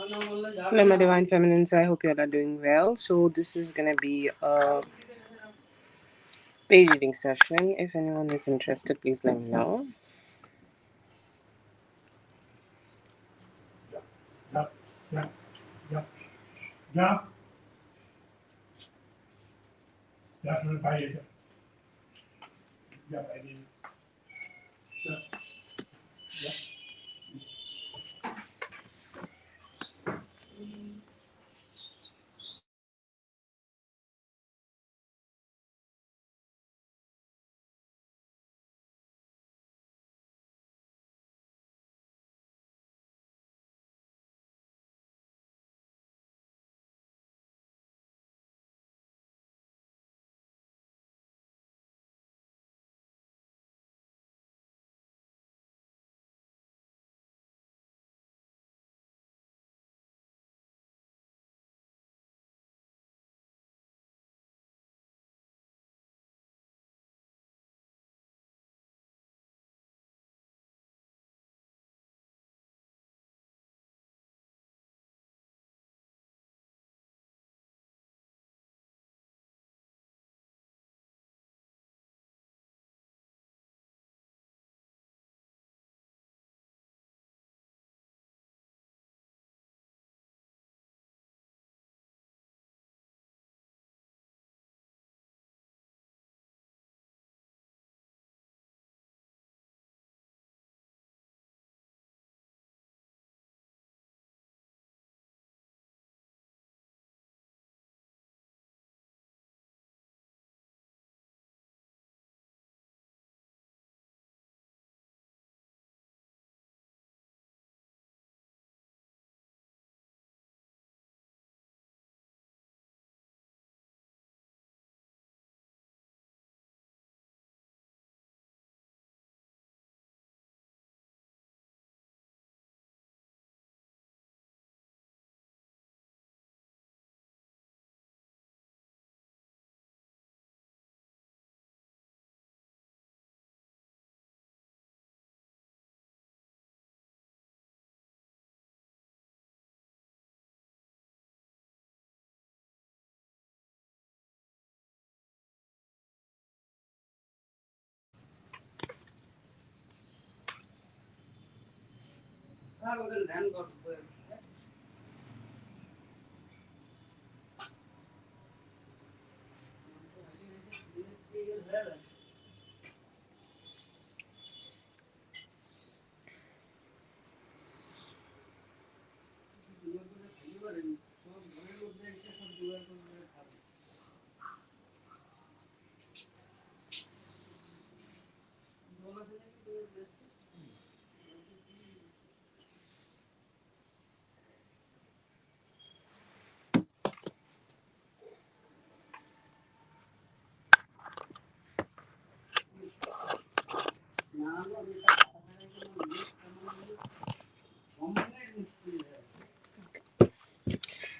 Hello, my divine feminines. I hope you all are doing well. So, this is gonna be a page reading session. If anyone is interested, please let me know. Yeah, yeah, yeah, yeah. Yeah, schon bei ihr. Ja, bei denen. Ja, ja.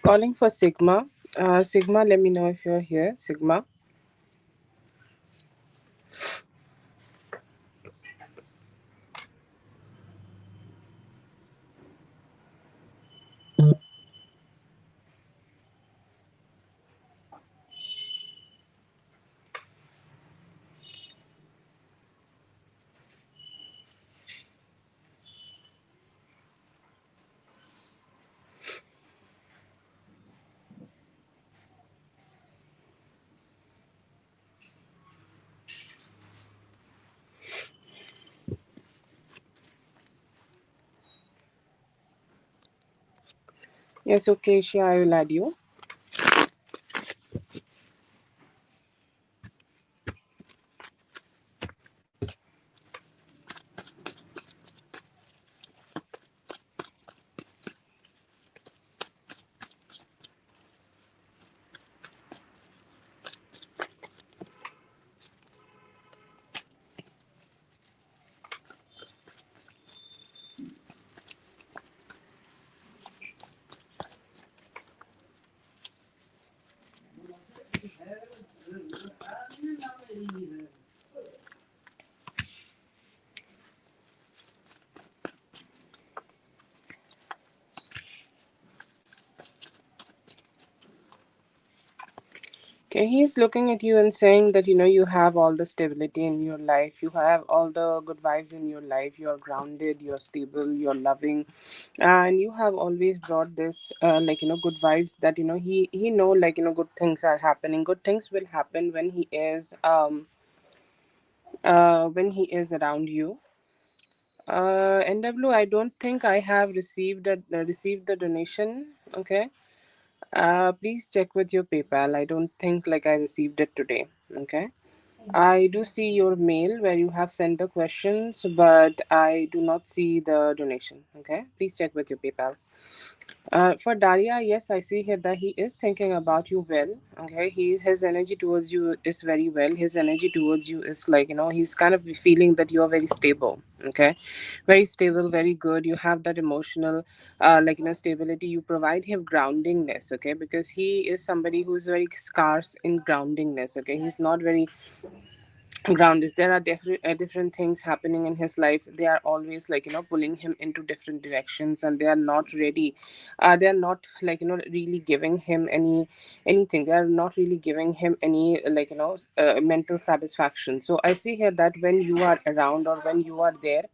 Calling for Sigma. Sigma, let me know if you're here. Sigma. Yes, okay, Shia, I will add you. Okay, he's looking at you and saying that you have all the stability in your life, you have all the good vibes in your life, you're grounded, you're stable, you're loving, and you have always brought this good vibes that he know, good things are happening, good things will happen when he is around you. NW, I don't think I have received the donation. Okay. Please check with your PayPal. I don't think like I received it today. Okay. I do see your mail where you have sent the questions, but I do not see the donation. Okay, please check with your PayPal. For Daria, yes, I see here that he is thinking about you well. Okay, his energy towards you is very well. His energy towards you is he's kind of feeling that you are very stable. Okay, very stable, very good. You have that emotional, stability. You provide him groundingness. Okay, because he is somebody who's very scarce in groundingness. Okay, he's not very grounded. There are different things happening in his life. They are always pulling him into different directions, and they are not ready. They are not really giving him anything. They are not really giving him any mental satisfaction. So I see here that when you are around or when you are there,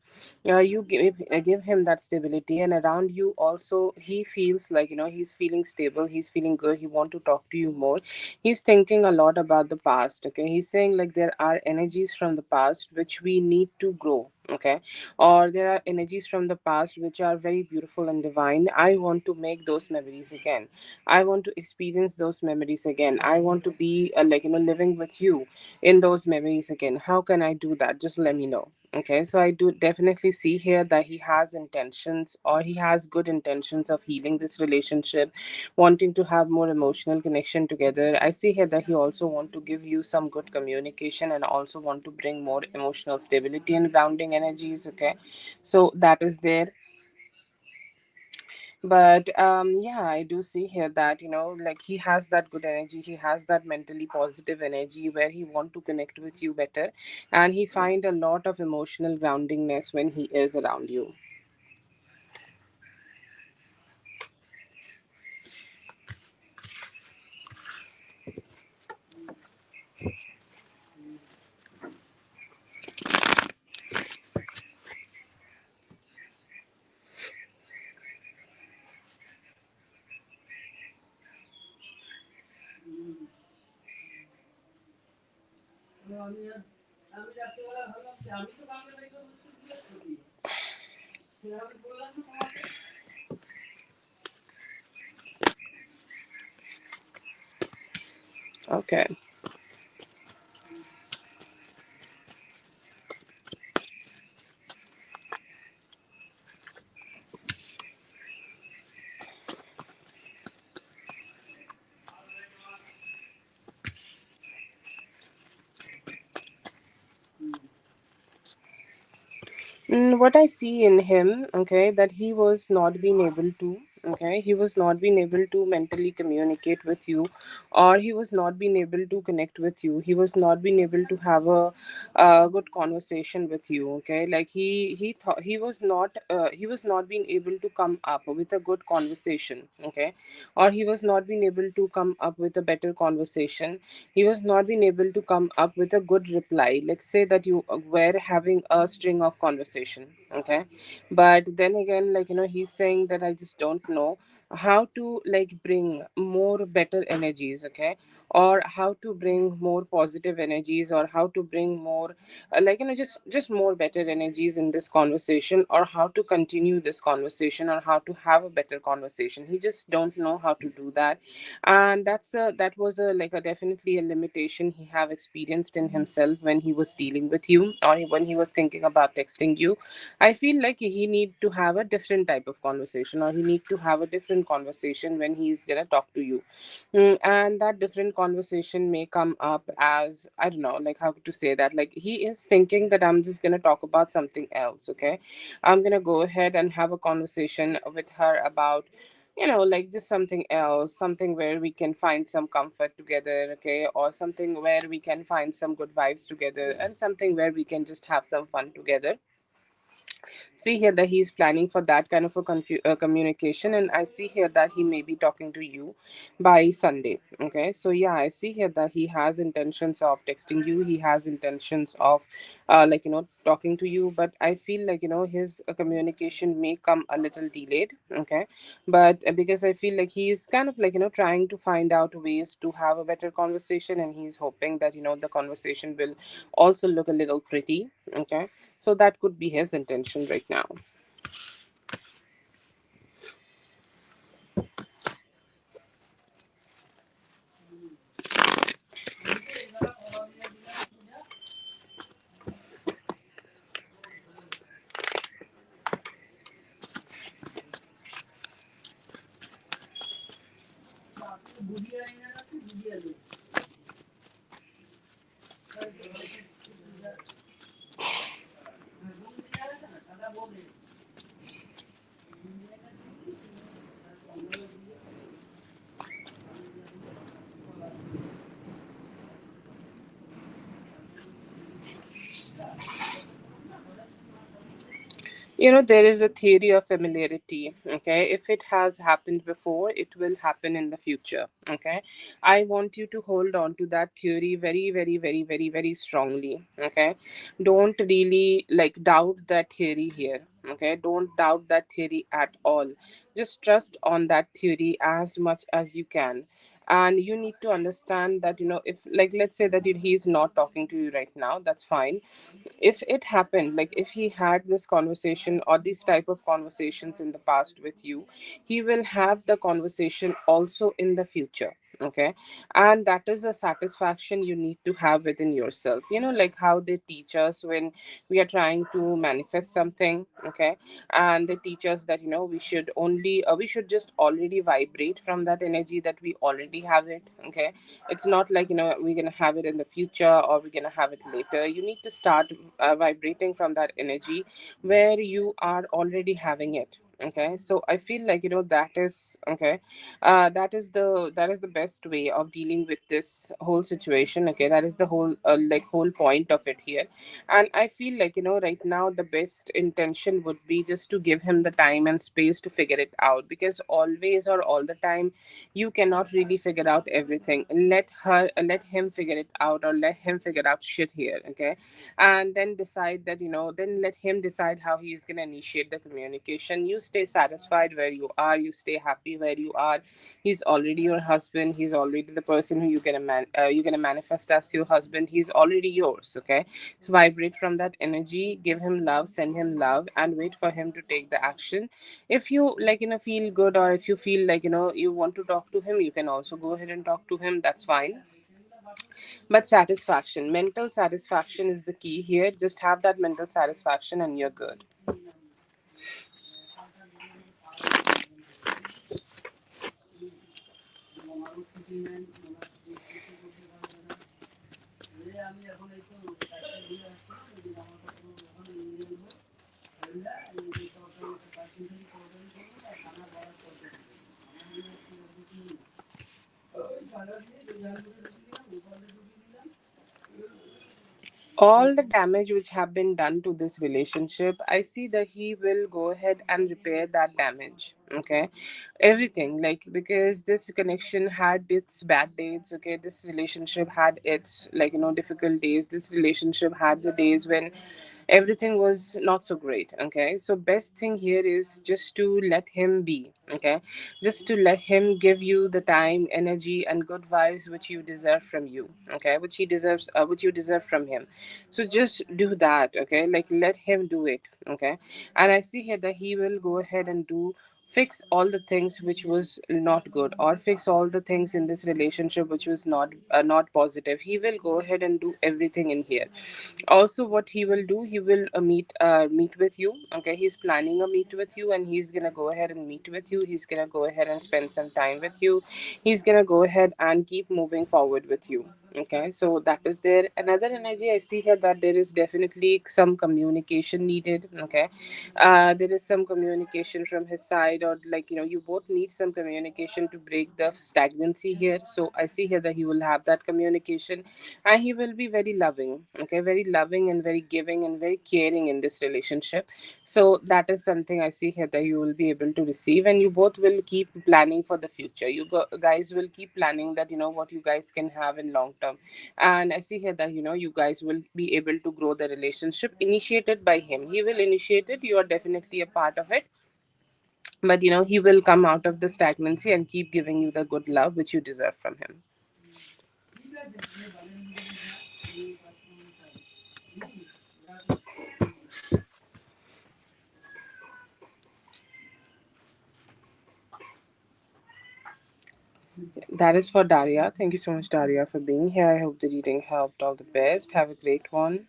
you give him that stability, and around you also he feels he's feeling stable, he's feeling good, he want to talk to you more. He's thinking a lot about the past. Okay, he's saying like there are energies from the past which we need to grow. Okay, or there are energies from the past which are very beautiful and divine. I want to make those memories again. I want to experience those memories again. I want to be living with you in those memories again. How can I do that? Just let me know. Okay, so I do definitely see here that he has intentions, or he has good intentions of healing this relationship, wanting to have more emotional connection together. I see here that he also want to give you some good communication and also want to bring more emotional stability and grounding energies. Okay, so that is there. But yeah, I do see here that like he has that good energy, he has that mentally positive energy where he want to connect with you better, and he find a lot of emotional groundingness when he is around you. Okay. What I see in him, okay, that he was not being able to, okay, he was not being able to mentally communicate with you, or he was not being able to connect with you. He was not being able to have a good conversation with you. Okay, like he thought he was not being able to come up with a good conversation. Okay, or he was not being able to come up with a better conversation. He was not being able to come up with a good reply. Let's say that you were having a string of conversation. Okay, but then again, he's saying that I just don't know how to bring more better energies. Okay, or how to bring more positive energies, or how to bring more just more better energies in this conversation, or how to continue this conversation, or how to have a better conversation. He just don't know how to do that, and that was definitely a limitation he have experienced in himself when he was dealing with you, or when he was thinking about texting you. I feel like he need to have a different type of conversation, or he need to have a different conversation when he's gonna talk to you. And that different conversation may come up as, I don't know, like how to say that, like he is thinking that I'm just gonna talk about something else. Okay, I'm gonna go ahead and have a conversation with her about like just something else, something where we can find some comfort together. Okay, or something where we can find some good vibes together, and something where we can just have some fun together. see here that he's planning for that kind of a communication, and I see here that he may be talking to you by Sunday. Okay, so yeah, I see here that he has intentions of texting you, he has intentions of talking to you, but I feel like his communication may come a little delayed. Okay, but because I feel like he's kind of trying to find out ways to have a better conversation, and he's hoping that the conversation will also look a little pretty. Okay, so that could be his intention right now. There is a theory of familiarity. Okay, if it has happened before, it will happen in the future. Okay, I want you to hold on to that theory very, very, very, very, very strongly. Okay, don't really doubt that theory here. Okay, don't doubt that theory at all. Just trust on that theory as much as you can. And you need to understand that if, let's say that he's not talking to you right now, that's fine. If it happened, if he had this conversation or these type of conversations in the past with you, he will have the conversation also in the future. Okay, and that is a satisfaction you need to have within yourself, like how they teach us when we are trying to manifest something. Okay, and they teach us that we should just already vibrate from that energy, that we already have it. Okay, it's not like we're gonna have it in the future or we're gonna have it later. You need to start vibrating from that energy where you are already having it. Okay, so I feel like that is okay. That is the best way of dealing with this whole situation. Okay, that is the whole point of it here. And I feel like right now the best intention would be just to give him the time and space to figure it out, because always or all the time you cannot really figure out everything. Let him figure it out, or let him figure out shit here. Okay, and then decide that then let him decide how he's going to initiate the communication. You stay satisfied where you are, you stay happy where you are. He's already your husband, he's already the person who you're going to manifest as your husband. He's already yours. Okay, so vibrate from that energy, give him love, send him love, and wait for him to take the action. If you feel good, or if you feel like you want to talk to him, you can also go ahead and talk to him, that's fine. But satisfaction, mental satisfaction is the key here. Just have that mental satisfaction and you're good. All the damage which have been done to this relationship, I see that he will go ahead and repair that damage. Okay, everything, because this connection had its bad days. Okay, this relationship had its difficult days. This relationship had the days when everything was not so great. Okay, so best thing here is just to let him be. Okay, just to let him give you the time, energy, and good vibes which you deserve from you. Okay, which he deserves, which you deserve from him. So just do that. Okay, let him do it. Okay, and I see here that he will go ahead and fix all the things which was not good, or fix all the things in this relationship which was not positive. He will go ahead and do everything in here. Also, what he will do, he will meet with you. Okay, he's planning a meet with you, and he's gonna go ahead and meet with you. He's gonna go ahead and spend some time with you. He's gonna go ahead and keep moving forward with you. Okay, so that is there. Another energy I see here, that there is definitely some communication needed. Okay, there is some communication from his side, or like, you both need some communication to break the stagnancy here. So I see here that he will have that communication, and he will be very loving. Okay, very loving and very giving and very caring in this relationship. So that is something I see here that you will be able to receive, and you both will keep planning for the future. Guys will keep planning that, what you guys can have in long term. And I see here that, you guys will be able to grow the relationship initiated by him. He will initiate it, you are definitely a part of it, but he will come out of the stagnancy and keep giving you the good love which you deserve from him. That is for Daria. Thank you so much, Daria, for being here. I hope the reading helped. All the best. Have a great one.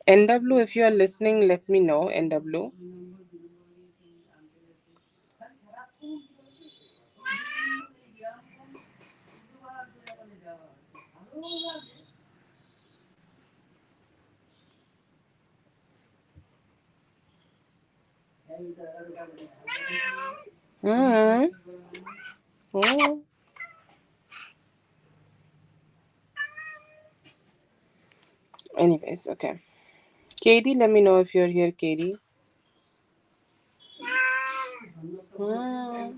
NW, if you are listening, let me know. NW. Hmm. Hmm. Anyways, okay. Katie, let me know if you're here, Katie. Hmm.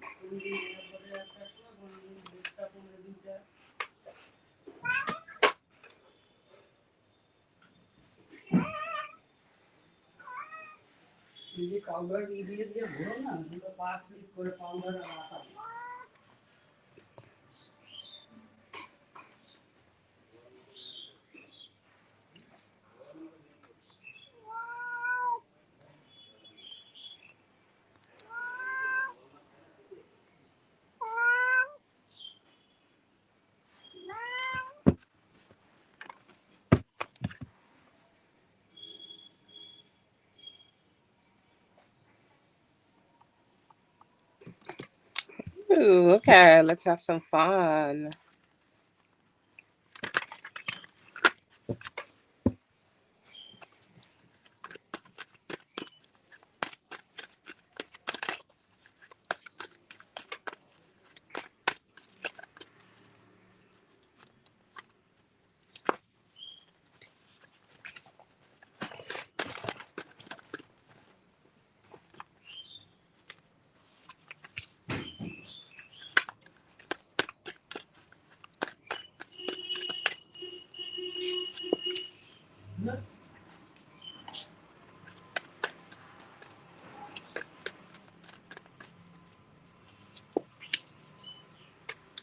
Ooh, okay, let's have some fun.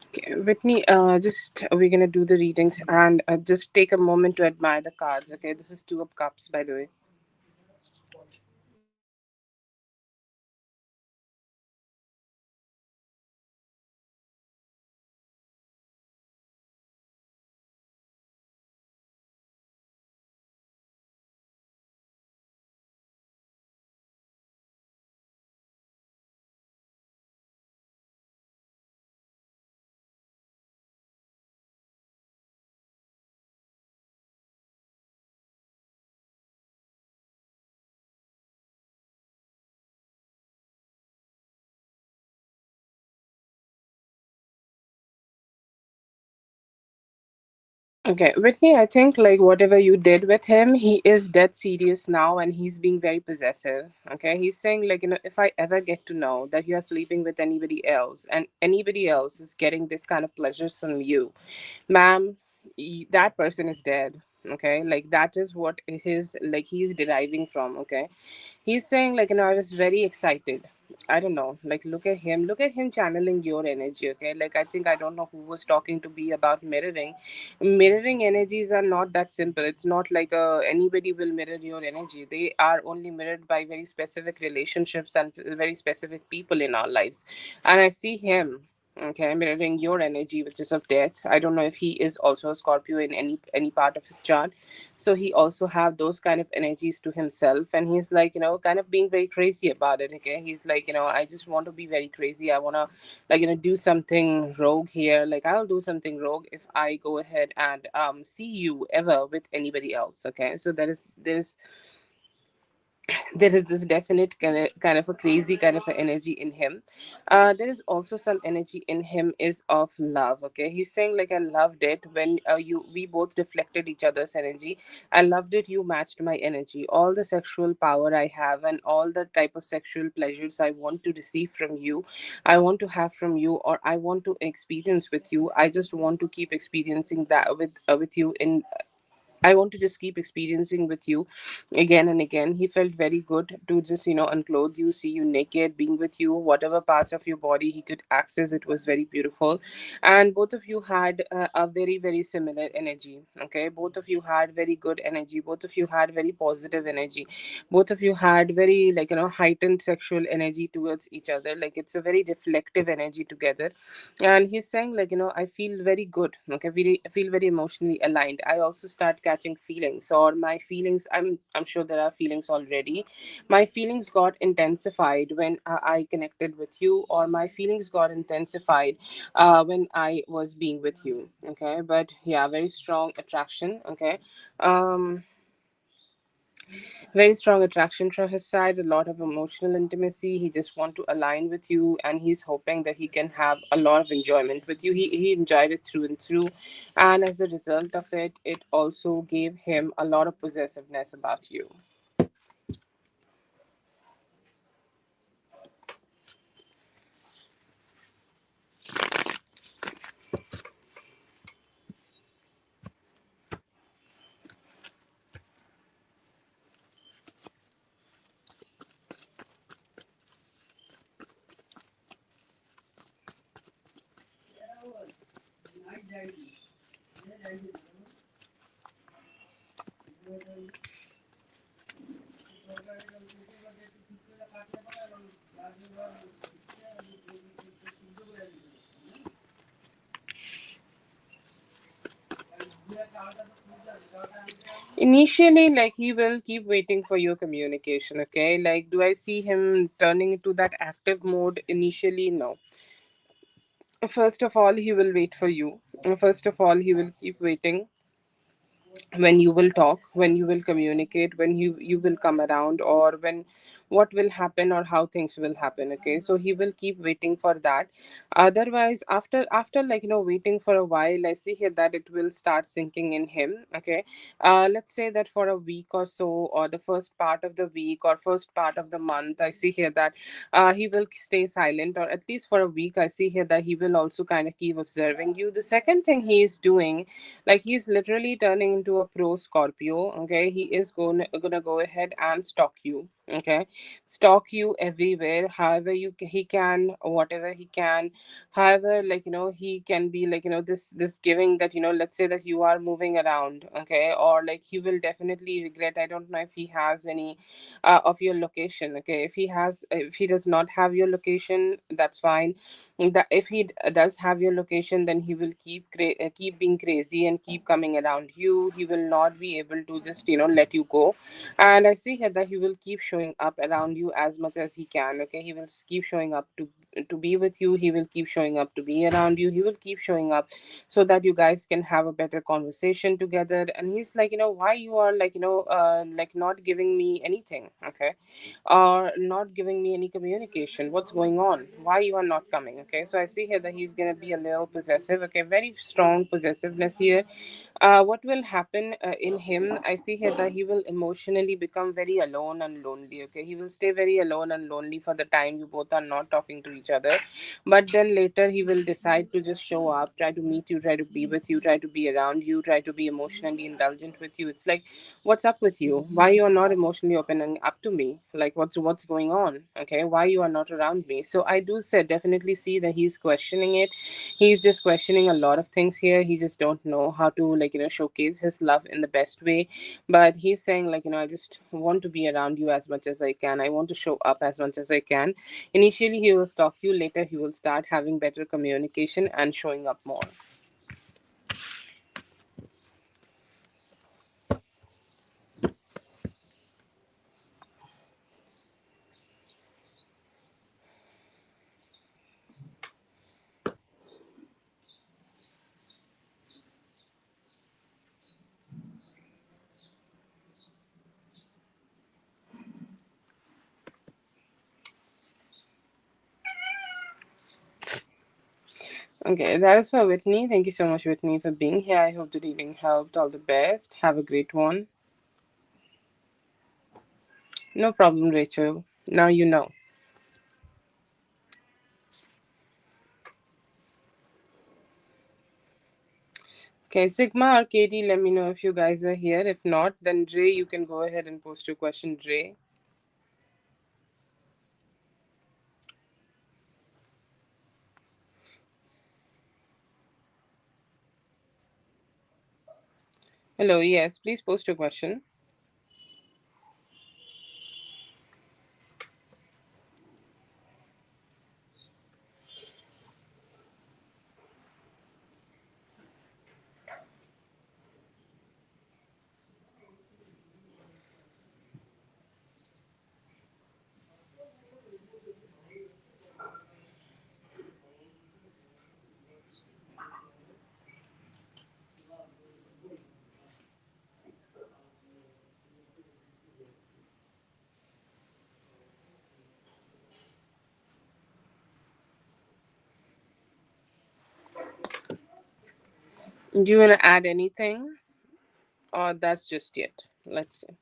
Okay, Whitney, just we're gonna do the readings, and just take a moment to admire the cards. Okay, this is Two of Cups, by the way. Okay, Whitney, I think like whatever you did with him, he is dead serious now, and he's being very possessive. Okay, he's saying like, if I ever get to know that you are sleeping with anybody else and anybody else is getting this kind of pleasures from you, ma'am, that person is dead. Okay, like that is what his like he's deriving from. Okay, he's saying like, I was very excited. I don't know, like look at him channeling your energy. Okay, like I think, I don't know who was talking to be about mirroring energies are not that simple. It's not like anybody will mirror your energy. They are only mirrored by very specific relationships and very specific people in our lives. And I see him, Okay, mirroring your energy, which is of death. I don't know if he is also a Scorpio in any part of his chart. So he also have those kind of energies to himself, and he's like, kind of being very crazy about it. Okay, he's like, I just want to be very crazy. I want to, like, do something rogue here. Like, I'll do something rogue if I go ahead and see you ever with anybody else. Okay, so there is this definite kind of a crazy kind of an energy in him. There is also some energy in him is of love. Okay, he's saying like, I loved it when you we both reflected each other's energy. I loved it, you matched my energy. All the sexual power I have and all the type of sexual pleasures I want to receive from you, I want to have from you, or I want to experience with you. I just want to keep experiencing that with you in I want to just keep experiencing with you again and again. He felt very good to just, unclothe you, see you naked, being with you, whatever parts of your body he could access. It was very beautiful. And both of you had a very, very similar energy. Okay. Both of you had very good energy. Both of you had very positive energy. Both of you had very, like, heightened sexual energy towards each other. Like, it's a very reflective energy together. And he's saying like, I feel very good. Okay, I feel very emotionally aligned. I also start catching feelings, or my feelings, I'm sure there are feelings already. My feelings got intensified when I connected with you, or my feelings got intensified when I was being with you. Okay, but yeah, very strong attraction. Okay. um very strong attraction from his side, a lot of emotional intimacy. He just want to align with you, and he's hoping that he can have a lot of enjoyment with you. He enjoyed it through and through, and as a result of it, it also gave him a lot of possessiveness about you. Initially, like, he will keep waiting for your communication. Okay, like, do I see him turning into that active mode initially? No. First of all, he will wait for you. First of all, he will keep waiting when you will talk, when you will communicate, when you will come around, or when what will happen or how things will happen. Okay, so he will keep waiting for that. Otherwise, after like, waiting for a while, I see here that it will start sinking in him. Okay, let's say that for a week or so, or the first part of the week or first part of the month, I see here that he will stay silent, or at least for a week. I see here that he will also kind of keep observing you. The second thing he is doing, like, he's literally turning into a pro Scorpio. Okay, he is gonna go ahead and stalk you. Okay, stalk you everywhere, however he can, whatever he can. However, like, he can be like, this giving that, let's say that you are moving around. Okay, or like, he will definitely regret. I don't know if he has any of your location. Okay, if he does not have your location, that's fine. That if he does have your location, then he will keep being crazy and keep coming around you. He will not be able to just, let you go. And I see here that he will keep showing up around you as much as he can. Okay, he will keep showing up to be with you. He will keep showing up to be around you. He will keep showing up so that you guys can have a better conversation together. And he's like, why you are like, like, not giving me anything. Okay, or not giving me any communication. What's going on? Why you are not coming? Okay, so I see here that he's gonna be a little possessive. Okay, very strong possessiveness here. What will happen in him? I see here that he will emotionally become very alone and lonely. Okay, he will stay very alone and lonely for the time you both are not talking to each other. But then later he will decide to just show up, try to meet you, try to be with you, try to be around you, try to be emotionally indulgent with you. It's like, what's up with you? Why you are not emotionally opening up to me? Like, what's going on? Okay, why you are not around me? So I do say definitely see that he's questioning it. He's just questioning a lot of things here. He just don't know how to, like, showcase his love in the best way. But he's saying like, I just want to be around you as much as I can. I want to show up as much as I can. Initially he will stalk you, later he will start having better communication and showing up more. Okay, that is for Whitney. Thank you so much, Whitney, for being here. I hope the reading helped. All the best. Have a great one. No problem, Rachel. Now you know. Okay, Sigma or Katie, let me know if you guys are here. If not, then Dre, you can go ahead and post your question, Dre. Hello, yes, please post your question. Do you want to add anything? Or that's just it? Let's see.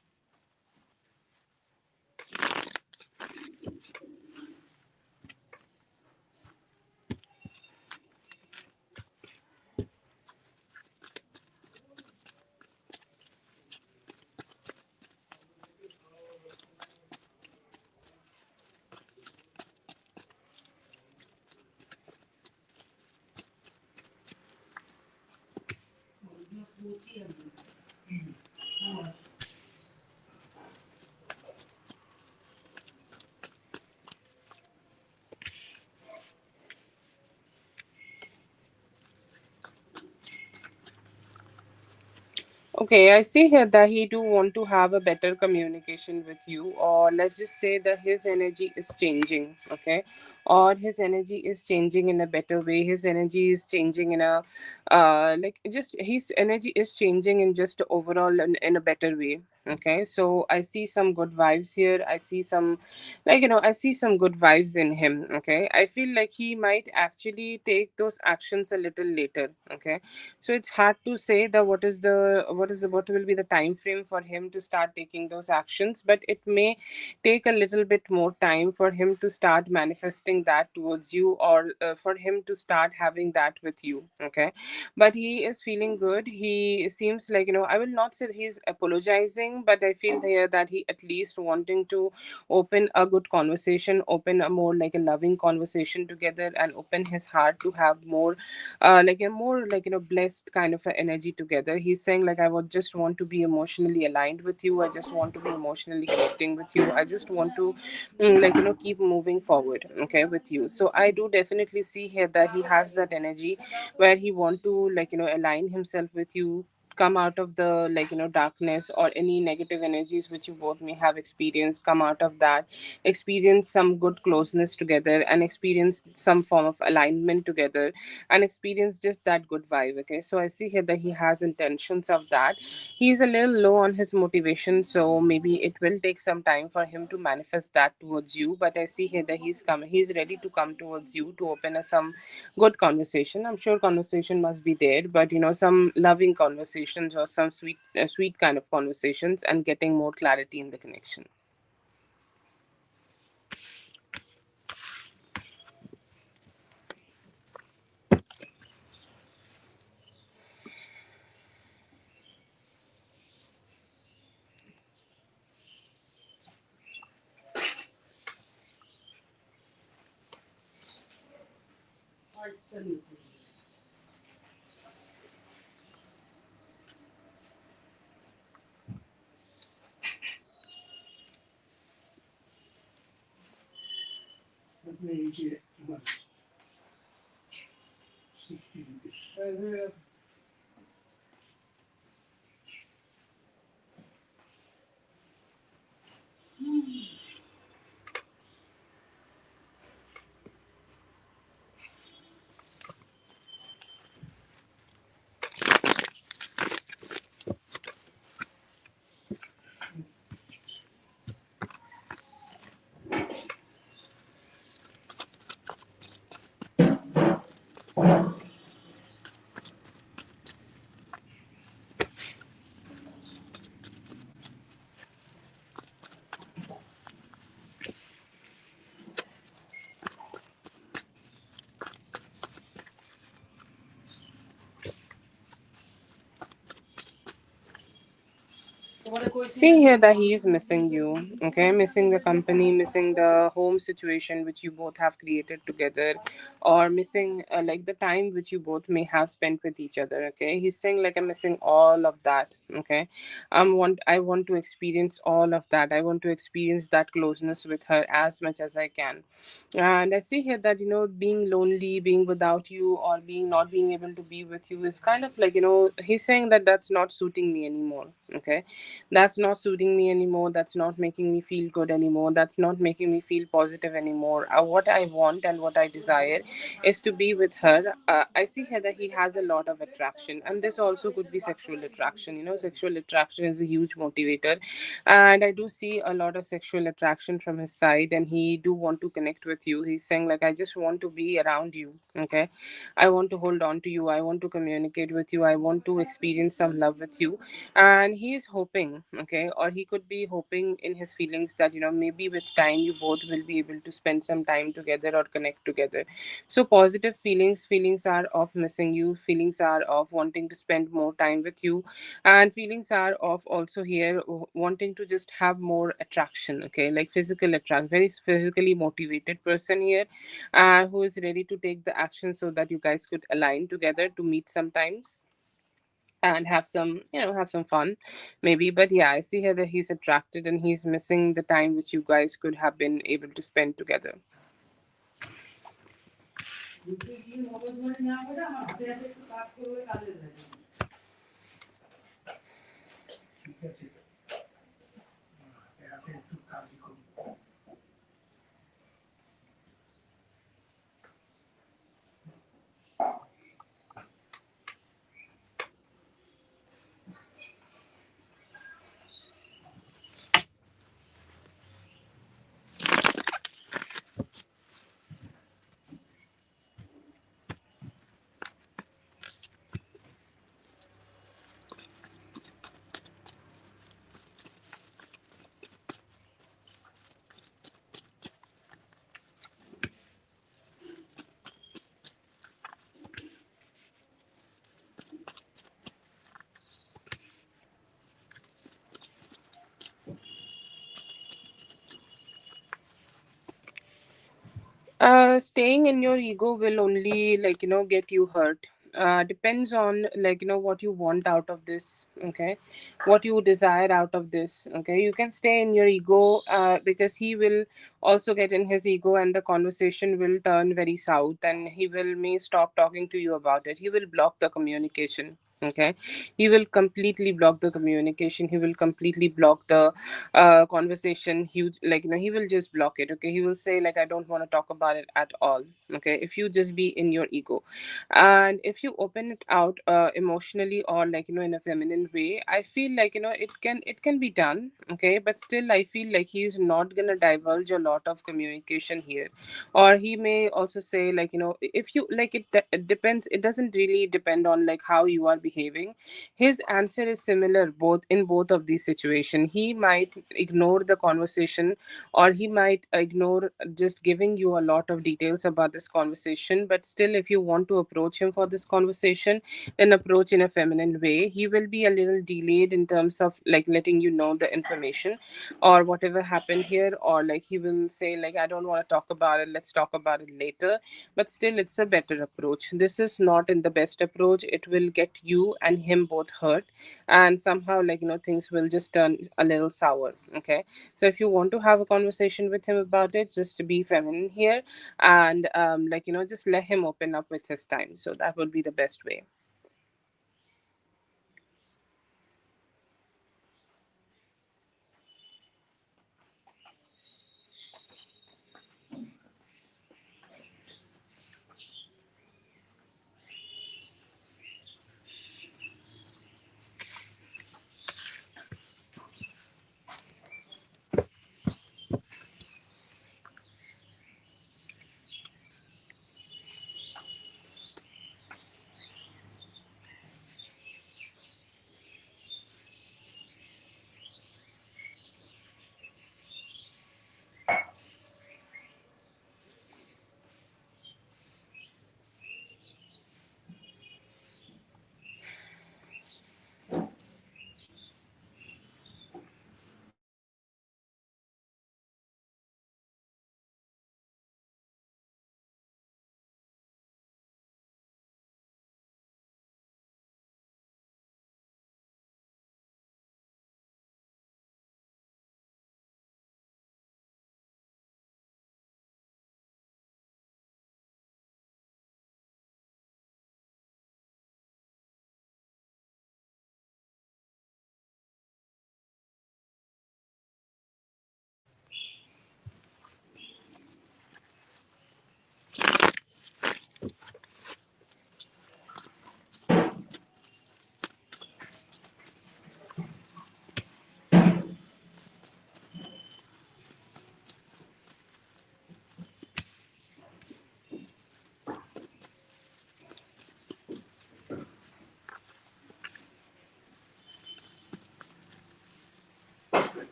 Okay, I see here that he do want to have a better communication with you, or let's just say that his energy is changing, okay, or his energy is changing in a better way. His energy is changing in a, like just his energy is changing in just overall in a better way. Okay, so I see some good vibes here. I see some, like I see some good vibes in him. Okay, I feel like he might actually take those actions a little later. Okay, so it's hard to say that what will be the time frame for him to start taking those actions, but it may take a little bit more time for him to start manifesting that towards you, or for him to start having that with you. Okay, but he is feeling good. He seems like, I will not say that he's apologizing, but I feel here that he at least wanting to open a good conversation, open a more like a loving conversation together, and open his heart to have more like a more like blessed kind of a energy together. He's saying like, I would just want to be emotionally aligned with you. I just want to be emotionally connecting with you. I just want to like keep moving forward, okay, with you. So I do definitely see here that he has that energy where he want to like align himself with you, come out of the like darkness or any negative energies which you both may have experienced, come out of that, experience some good closeness together, and experience some form of alignment together, and experience just that good vibe. Okay, so I see here that he has intentions of that. He's a little low on his motivation, so maybe it will take some time for him to manifest that towards you, but I see here that he's coming, he's ready to come towards you to open some good conversation. I'm sure conversation must be there, but some loving conversations, or some sweet kind of conversations, and getting more clarity in the connection. Maybe 60 rupees. See here that he is missing you, okay? Missing the company, missing the home situation which you both have created together, or missing like the time which you both may have spent with each other, okay? He's saying like I'm missing all of that, okay? I want to experience all of that. I want to experience that closeness with her as much as I can. And I see here that being lonely, being without you, or being not being able to be with you is kind of like he's saying that that's not suiting me anymore, okay? That's not suiting me anymore. That's not making me feel good anymore. That's not making me feel positive anymore. What I want and what I desire is to be with her. I see here that he has a lot of attraction, and this also could be sexual attraction. Sexual attraction is a huge motivator, and I do see a lot of sexual attraction from his side, and he do want to connect with you. He's saying like I just want to be around you, okay? I want to hold on to you. I want to communicate with you. I want to experience some love with you. And he is hoping, okay, or he could be hoping in his feelings that maybe with time you both will be able to spend some time together or connect together. So positive feelings are of missing you, feelings are of wanting to spend more time with you, and feelings are of also here wanting to just have more attraction, okay, like physical attraction, very physically motivated person here, who is ready to take the action so that you guys could align together to meet sometimes and have some fun maybe. But yeah, I see here that he's attracted and he's missing the time which you guys could have been able to spend together. ঠিক আছে হাতে একটু কাজ করি Staying in your ego will only get you hurt. Depends on what you want out of this, okay? What you desire out of this, okay? You can stay in your ego, because he will also get in his ego, and the conversation will turn very south, and he will may stop talking to you about it. He will block the communication, okay? He will completely block the communication. He will completely block the conversation. Huge, he will just block it, okay? He will say like I don't want to talk about it at all, okay? If you just be in your ego, and if you open it out emotionally, or in a feminine way, I feel like it can be done, okay? But still I feel like he's not gonna divulge a lot of communication here. Or he may also say if you it depends. It doesn't really depend on how you are behaving. His answer is similar both in both of these situations. He might ignore the conversation, or he might ignore just giving you a lot of details about this conversation. But still, if you want to approach him for this conversation, then approach in a feminine way. He will be a little delayed in terms of letting you know the information or whatever happened here, or he will say I don't want to talk about it, let's talk about it later. But still, it's a better approach. This is not in the best approach. It will get you you and him both hurt, and somehow, things will just turn a little sour. Okay, so if you want to have a conversation with him about it, just to be feminine here, and just let him open up with his time. So that would be the best way.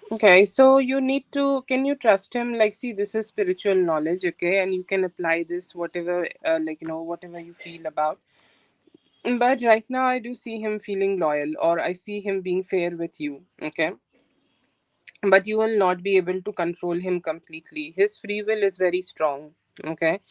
Okay, so you need to, can you trust him? Like, see, this is spiritual knowledge, okay, and you can apply this whatever, whatever you feel about. But right now, I do see him feeling loyal, or I see him being fair with you, okay, but you will not be able to control him completely. His free will is very strong. Okay,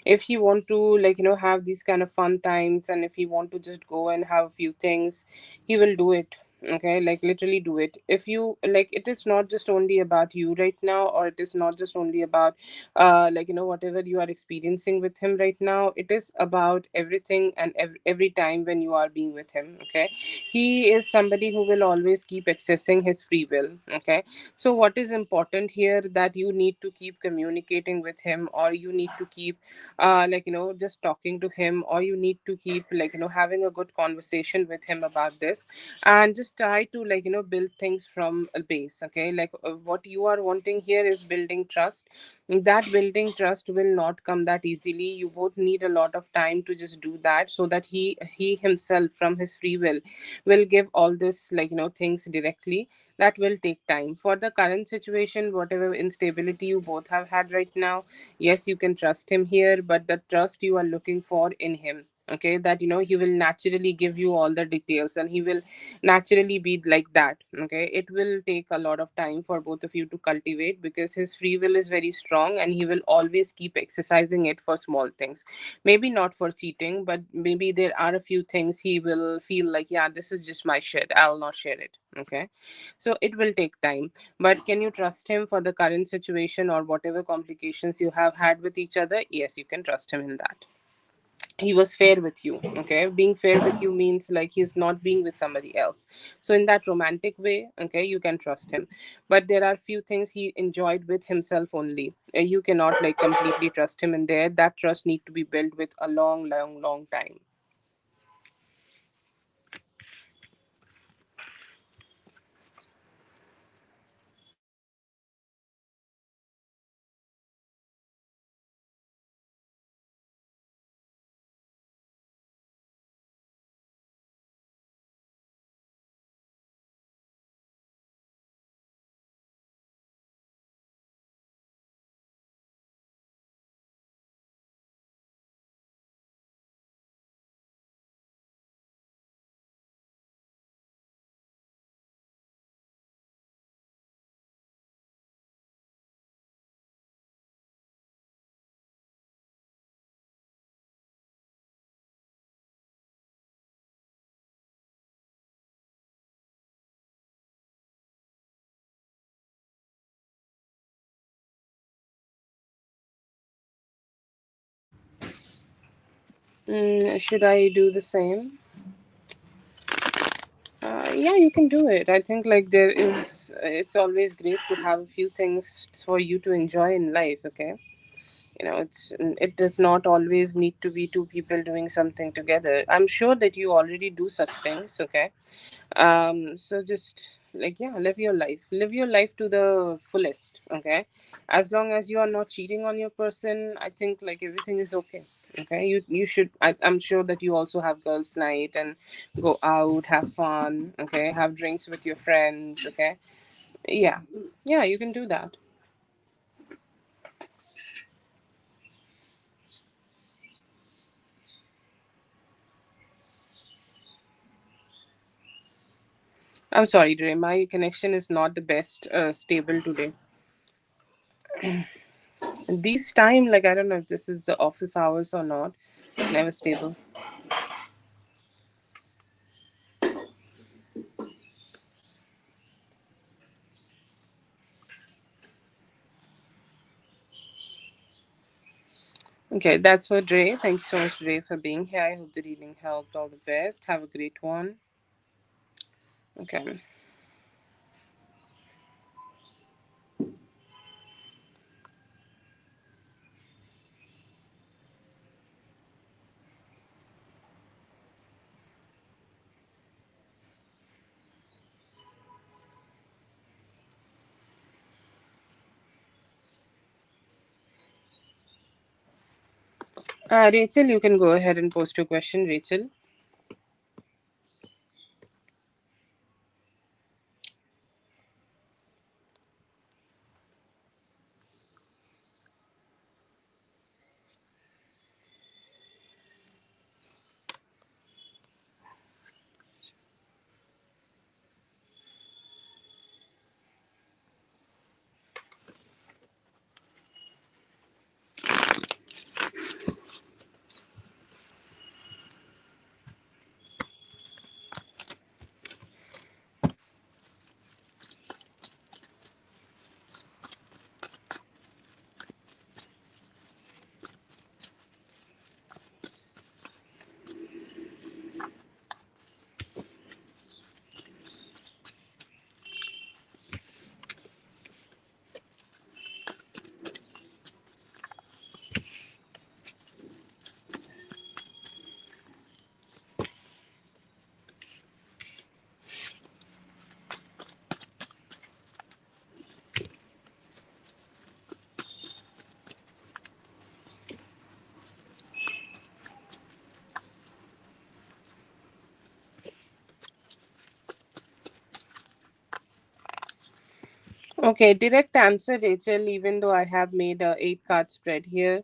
if he want to, have these kind of fun times, and if he want to just go and have a few things, he will do it. Okay, like literally do it. If you like, it is not just only about you right now, or it is not just only about whatever you are experiencing with him right now. It is about everything and every time when you are being with him. Okay, he is somebody who will always keep accessing his free will. Okay, so what is important here, that you need to keep communicating with him, or you need to keep just talking to him, or you need to keep having a good conversation with him about this, and just try to build things from a base. Okay, what you are wanting here is building trust. That building trust will not come that easily. You both need a lot of time to just do that, so that he himself from his free will give all this things directly. That will take time. For the current situation, whatever instability you both have had right now, yes, you can trust him here, but the trust you are looking for in him, okay, that he will naturally give you all the details, and he will naturally be like that. Okay, it will take a lot of time for both of you to cultivate, because his free will is very strong, and he will always keep exercising it for small things. Maybe not for cheating, but maybe there are a few things he will feel like, yeah, this is just my shit, I'll not share it. Okay, so it will take time. But can you trust him for the current situation, or whatever complications you have had with each other? Yes, you can trust him in that. He was fair with you. Okay, being fair with you means like he's not being with somebody else. So in that romantic way, okay, you can trust him. But there are few things he enjoyed with himself only. You cannot completely trust him in there. That trust need to be built with a long, long, long time. Should I do the same? Yeah, you can do it. I think like there is. It's always great to have a few things for you to enjoy in life. Okay, it does not always need to be two people doing something together. I'm sure that you already do such things. Okay, so just like, yeah, live your life to the fullest. Okay, as long as you are not cheating on your person, I think like everything is okay. Okay, you should, I'm sure that you also have girls night and go out, have fun. Okay, have drinks with your friends. Okay, yeah, yeah, you can do that. I'm sorry, Dre, my connection is not the best stable today. These time, like, I don't know if this is the office hours or not. It's never stable. Okay, that's for Dre. Thank you so much, Dre, for being here. I hope the reading helped. All the best. Have a great one. Okay. Rachel, you can go ahead and post your question, Rachel. Okay, direct answer, Rachel, even though I have made a 8 card spread here.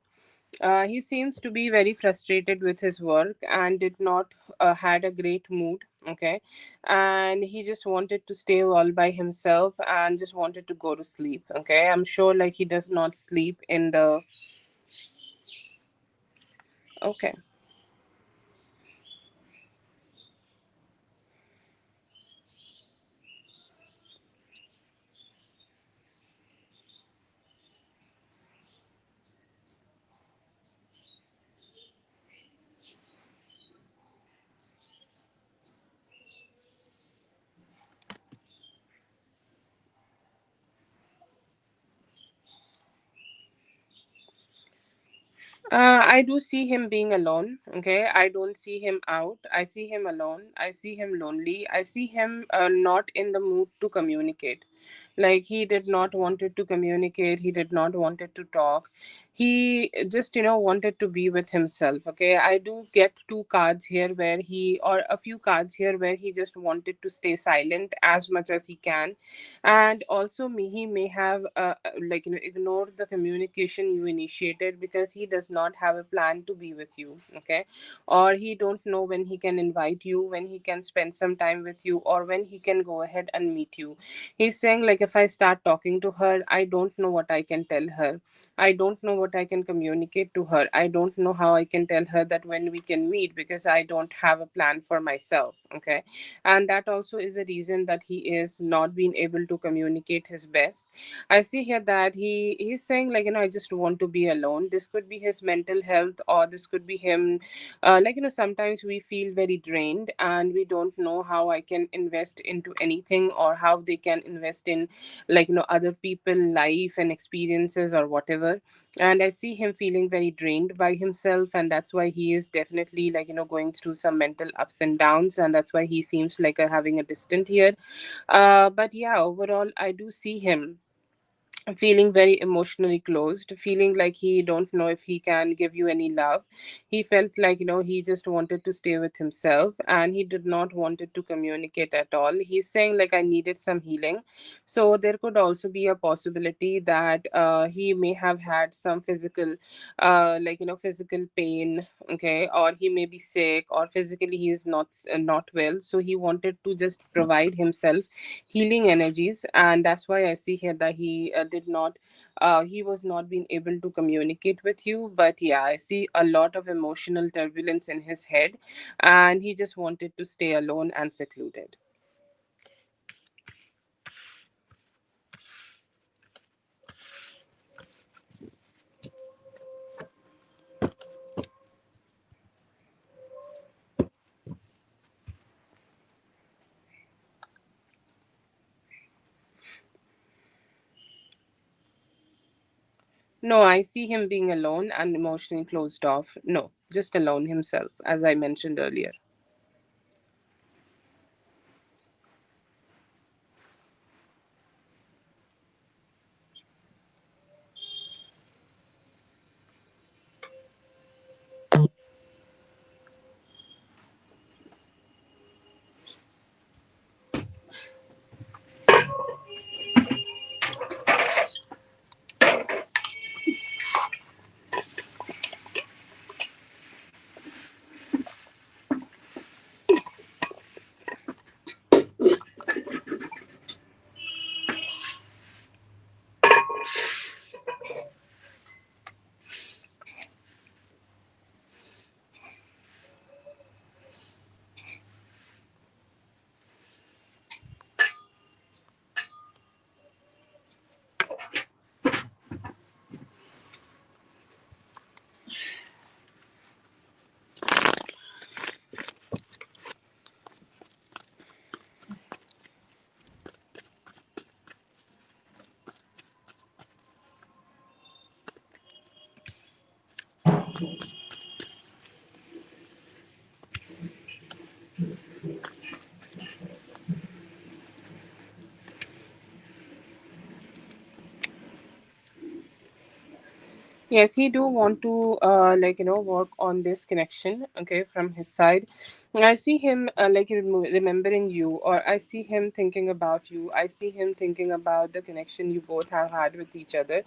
He seems to be very frustrated with his work and did not had a great mood. Okay, and he just wanted to stay all by himself and just wanted to go to sleep. Okay, I'm sure like he does not sleep in the. Okay. I do see him being alone. Okay, I don't see him out. I see him alone. I see him lonely. I see him not in the mood to communicate. Like he did not wanted to communicate. He did not wanted to talk. He just wanted to be with himself. Okay, I do get 2 cards here where he, or a few cards here where he just wanted to stay silent as much as he can, and also he may have like ignored the communication you initiated because he does not have a plan to be with you. Okay, or he don't know when he can invite you, when he can spend some time with you, or when he can go ahead and meet you. He's saying like, if I start talking to her, I don't know what I can tell her. I don't know what I can communicate to her. I don't know how I can tell her that when we can meet, because I don't have a plan for myself. Okay. And that also is a reason that he is not being able to communicate his best. I see here that he's saying, like, I just want to be alone. This could be his mental health, or this could be him. Sometimes we feel very drained and we don't know how I can invest into anything, or how they can invest in, other people life and experiences or whatever. And I see him feeling very drained by himself, and that's why he is definitely, going through some mental ups and downs, and that's why he seems like having a distant here. But yeah, overall I do see him feeling very emotionally closed, feeling like he don't know if he can give you any love. He felt like, he just wanted to stay with himself, and he did not wanted to communicate at all. He's saying, like, I needed some healing. So there could also be a possibility that he may have had some physical, physical pain. Okay. Or he may be sick, or physically he is not well, so he wanted to just provide himself healing energies. And that's why I see here that he did not he was not being able to communicate with you. But yeah, I see a lot of emotional turbulence in his head, and he just wanted to stay alone and secluded. No, I see him being alone and emotionally closed off. No, just alone himself, as I mentioned earlier. Yes, he do want to work on this connection, okay, from his side. I see him remembering you, or I see him thinking about you. I see him thinking about the connection you both have had with each other,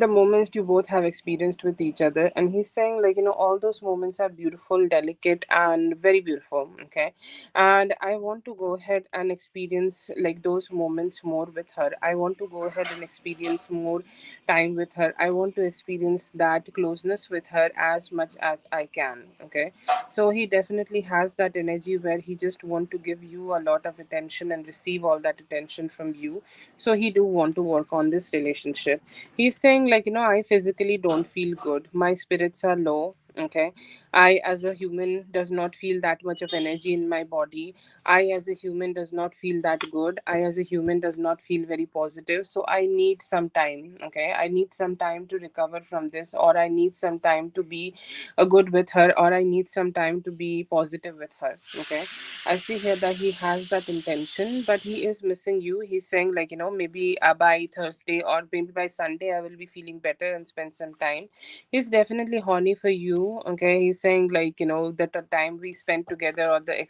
the moments you both have experienced with each other. And he's saying, all those moments are beautiful, delicate, and very beautiful. Okay. And I want to go ahead and experience like those moments more with her. I want to go ahead and experience more time with her. I want to experience that closeness with her as much as I can. Okay. So he definitely has that energy where he just want to give you a lot of attention and receive all that attention from you. So he do want to work on this relationship. He's saying, I physically don't feel good, my spirits are low. Okay. I as a human does not feel that much of energy in my body. I as a human does not feel that good. I as a human does not feel very positive. So I need some time. Okay. I need some time to recover from this, or I need some time to be good with her, or I need some time to be positive with her. Okay. I see here that he has that intention, but he is missing you. He's saying, maybe by Thursday or maybe by Sunday, I will be feeling better and spend some time. He's definitely horny for you. Okay. He's saying, that the time we spent together, or the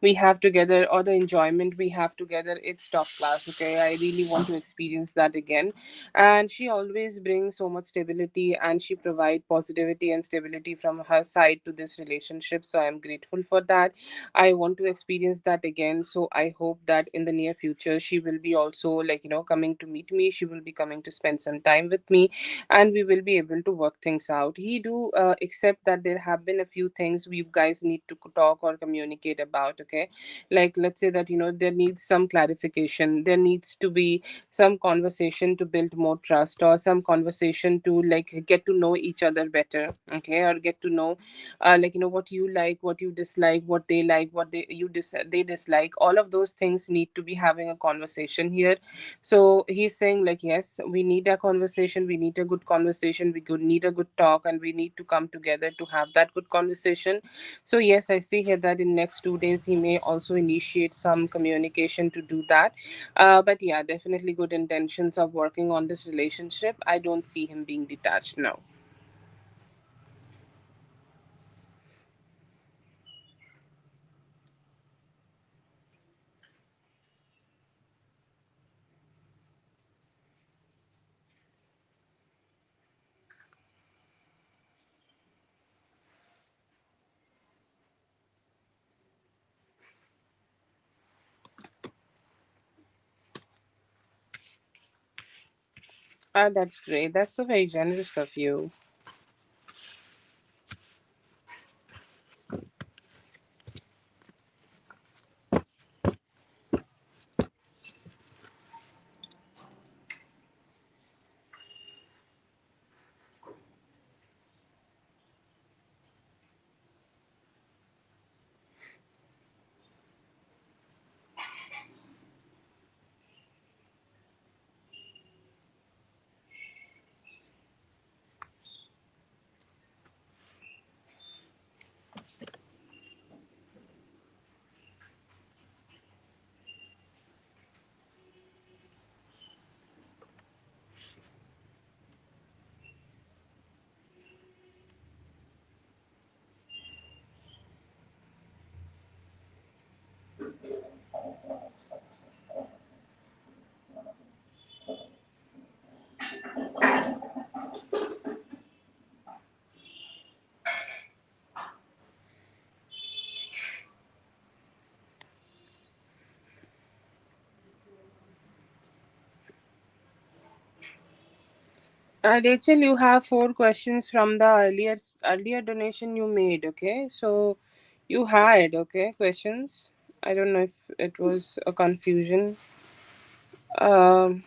we have together, or the enjoyment we have together, it's top class. Okay, I really want to experience that again. And she always brings so much stability, and she provide positivity and stability from her side to this relationship, so I'm grateful for that. I want to experience that again, so I hope that in the near future she will be also, like, coming to meet me. She will be coming to spend some time with me, and we will be able to work things out. He do accept that there have been a few things we guys need to talk or communicate about. Okay, like, let's say that there needs some clarification, there needs to be some conversation to build more trust, or some conversation to, like, get to know each other better. Okay, or get to know, like, what you like, what you dislike, what they like, what they dislike. All of those things need to be having a conversation here. So he's saying, like, yes, we need a conversation, we need a good conversation, we could need a good talk, and we need to come together to have that good conversation. So yes, I see here that in next 2 days he may also initiate some communication to do that. But yeah, definitely good intentions of working on this relationship. I don't see him being detached now. That's great, that's so very generous of you. Rachel, you have 4 questions from the earlier donation you made. Okay, so you had, okay, questions. I don't know if it was a confusion. Um,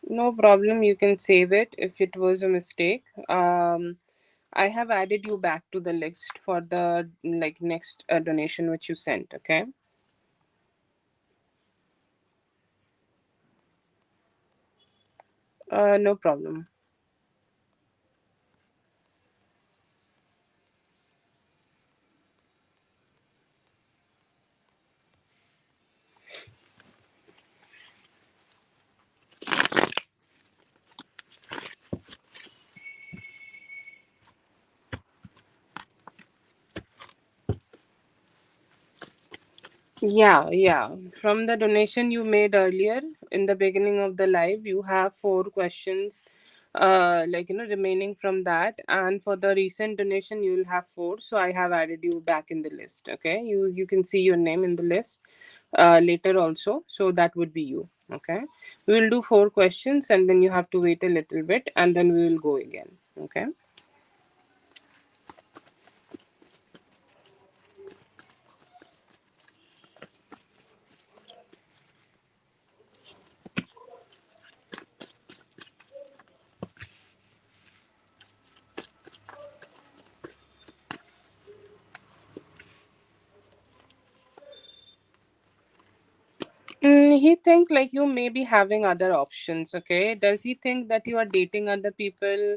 no problem. You can save it if it was a mistake. I have added you back to the list for the, like, next donation which you sent. Okay. No problem. Yeah, yeah. From the donation you made earlier in the beginning of the live, you have 4 questions, like, remaining from that. And for the recent donation, you will have four. So I have added you back in the list. Okay, you can see your name in the list later also. So that would be you. Okay, we will do 4 questions, and then you have to wait a little bit, and then we will go again. Okay. He think like you may be having other options. Okay, does he think that you are dating other people?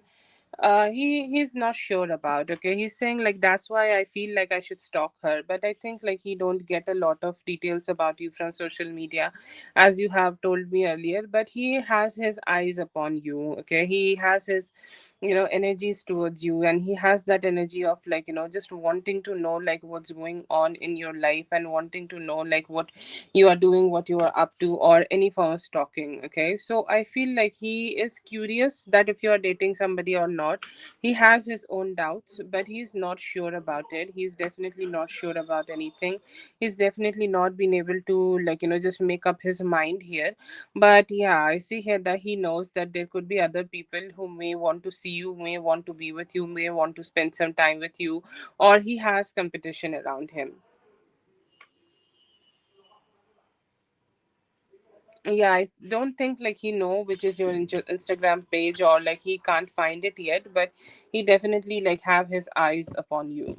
He's not sure about. Okay, he's saying like that's why I feel like I should stalk her, but I think like he don't get a lot of details about you from social media, as you have told me earlier. But he has his eyes upon you. Okay, he has his, energies towards you, and he has that energy of like just wanting to know like what's going on in your life, and wanting to know like what you are doing, what you are up to, or any form of stalking. Okay, so I feel like he is curious that if you are dating somebody or not. He has his own doubts, but he's not sure about it. He's definitely not sure about anything. He's definitely not been able to like just make up his mind here. But yeah, I see here that he knows that there could be other people who may want to see you, may want to be with you, may want to spend some time with you, or he has competition around him. Yeah, I don't think like he know which is your Instagram page, or like he can't find it yet, but he definitely like have his eyes upon you.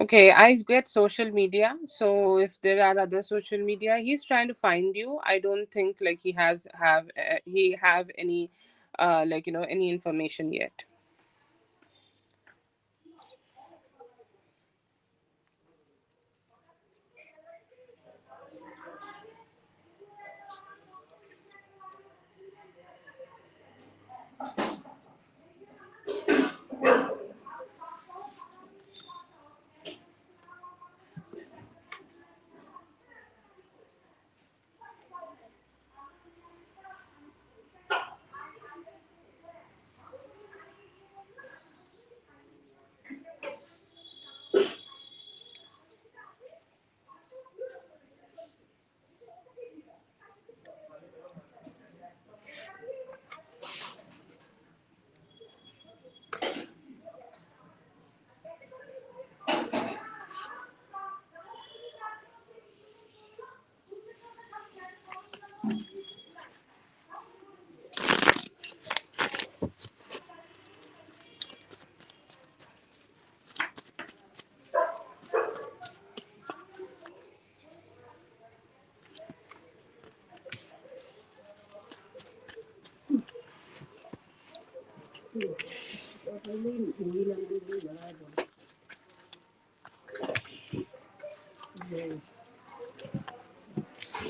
Okay, I get social media. So if there are other social media, he's trying to find you. I don't think like he have any any information yet.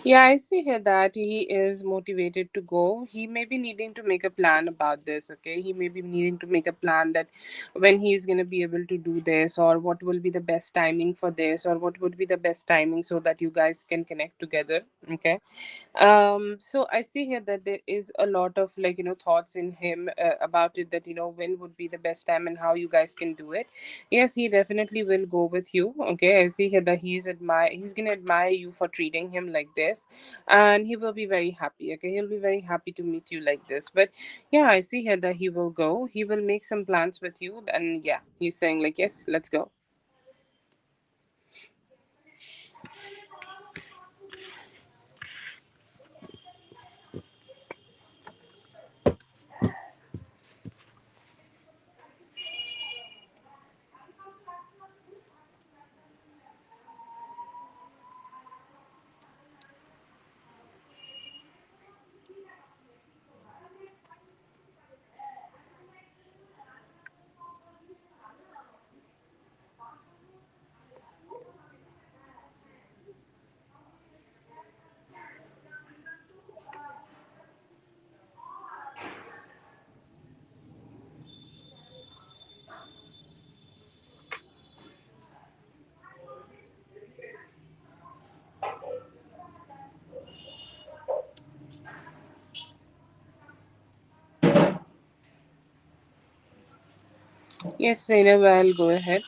Yeah, I see here that he is motivated to go. He may be needing to make a plan about this, okay? He may be needing to make a plan that when he's going to be able to do this, or what will be the best timing for this, or what would be the best timing so that you guys can connect together, okay? So I see here that there is a lot of like thoughts in him about it, that when would be the best time and how you guys can do it. Yes, he definitely will go with you. Okay, I see here that he's gonna admire you for treating him like this, and he will be very happy. Okay, he'll be very happy to meet you like this. But yeah, I see here that he will go. He will make some plans with you, and yeah, he's saying like yes, let's go. Yes, Zainab, I'll go ahead.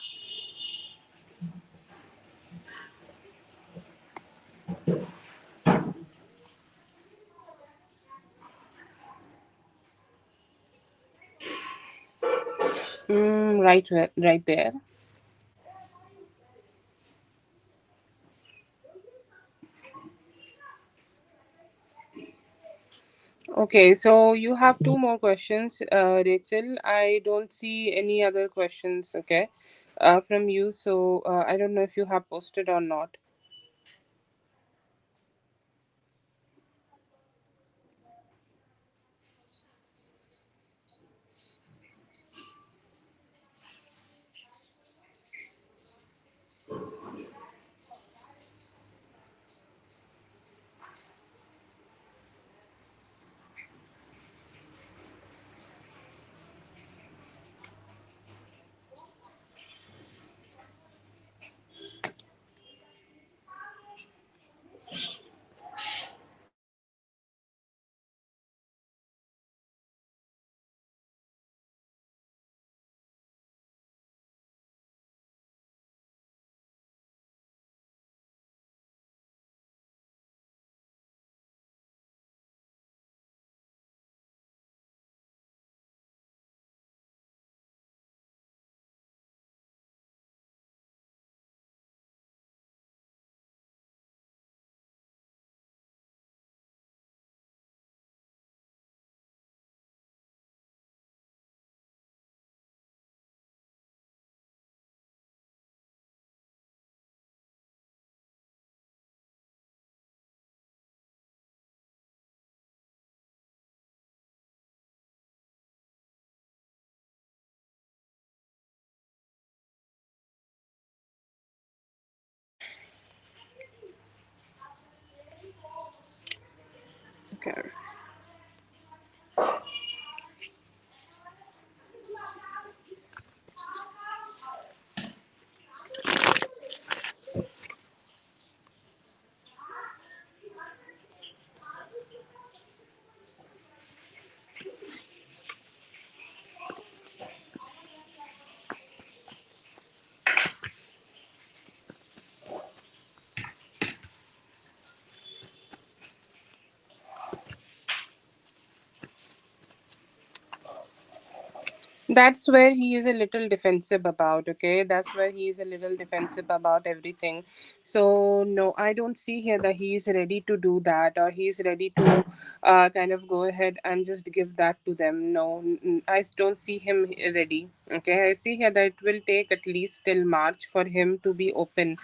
Right, right there. Okay, so you have two more questions, Rachel. I don't see any other questions, okay, from you. So I don't know if you have posted or not. Okay. That's where he is a little defensive about, okay? That's where he is a little defensive about everything. So, no, I don't see here that he is ready to do that, or he is ready to kind of go ahead and just give that to them. No, don't see him ready, okay? I see here that it will take at least till March for him to be open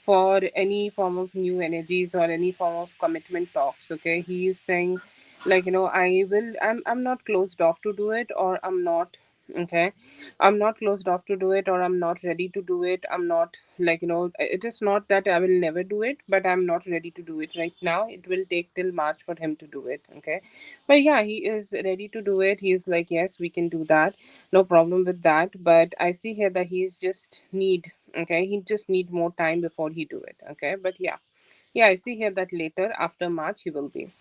for any form of new energies or any form of commitment talks, okay? He is saying, like, I'm not closed off to do it, or I'm not. Okay, I'm not closed off to do it, or I'm not ready to do it. I'm not, like, it is not that I will never do it, but I'm not ready to do it right now. It will take till March for him to do it. Okay, but yeah, he is ready to do it. He's like, yes, we can do that, no problem with that. But I see here that he's just need, okay, he just need more time before he do it. Okay, but yeah, yeah, I see here that later after March he will be.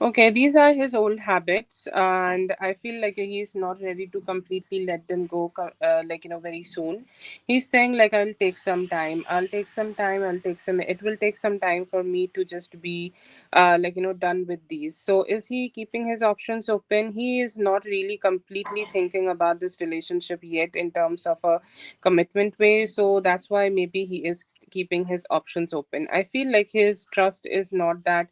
Okay, these are his old habits, and I feel like he's not ready to completely let them go, very soon. He's saying, like, I'll take some time, it will take some time for me to just be, done with these. So, is he keeping his options open? He is not really completely thinking about this relationship yet in terms of a commitment way. So, that's why maybe he is keeping his options open. I feel like his trust is not that,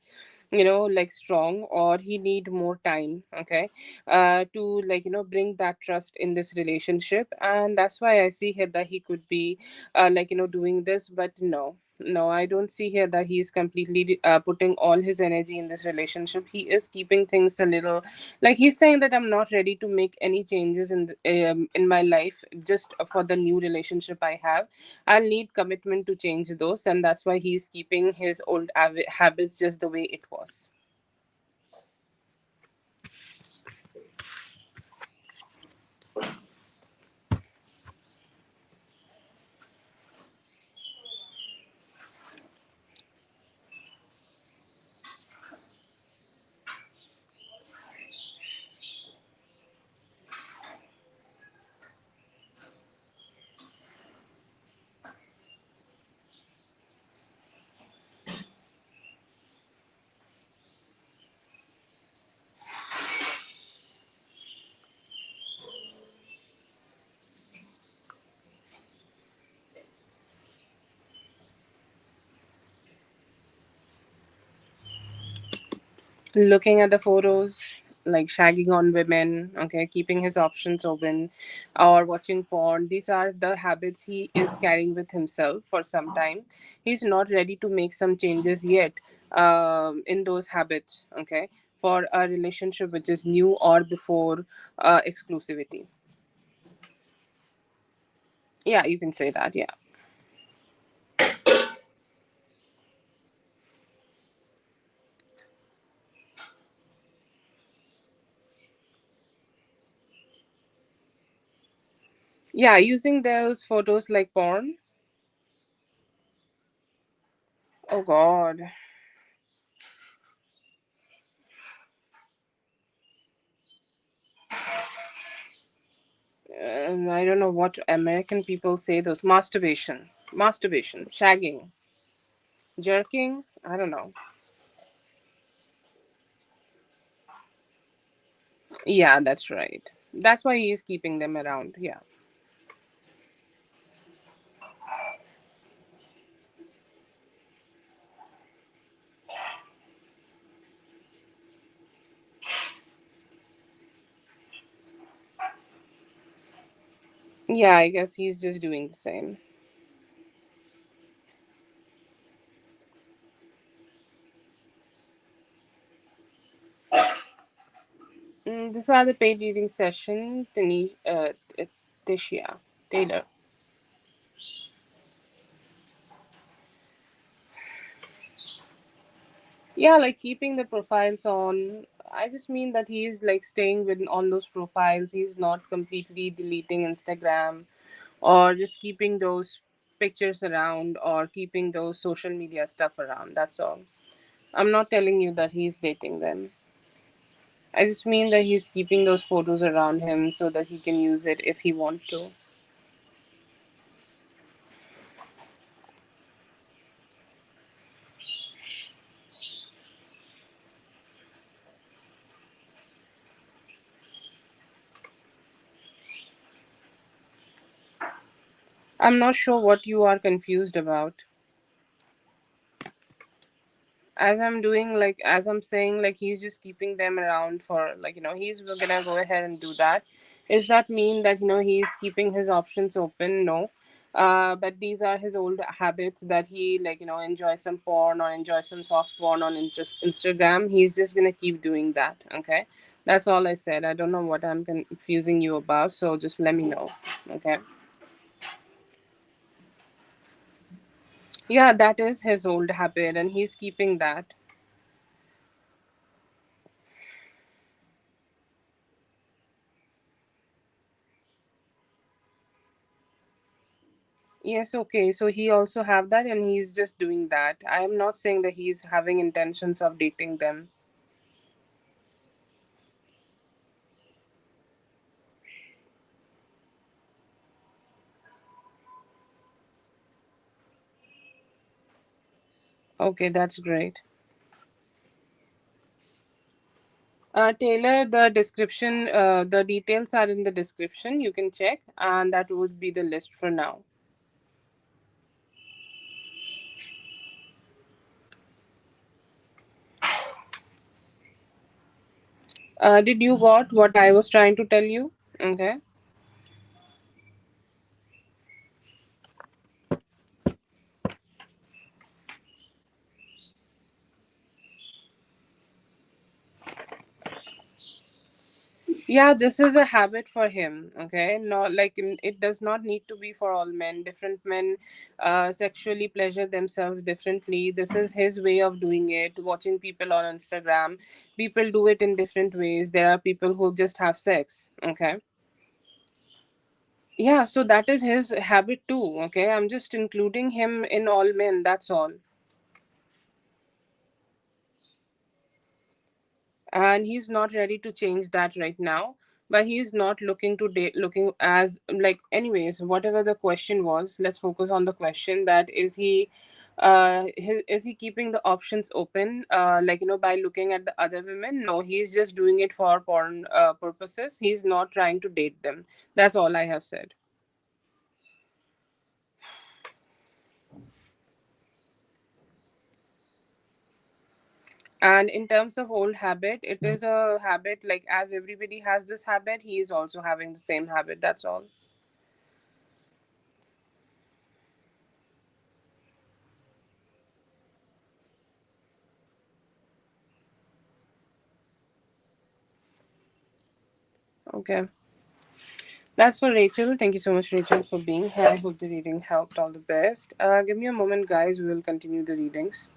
like, strong, or he need more time, okay, to, bring that trust in this relationship. And that's why I see here that he could be doing this. But no, No, I don't see here that he's completely putting all his energy in this relationship. He is keeping things a little, like he's saying that I'm not ready to make any changes in my life just for the new relationship I have. I'll need commitment to change those, and that's why he's keeping his old habits just the way it was. Looking at the photos, like shagging on women, okay, keeping his options open, or watching porn. These are the habits he is carrying with himself for some time. He's not ready to make some changes yet in those habits, okay, for a relationship which is new or before exclusivity. Yeah, you can say that. Yeah. Yeah, using those photos like porn. Oh, God. I don't know what American people say those. Masturbation, shagging, jerking. I don't know. Yeah, that's right. That's why he's keeping them around. Yeah. Yeah, I guess he's just doing the same. These are the paid reading session. Tishia Taylor. Yeah, like keeping the profiles on. I just mean that he's like staying with on those profiles. He's not completely deleting Instagram or just keeping those pictures around or keeping those social media stuff around. That's all. I'm not telling you that he's dating them. I just mean that he's keeping those photos around him so that he can use it if he wants to. I'm not sure what you are confused about. As I'm doing, like, as I'm saying, like, he's just keeping them around for, like, he's gonna go ahead and do that. Does that mean that, he's keeping his options open? No. But these are his old habits that he, like, enjoys some porn or enjoys some soft porn on Instagram. He's just gonna keep doing that. Okay. That's all I said. I don't know what I'm confusing you about. So just let me know. Okay. Yeah, that is his old habit and he's keeping that. Yes, okay. So he also have that and he's just doing that. I am not saying that he's having intentions of dating them. Okay, that's great. Taylor, the details are in the description. You can check, and that would be the list for now. Did you got what I was trying to tell you? Okay. Yeah, this is a habit for him. Okay, not like it does not need to be for all men. Different men sexually pleasure themselves differently. This is his way of doing it. Watching people on Instagram, people do it in different ways. There are people who just have sex. Okay, yeah, so that is his habit too. Okay, I'm just including him in all men. That's all. And he's not ready to change that right now, but he's not looking to date, looking as like, anyways, whatever the question was, let's focus on the question. That is he is he keeping the options open, like, by looking at the other women? No, he's just doing it for porn purposes. He's not trying to date them. That's all I have said. And in terms of old habit, it is a habit, like, as everybody has this habit, he is also having the same habit. That's all. Okay. That's for Rachel. Thank you so much, Rachel, for being here. I hope the reading helped. All the best. Give me a moment, guys. We will continue the readings.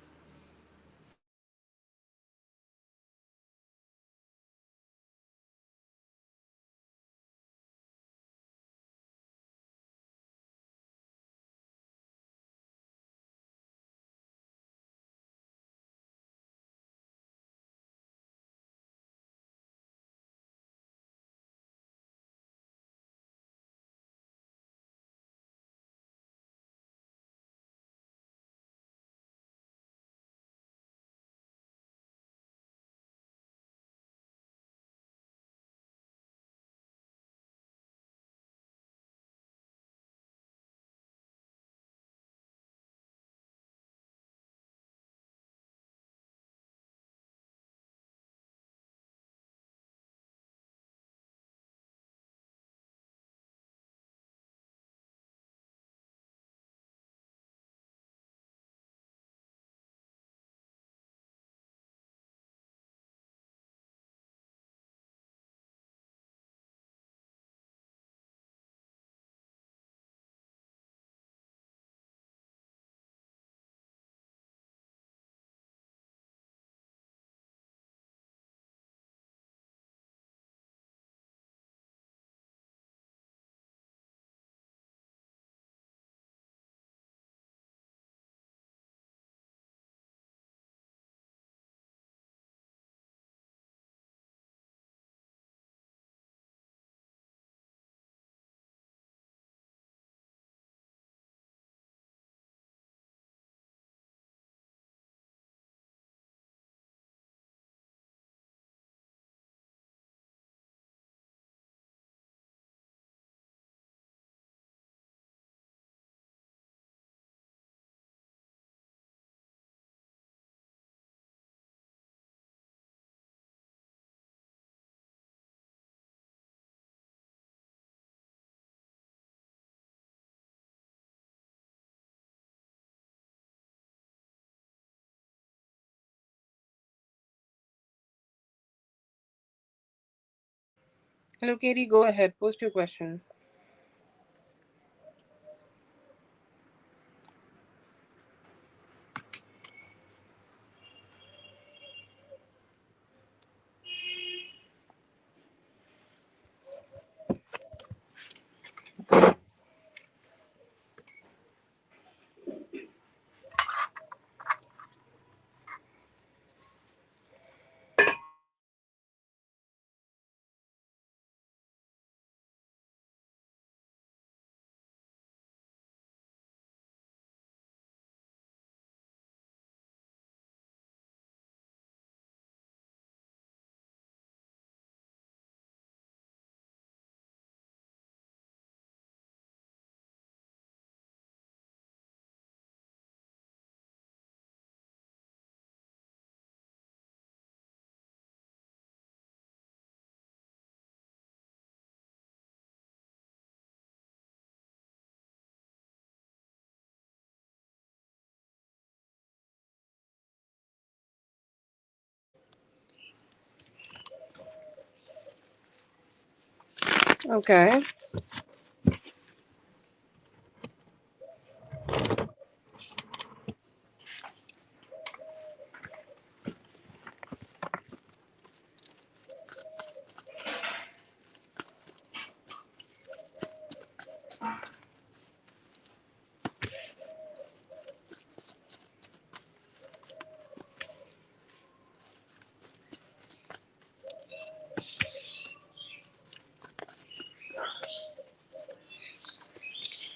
Hello, Katie. Go ahead. Post your question. Okay.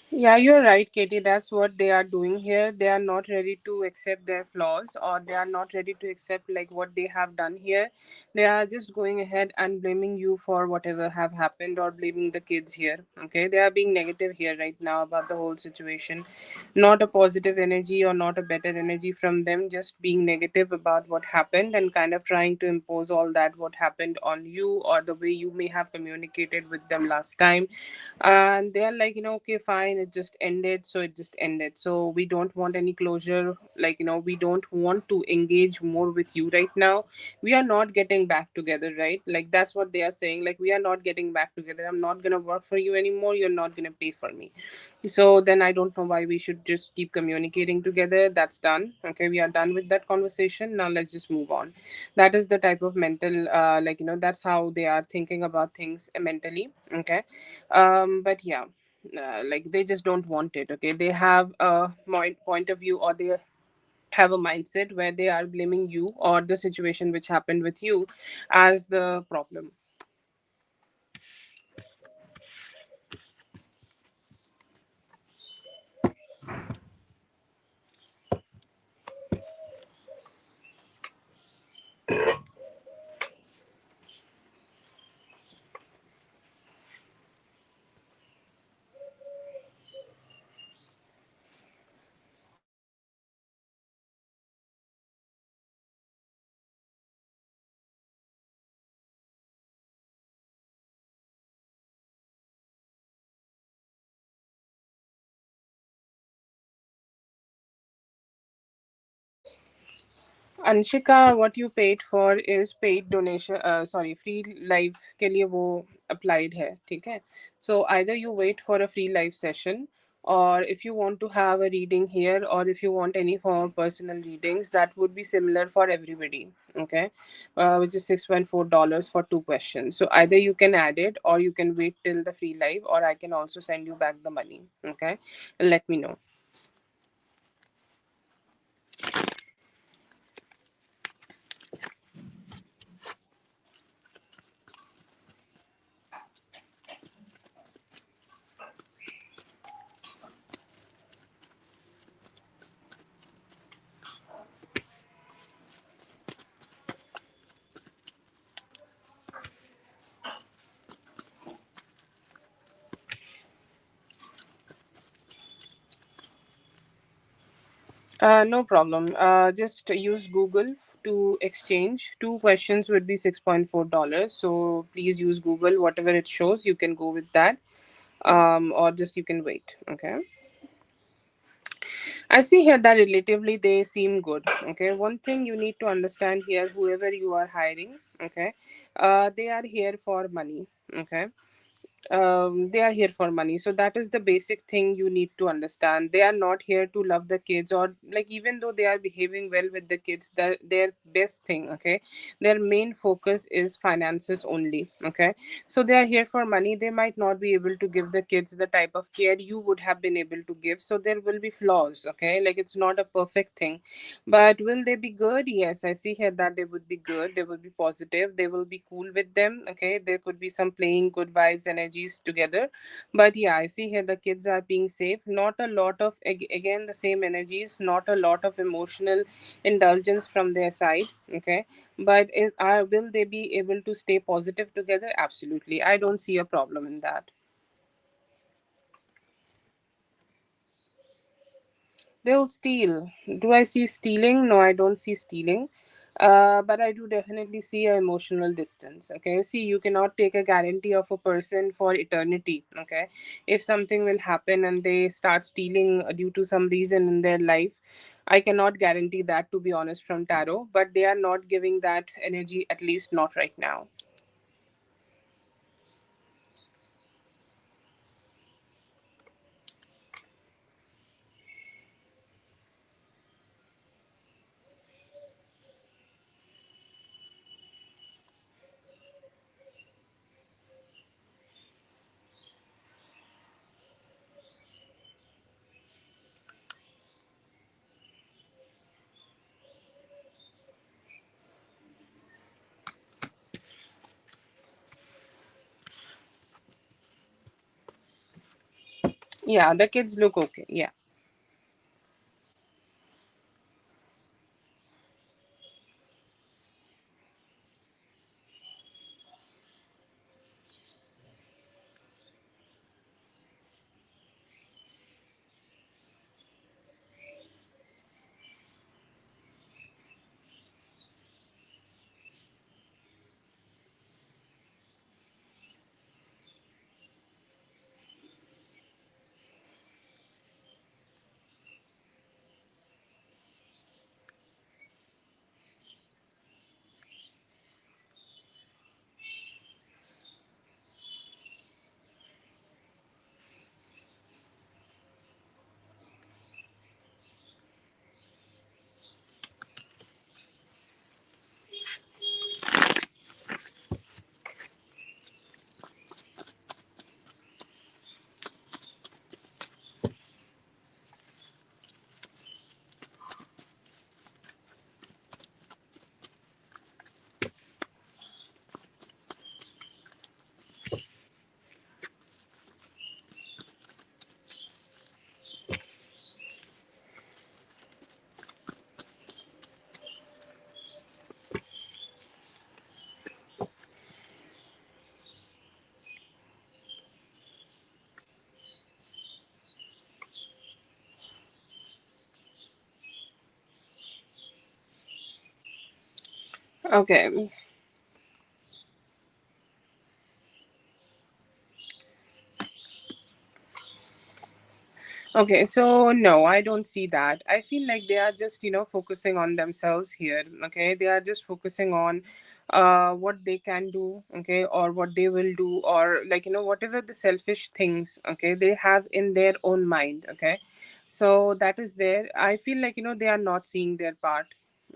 Yeah, you're right, Katie. That's what they are doing here. They are not ready to accept their flaws, or they are not ready to accept like what they have done here. They are just going ahead and blaming you for whatever have happened, or blaming the kids here. Okay, they are being negative here right now about the whole situation. Not a positive energy or not a better energy from them, just being negative about what happened and kind of trying to impose all that what happened on you, or the way you may have communicated with them last time. And they're like, okay, fine, it just ended, so it just ended, so we don't want any closure, like, we don't want to engage more with you right now. We are not getting back together, right? Like, that's what they are saying, like, we are not getting back together, I'm not gonna work for you anymore, you're not gonna pay for me. So then I don't know why we should just keep communicating together. That's done. Okay, we are done with that conversation. Now let's just move on. That is the type of mental, like, that's how they are thinking about things mentally. Okay. But yeah, like, they just don't want it. Okay, they have a point of view, or they have a mindset where they are blaming you or the situation which happened with you as the problem. Anshika, what you paid for is paid donation, sorry, free live के लिए वो applied है, ठीक है? So either you wait for a free live session, or if you want to have a reading here, or if you want any form of personal readings, that would be similar for everybody, okay? Which is $6.4 for 2 questions. So either you can add it, or you can wait till the free live, or I can also send you back the money, okay? Let me know. No problem. Just use Google to exchange. 2 questions would be $6.4. So please use Google. Whatever it shows, you can go with that. Or just you can wait. Okay. I see here that relatively they seem good. Okay. One thing you need to understand here, whoever you are hiring, okay, they are here for money. Okay, they are here for money, so that is the basic thing you need to understand. They are not here to love the kids, or like, even though they are behaving well with the kids, their best thing, okay, their main focus is finances only. Okay, so they are here for money. They might not be able to give the kids the type of care you would have been able to give, so there will be flaws. Okay, like, it's not a perfect thing. But will they be good? Yes, I see here that they would be good. They will be positive. They will be cool with them. Okay, there could be some playing good vibes, energies together. But yeah, I see here the kids are being safe. Not a lot of, again, the same energies, not a lot of emotional indulgence from their side. Okay, but will they be able to stay positive together? Absolutely. I don't see a problem in that. They'll steal. Do I see stealing? No, I don't see stealing. But I do definitely see an emotional distance. Okay, see, you cannot take a guarantee of a person for eternity. Okay, if something will happen and they start stealing due to some reason in their life, I cannot guarantee that, to be honest, from tarot. But they are not giving that energy, at least not right now. Yeah, the kids look okay. Yeah. Okay. Okay, so no, I don't see that. I feel like they are just, focusing on themselves here. Okay, they are just focusing on what they can do, okay, or what they will do, or like, whatever the selfish things, okay, they have in their own mind, okay. So that is there. I feel like, they are not seeing their part.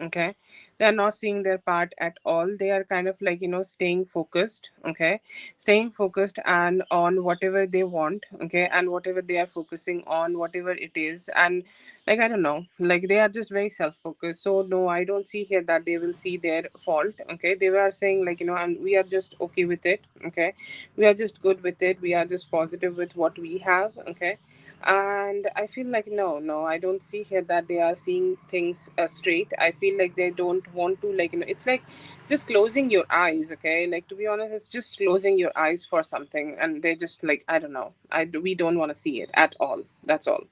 Okay, they are not seeing their part at all. They are kind of like, staying focused, okay, staying focused and on whatever they want, okay, and whatever they are focusing on, whatever it is. And like, I don't know, like they are just very self-focused. So no, I don't see here that they will see their fault. Okay, they were saying like, and we are just okay with it. Okay, we are just good with it, we are just positive with what we have. Okay, and I feel like no, I don't see here that they are seeing things straight. I feel like they don't want to, like, it's like just closing your eyes. Okay, like, to be honest, it's just closing your eyes for something, and they just like, I don't know, we don't want to see it at all. That's all.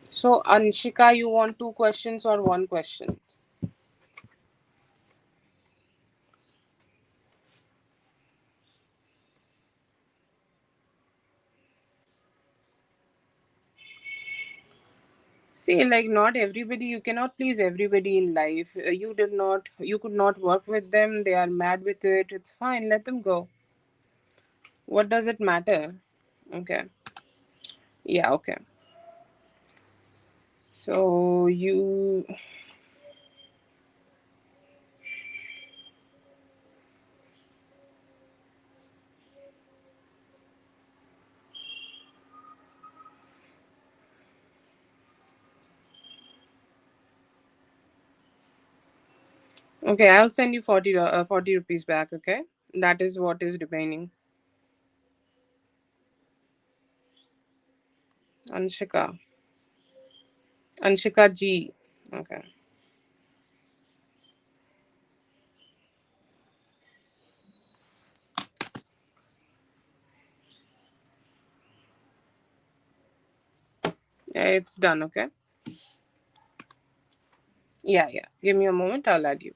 So Anshika, you want two questions or one question? See, like, not everybody, you cannot please everybody in life. You could not work with them, they are mad with it, it's fine, let them go. What does it matter? Okay. Yeah, okay. So you, okay, I'll send you 40 rupees back, okay? That is what is remaining. Anshika. Anshika G. Okay. Yeah, it's done, okay? Yeah, yeah. Give me a moment, I'll add you.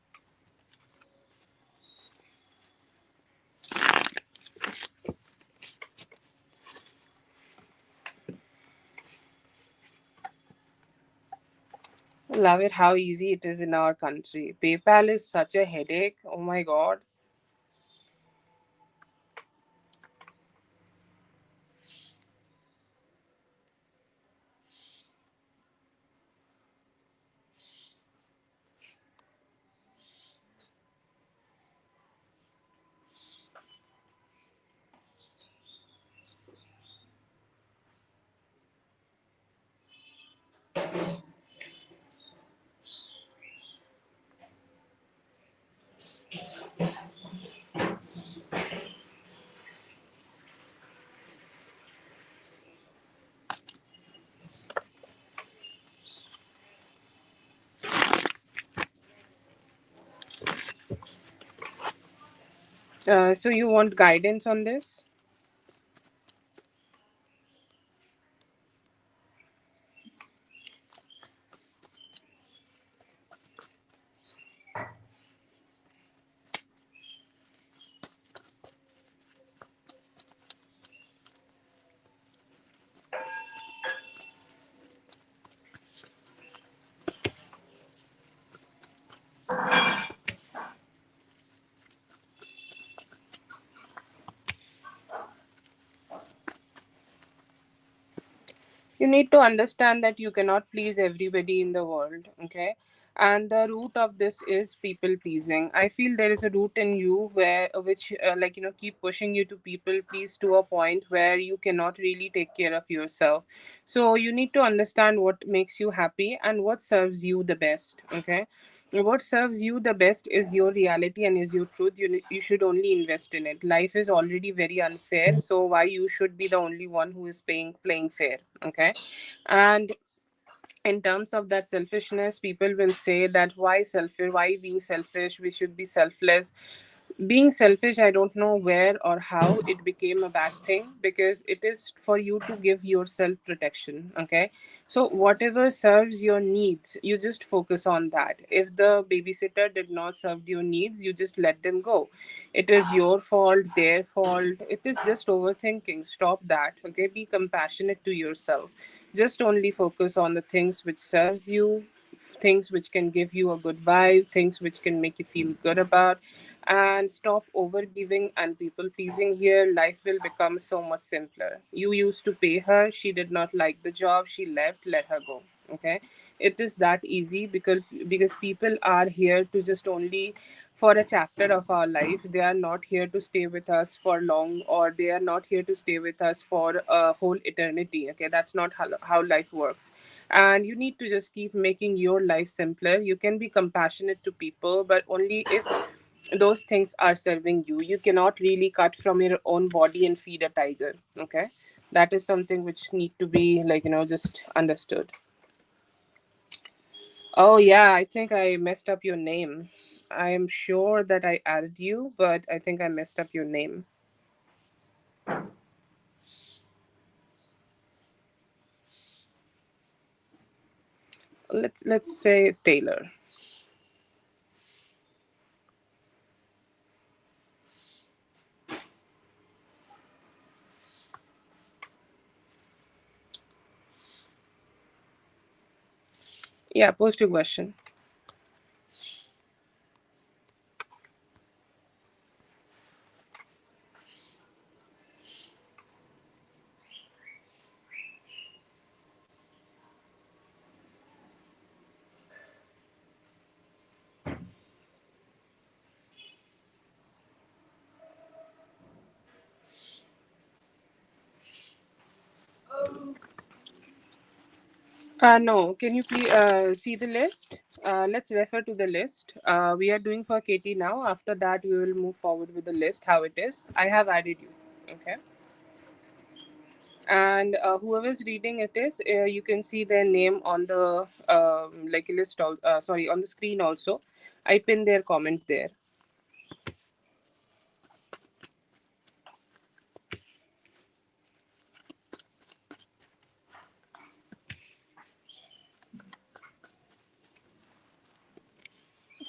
Love it how easy it is in our country. PayPal is such a headache. Oh my god. So you want guidance on this? You need to understand that you cannot please everybody in the world, okay? And the root of this is people pleasing. I feel there is a root in you where which like keep pushing you to people please to a point where you cannot really take care of yourself. So you need to understand what makes you happy and what serves you the best, okay? What serves you the best is your reality and is your truth. You should only invest in it. Life is already very unfair, so why you should be the only one who is playing fair, okay? And in terms of that selfishness, people will say that why being selfish, we should be selfless. Being selfish, I don't know where or how it became a bad thing, because it is for you to give yourself protection, okay? So whatever serves your needs, you just focus on that. If the babysitter did not serve your needs, you just let them go. It is your fault, their fault. It is just overthinking. Stop that, okay? Be compassionate to yourself. Just only focus on the things which serves you, things which can give you a good vibe, things which can make you feel good about, and stop over giving and people pleasing. Here life will become so much simpler. You used to pay her, she did not like the job, she left, let her go, okay? It is that easy, because people are here to just only for a chapter of our life. They are not here to stay with us for long, or they are not here to stay with us for a whole eternity, okay? That's not how life works. And you need to just keep making your life simpler. You can be compassionate to people, but only if those things are serving you. You cannot really cut from your own body and feed a tiger, okay? That is something which need to be just understood. Oh yeah, I think I messed up your name. I am sure that I added you, but I think I messed up your name. Let's say Taylor. Yeah, post your question. No, can you please see the list? Let's refer to the list. We are doing for Katie now. After that, we will move forward with the list, how it is. I have added you. Okay. And whoever's reading it is, you can see their name on the list, sorry, on the screen also. I pin their comment there.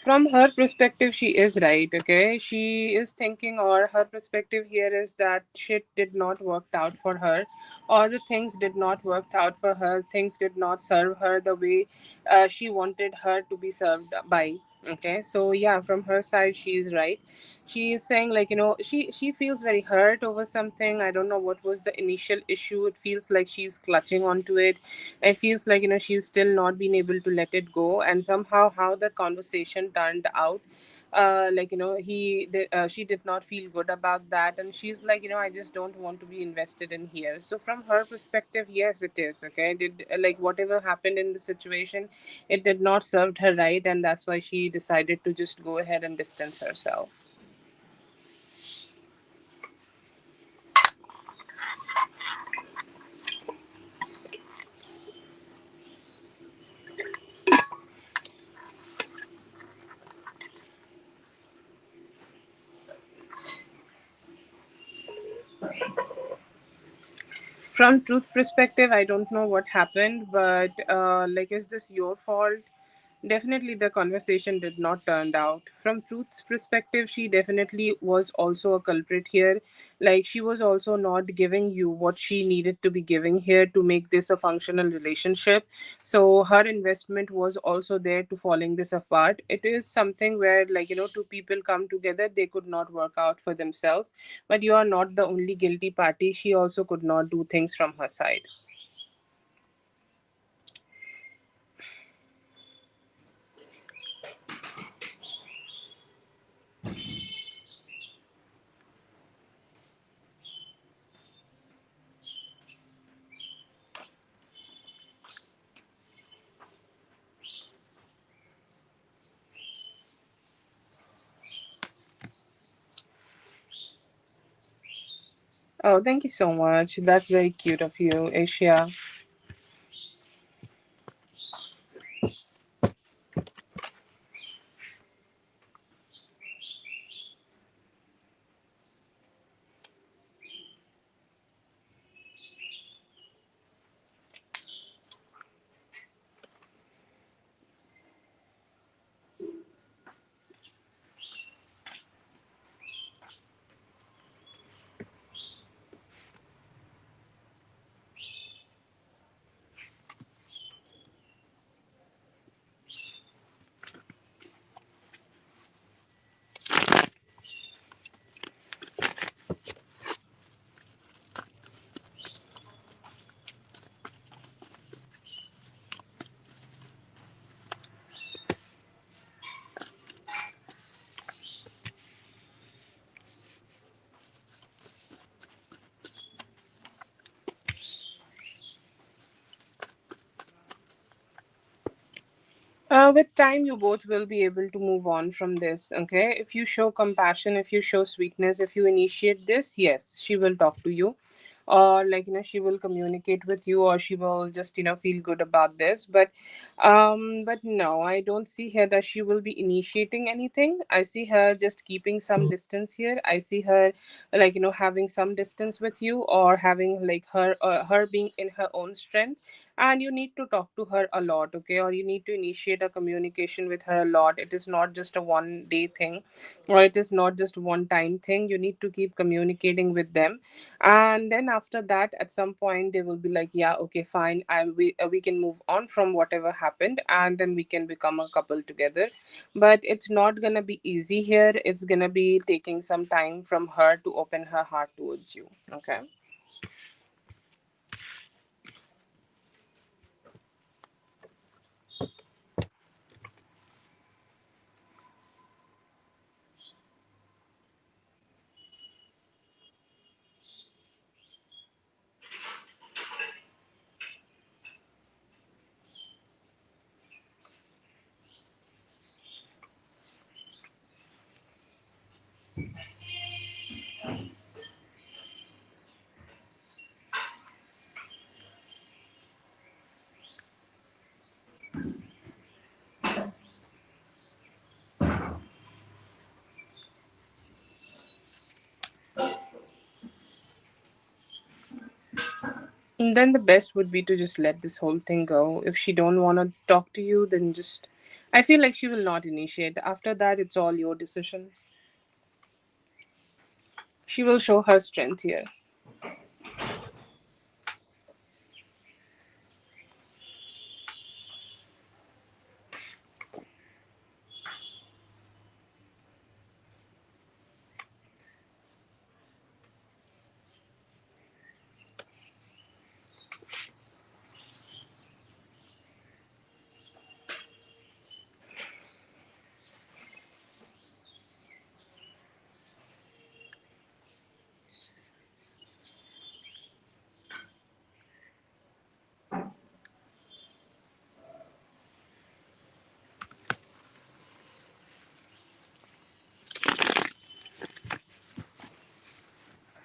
From her perspective, she is right, okay? She is thinking, or her perspective here is that shit did not work out for her, or the things did not work out for her, things did not serve her the way she wanted her to be served by. Okay, so yeah, from her side she is right. She is saying, she feels very hurt over something. I don't know what was the initial issue. It feels like she's clutching onto it. It feels like she's still not been able to let it go, and somehow how that conversation turned out, she did not feel good about that, and she's like, I just don't want to be invested in here. So from her perspective, yes, it is okay. Did like whatever happened in the situation, it did not serve her right, and that's why she decided to just go ahead and distance herself. From truth perspective, I don't know what happened, but like, is this your fault? Definitely, the conversation did not turn out. From Truth's perspective, she definitely was also a culprit here. Like, she was also not giving you what she needed to be giving here to make this a functional relationship. So her investment was also there to falling this apart. It is something where, like, two people come together, they could not work out for themselves. But you are not the only guilty party. She also could not do things from her side. Oh, thank you so much. That's very cute of you, Asia. With time, you both will be able to move on from this. Okay, if you show compassion, if you show sweetness, if you initiate this, yes, she will talk to you, or like she will communicate with you, or she will just feel good about this. But no, I don't see her that she will be initiating anything. I see her just keeping some distance here. I see her like having some distance with you, or having like her being in her own strength, and you need to talk to her a lot, okay, or you need to initiate a communication with her a lot. It is not just a one day thing, or it is not just one time thing. You need to keep communicating with them, and then after that, at some point they will be like, yeah, okay, fine, we can move on from whatever happened, and then we can become a couple together. But it's not gonna be easy here. It's gonna be taking some time from her to open her heart towards you, okay. Then the best would be to just let this whole thing go. If she don't want to talk to you, then just, I feel like she will not initiate. After that, it's all your decision. She will show her strength here.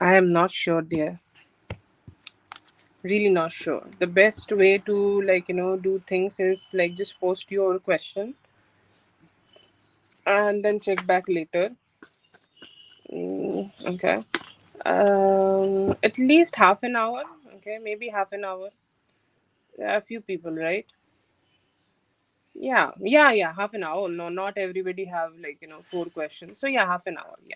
I am not sure, dear. Really not sure. The best way to do things is like just post your question and then check back later. Okay. At least half an hour. Okay, maybe half an hour. A few people, right? Yeah, yeah, yeah. Half an hour. No, not everybody have like four questions. So yeah, half an hour. Yeah.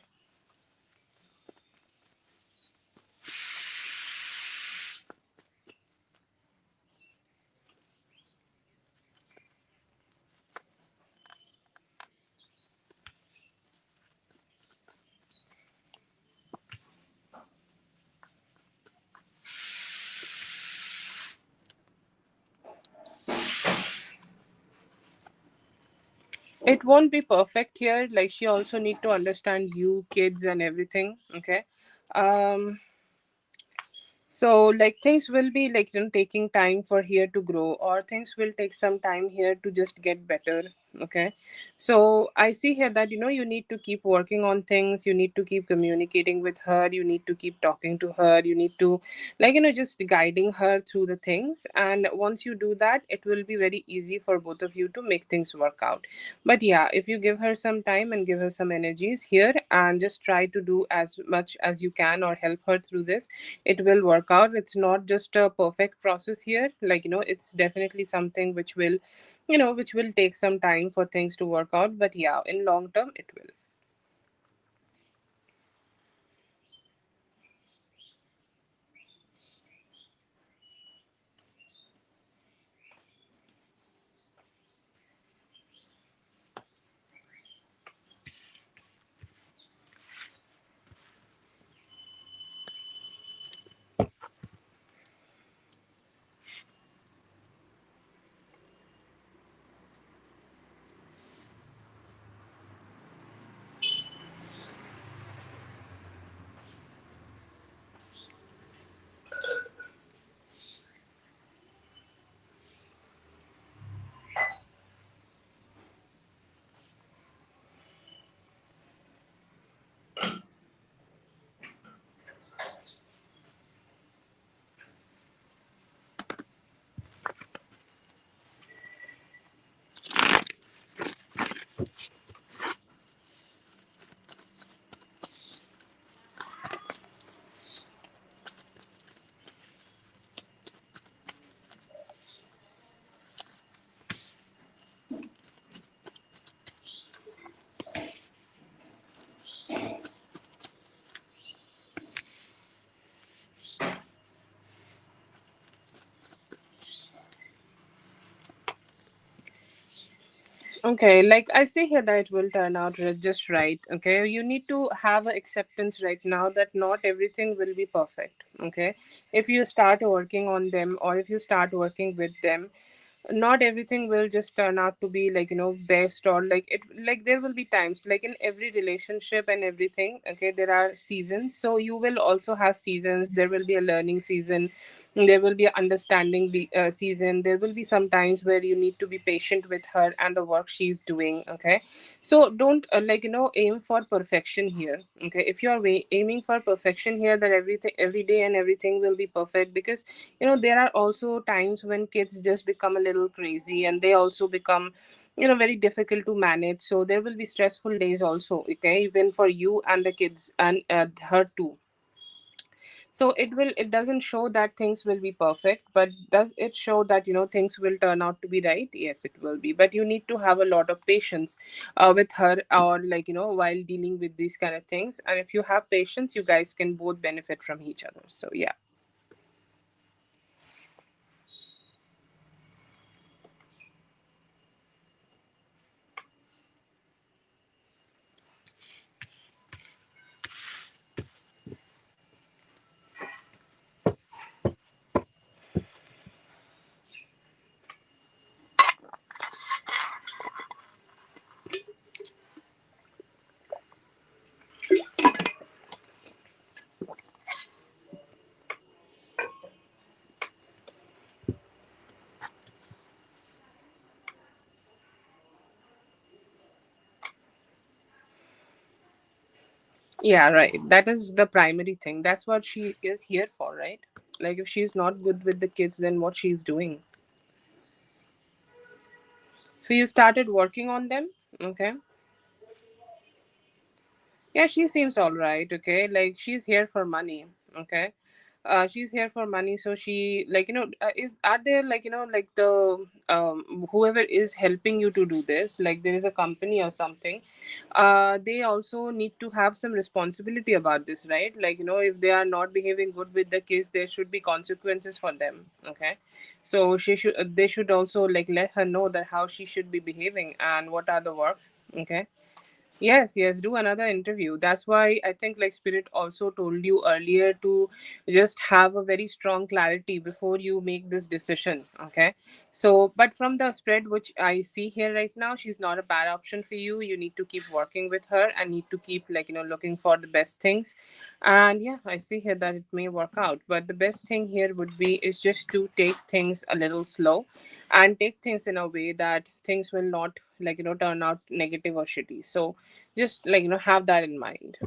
It won't be perfect here. Like she also need to understand you, kids, and everything. Okay. Um. So like things will be like taking time for here to grow, or things will take some time here to just get better. Okay. So I see here that you need to keep working on things, you need to keep communicating with her, you need to keep talking to her, you need to like just guiding her through the things. And once you do that, it will be very easy for both of you to make things work out. But yeah, if you give her some time and give her some energies here and just try to do as much as you can or help her through this, it will work out. It's not just a perfect process here. Like it's definitely something which will which will take some time for things to work out, but yeah, in long term it will. Okay, like I see here that it will turn out just right. Okay, you need to have a acceptance right now that not everything will be perfect. Okay, if you start working on them or if you start working with them, not everything will just turn out to be like best, or like it, like there will be times like in every relationship and everything. Okay, there are seasons, so you will also have seasons. There will be a learning season, there will be a understanding season. There will be some times where you need to be patient with her and the work she's doing. Okay, so don't aim for perfection here. Okay, if you are aiming for perfection here, that everything every day and everything will be perfect, because there are also times when kids just become a little crazy and they also become very difficult to manage. So there will be stressful days also, okay, even for you and the kids and her too. So it doesn't show that things will be perfect, but does it show that things will turn out to be right? Yes, it will be, but you need to have a lot of patience with her, or while dealing with these kind of things. And if you have patience, you guys can both benefit from each other. So yeah. Yeah, right. That is the primary thing. That's what she is here for, right? Like if she's not good with the kids, then what she's doing. So you started working on them, okay? Yeah, she seems all right. Okay, like she's here for money. Okay, she's here for money, so she, like, is, are there, like, like the whoever is helping you to do this, like there is a company or something, they also need to have some responsibility about this, right? Like, if they are not behaving good with the kids, there should be consequences for them. Okay, so they should also, like, let her know that how she should be behaving and what are the work. Okay. Yes, yes, do another interview. That's why I think, like, Spirit also told you earlier to just have a very strong clarity before you make this decision. Okay. So, but from the spread which I see here right now, she's not a bad option for you. You need to keep working with her and need to keep, like, looking for the best things. And yeah, I see here that it may work out. But the best thing here would be is just to take things a little slow and take things in a way that things will not, like, turn out negative or shitty. So just, like, have that in mind.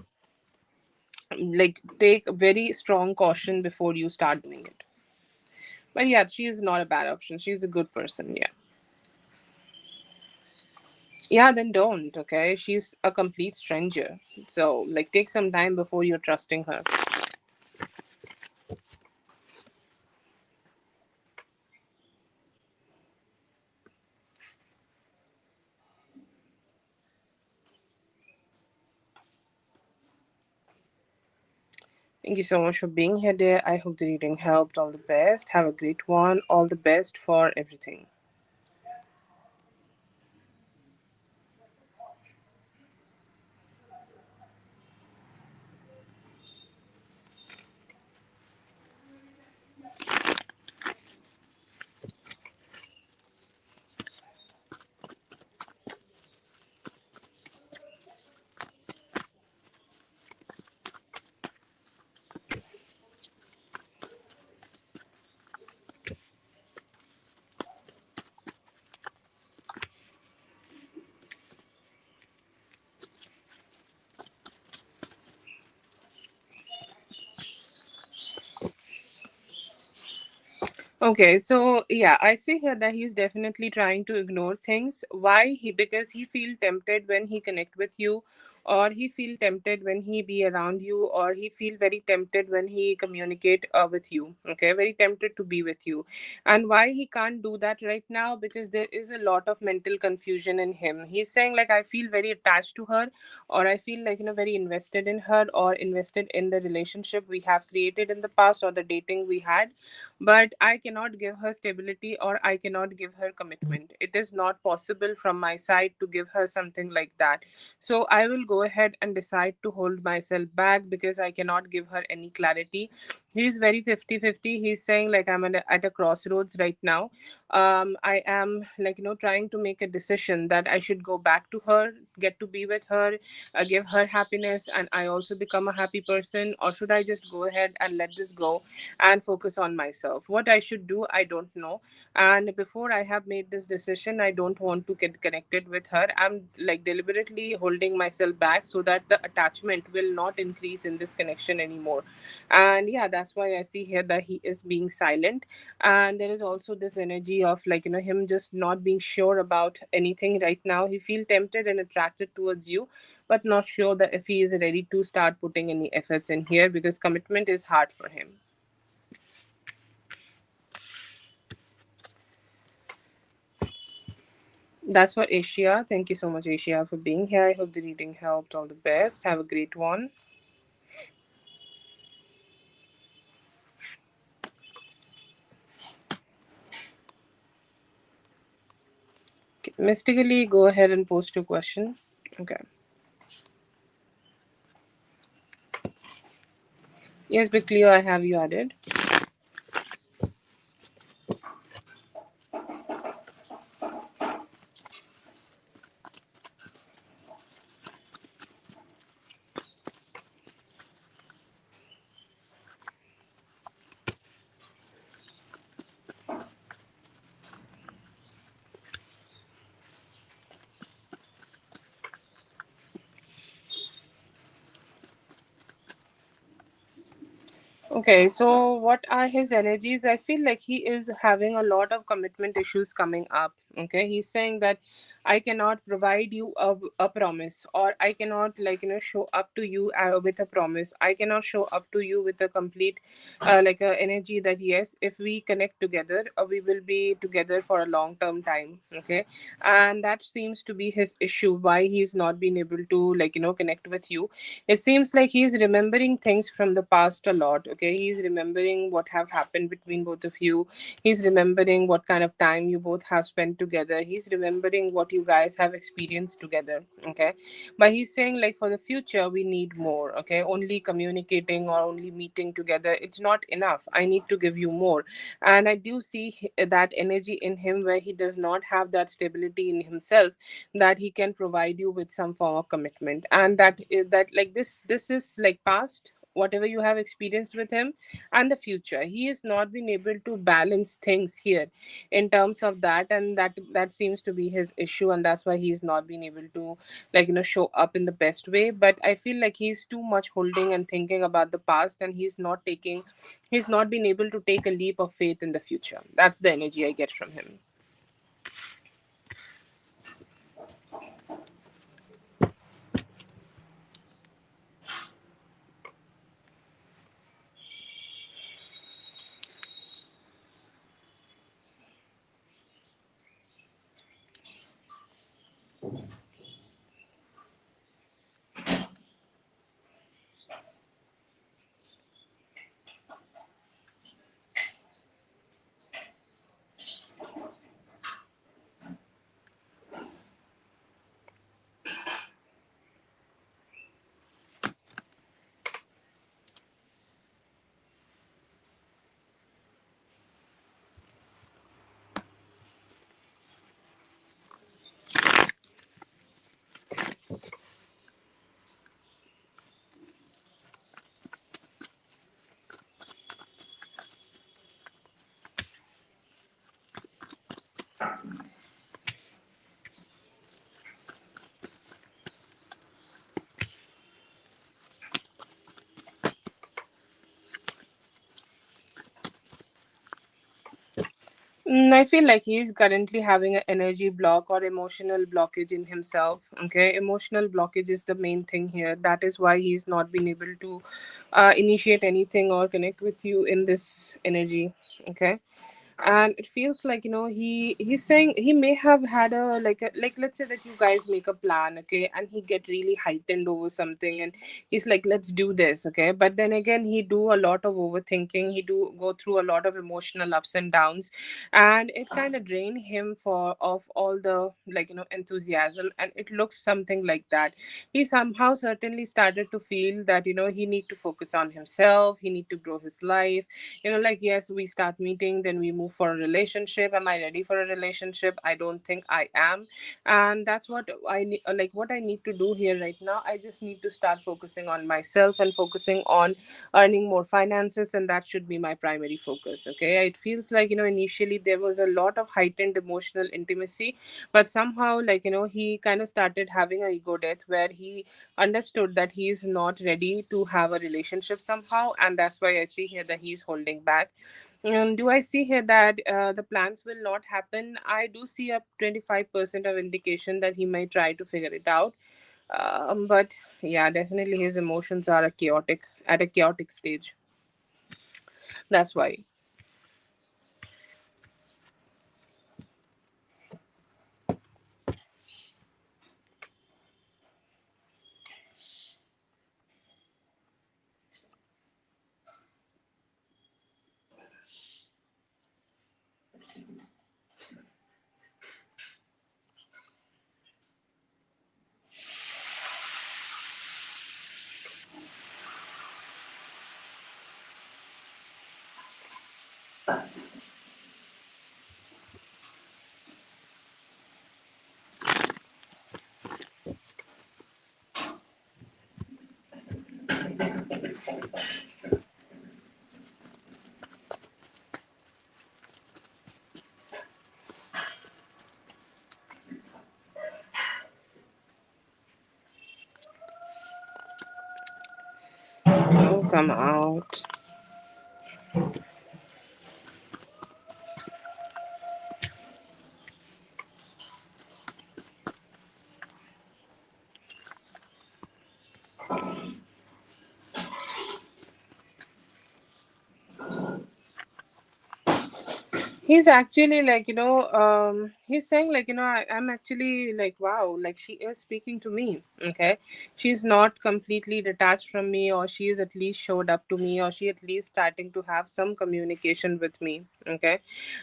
Like, take very strong caution before you start doing it. But yeah, she is not a bad option, she's a good person. Yeah. Yeah, then don't. Okay, she's a complete stranger, so, like, take some time before you're trusting her. Thank you so much for being here, dear. I hope the reading helped. All the best, have a great one. All the best for everything. Okay, so yeah, I see here that he's definitely trying to ignore things. Why? Because he feel tempted when he connect with you, or he feel tempted when he be around you, or he feel very tempted when he communicate with you. Okay, very tempted to be with you. And why he can't do that right now? Because there is a lot of mental confusion in him. He's saying, like, I feel very attached to her, or I feel, like, very invested in her, or invested in the relationship we have created in the past, or the dating we had, but I cannot give her stability, or I cannot give her commitment. It is not possible from my side to give her something like that. So I will go ahead and decide to hold myself back because I cannot give her any clarity. He's very 50-50. He's saying, like, I'm at a crossroads right now. I am, like, trying to make a decision that I should go back to her, get to be with her, give her happiness, and I also become a happy person, or should I just go ahead and let this go and focus on myself? What I should do, I don't know. And before I have made this decision, I don't want to get connected with her. I'm, like, deliberately holding myself back so that the attachment will not increase in this connection anymore. And yeah, that's why I see here that he is being silent. And there is also this energy of, like, him just not being sure about anything right now. He feel tempted and attracted towards you, but not sure that if he is ready to start putting any efforts in here, because commitment is hard for him. That's for Asia. Thank you so much, Asia, for being here. I hope the reading helped. All the best. Have a great one. Okay. Mystically, go ahead and post your question. Okay. Yes, Big Cleo, I have you added. Okay, so what are his energies? I feel like he is having a lot of commitment issues coming up. Okay, he's saying that I cannot provide you a promise, or I cannot, show up to you with a promise. I cannot show up to you with a complete a energy that yes, if we connect together, we will be together for a long term time. Okay, and that seems to be his issue, why he's not been able to connect with you. It seems like he's remembering things from the past a lot. Okay, he's remembering what have happened between both of you. He's remembering what kind of time you both have spent together. He's remembering what you guys have experienced together. Okay, but he's saying like for the future we need more. Okay, only communicating or only meeting together, it's not enough. I need to give you more. And I do see that energy in him, where he does not have that stability in himself, that he can provide you with some form of commitment. And that like this is like past, whatever you have experienced with him, and the future. He has not been able to balance things here in terms of that, and that seems to be his issue, and that's why he's not been able to show up in the best way. But I feel like he's too much holding and thinking about the past, and he's not been able to take a leap of faith in the future. That's the energy I get from him. I feel like he's currently having an energy block or emotional blockage in himself. Okay, emotional blockage is the main thing here. That is why he's not been able to initiate anything or connect with you in this energy. Okay, and it feels like he's saying he may have had like let's say that you guys make a plan. Okay, and he get really heightened over something, and he's like, let's do this. Okay, but then again, he do a lot of overthinking. He do go through a lot of emotional ups and downs, and it kind of drain him for of all the enthusiasm, and it looks something like that. He somehow certainly started to feel that he need to focus on himself. He need to grow his life. Like, yes, we start meeting, then we move for a relationship. Am I ready for a relationship? I don't think I am. And that's what I need, what I need to do here right now. I just need to start focusing on myself and focusing on earning more finances, and that should be my primary focus. Okay, it feels like initially there was a lot of heightened emotional intimacy, but somehow he kind of started having a ego death, where he understood that he is not ready to have a relationship somehow, and that's why I see here that he's holding back. Do I see here that the plans will not happen? I do see a 25% of indication that he might try to figure it out. But yeah, definitely his emotions are at a chaotic stage. That's why. Oh, come out. He's actually like, he's saying like, I'm actually like, wow, like she is speaking to me. Okay. She's not completely detached from me, or she is at least showed up to me, or she at least starting to have some communication with me. Okay.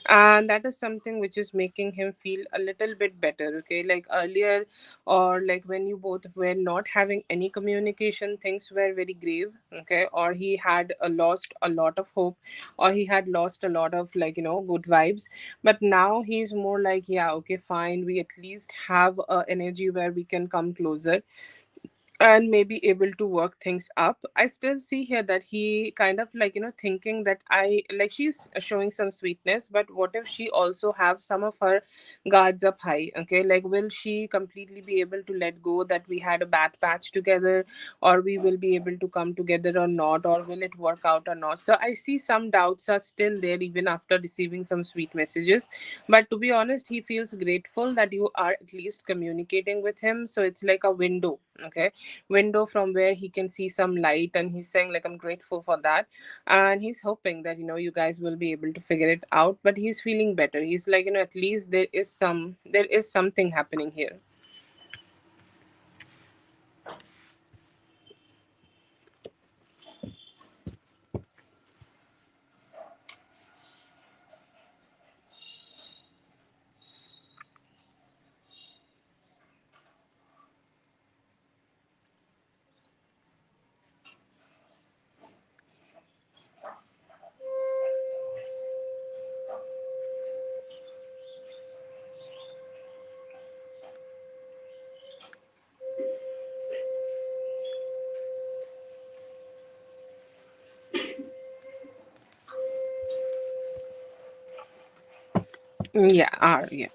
And that is something which is making him feel a little bit better. Okay. Like earlier, or like when you both were not having any communication, things were very grave. Okay. Or he had lost a lot of hope, or he had lost a lot of like, good vibes. But now he's more like, yeah, okay, fine, we at least have energy where we can come closer and maybe able to work things up. I still see here that he kind of like, thinking that I like she's showing some sweetness, but what if she also have some of her guards up high? Okay, like will she completely be able to let go that we had a bad patch together, or we will be able to come together or not, or will it work out or not? So I see some doubts are still there even after receiving some sweet messages. But to be honest, he feels grateful that you are at least communicating with him, so it's like a window. Okay, window from where he can see some light, and he's saying like, I'm grateful for that. And he's hoping that, you guys will be able to figure it out. But he's feeling better. He's like, at least there is something happening here. Yeah, yeah.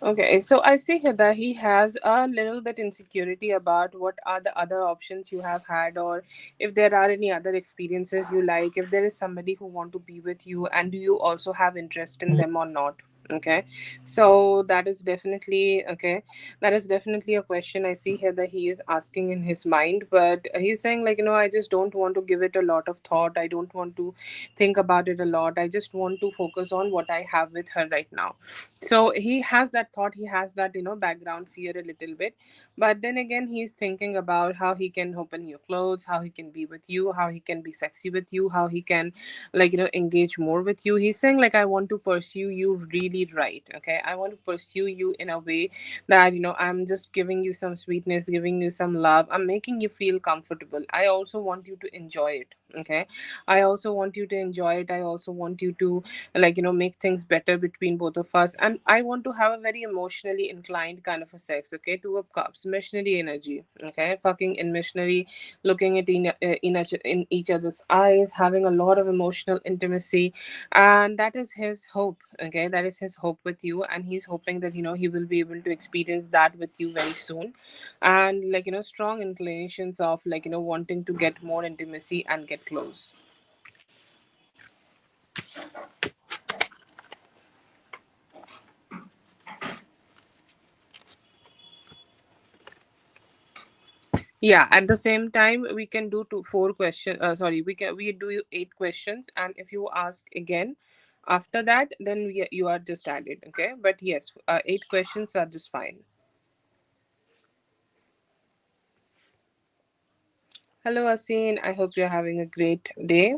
Okay, so I see here that he has a little bit insecurity about what are the other options you have had, or if there are any other experiences you like, if there is somebody who want to be with you, and do you also have interest in them or not. Okay, so that is definitely okay. That is definitely a question I see here that he is asking in his mind, but he's saying like, I just don't want to give it a lot of thought. I don't want to think about it a lot. I just want to focus on what I have with her right now. So he has that thought, he has that, background fear a little bit. But then again, he's thinking about how he can open your clothes, how he can be with you, how he can be sexy with you, how he can like, engage more with you. He's saying like, I want to pursue you really right. Okay, I want to pursue you in a way that, I'm just giving you some sweetness, giving you some love, I'm making you feel comfortable. I also want you to enjoy it. Okay, I also want you to enjoy it. I also want you to like, make things better between both of us. And I want to have a very emotionally inclined kind of a sex. Okay, two of cups, missionary energy. Okay, fucking in missionary, looking at in each other's eyes, having a lot of emotional intimacy. And that is his hope. Okay, that is his hope with you, and he's hoping that, he will be able to experience that with you very soon. And like, strong inclinations of like, wanting to get more intimacy and get close. Yeah, at the same time, we can do two, four questions. Sorry, we do 8 questions, and if you ask again after that, then you are just added. Okay, but yes, 8 questions are just fine. Hello, Asin. I hope you're having a great day.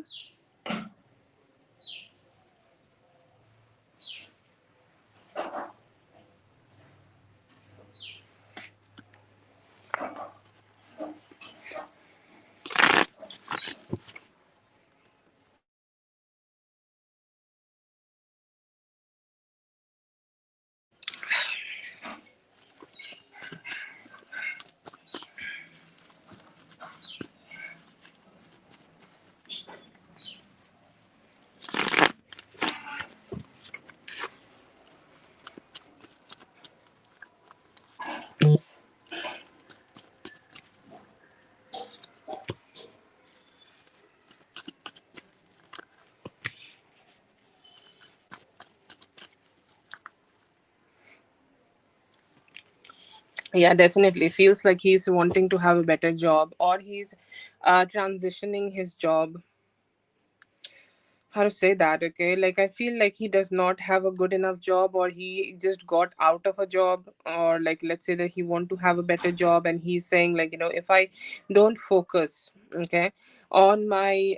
Yeah, definitely feels like he's wanting to have a better job, or he's transitioning his job. How to say that? Okay, like I feel like he does not have a good enough job, or he just got out of a job, or like let's say that he want to have a better job, and he's saying like, if I don't focus, okay, on my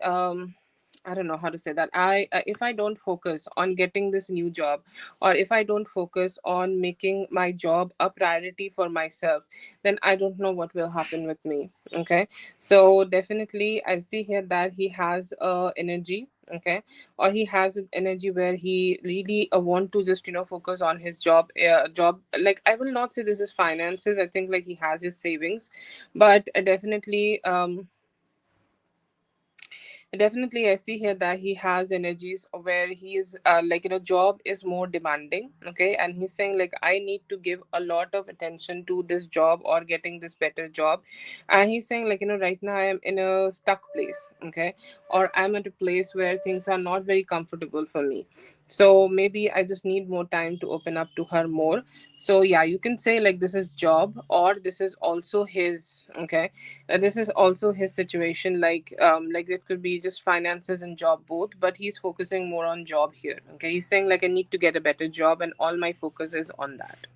I don't know how to say that. I If I don't focus on getting this new job, or if I don't focus on making my job a priority for myself, then I don't know what will happen with me. Okay, so definitely I see here that he has energy. Okay, or he has an energy where he really want to just focus on his job. Like, I will not say this is finances. I think like he has his savings, but definitely definitely I see here that he has energies where he is like, job is more demanding. Okay, and he's saying like, I need to give a lot of attention to this job or getting this better job. And he's saying like, right now I am in a stuck place. Okay, or I'm at a place where things are not very comfortable for me. So maybe I just need more time to open up to her more. So yeah, you can say like this is job, or this is also his. Okay, this is also his situation, like it could be just finances and job both, but he's focusing more on job here. Okay, he's saying like, I need to get a better job, and all my focus is on that.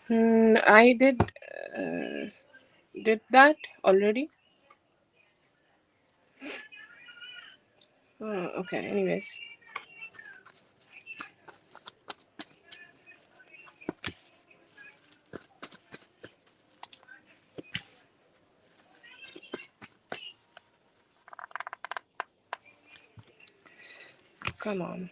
I did that already. Okay, anyways. Come on.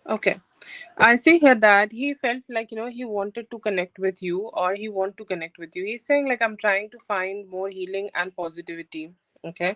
Okay, I see here that he felt like, he wanted to connect with you, or he want to connect with you. He's saying like, I'm trying to find more healing and positivity. Okay,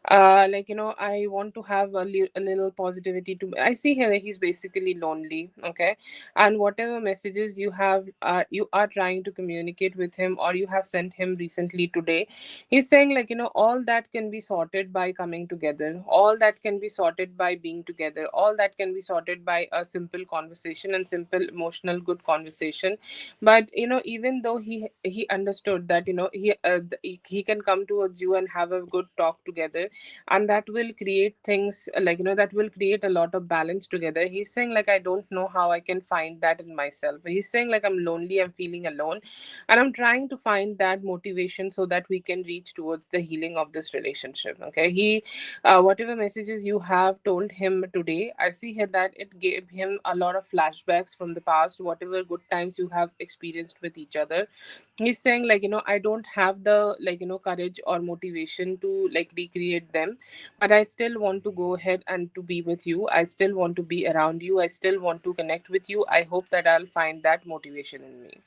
like, I want to have a little positivity to. I see here that he's basically lonely. Okay, and whatever messages you are trying to communicate with him, or you have sent him recently today, he's saying like, all that can be sorted by coming together, all that can be sorted by being together, all that can be sorted by a simple conversation and simple emotional good conversation. But even though he understood that, he can come towards you and have a good talk together, and that will create things like, that will create a lot of balance together. He's saying like, I don't know how I can find that in myself. He's saying like, I'm lonely, I'm feeling alone, and I'm trying to find that motivation so that we can reach towards the healing of this relationship. Okay, whatever messages you have told him today, I see here that it gave him a lot of flashbacks from the past, whatever good times you have experienced with each other. He's saying like, I don't have the, like, courage or motivation to like recreate them, but I still want to go ahead and to be with you. I still want to be around you. I still want to connect with you. I hope that I'll find that motivation in me.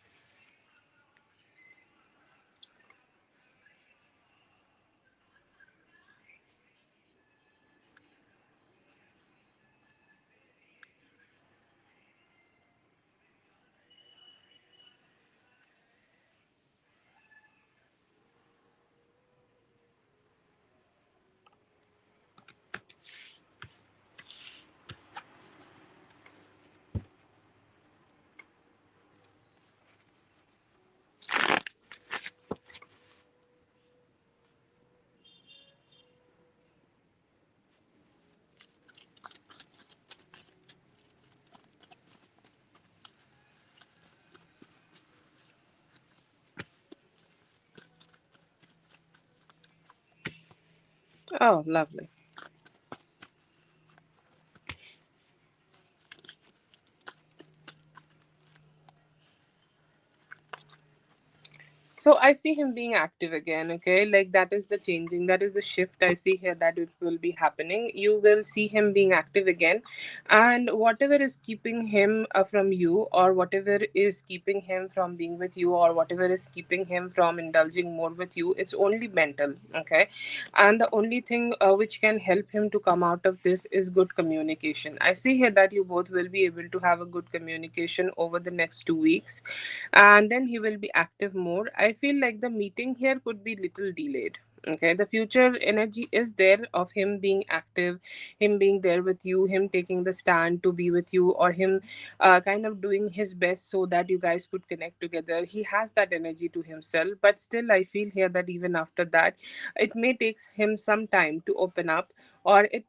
Oh, lovely. So I see him being active again, okay? Like that is the changing, that is the shift I see here that it will be happening. You will see him being active again, and whatever is keeping him from you, or whatever is keeping him from being with you, or whatever is keeping him from indulging more with you, it's only mental, okay? And the only thing which can help him to come out of this is good communication. I see here that you both will be able to have a good communication over the next 2 weeks, and then he will be active more. I feel like the meeting here could be little delayed. Okay, the future energy is there of him being active, him being there with you, him taking the stand to be with you, or him kind of doing his best so that you guys could connect together. He has that energy to himself, but still I feel here that even after that, it may takes him some time to open up, or it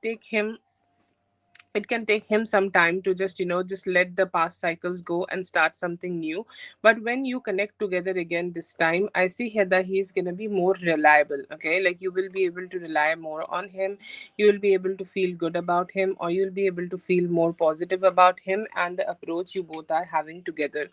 can take him some time to just just let the past cycles go and start something new. But when you connect together again this time, I see here that he's going to be more reliable. Okay, like you will be able to rely more on him, you will be able to feel good about him, or you'll be able to feel more positive about him and the approach you both are having together.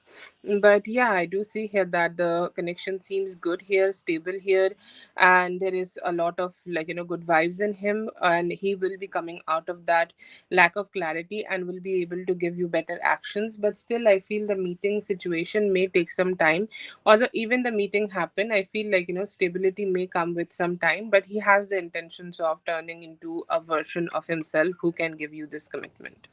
But yeah, I do see here that the connection seems good here, stable here, and there is a lot of good vibes in him, and he will be coming out of that lack of clarity and will be able to give you better actions. But still I feel the meeting situation may take some time, or even the meeting happen, I feel like stability may come with some time, but he has the intentions of turning into a version of himself who can give you this commitment.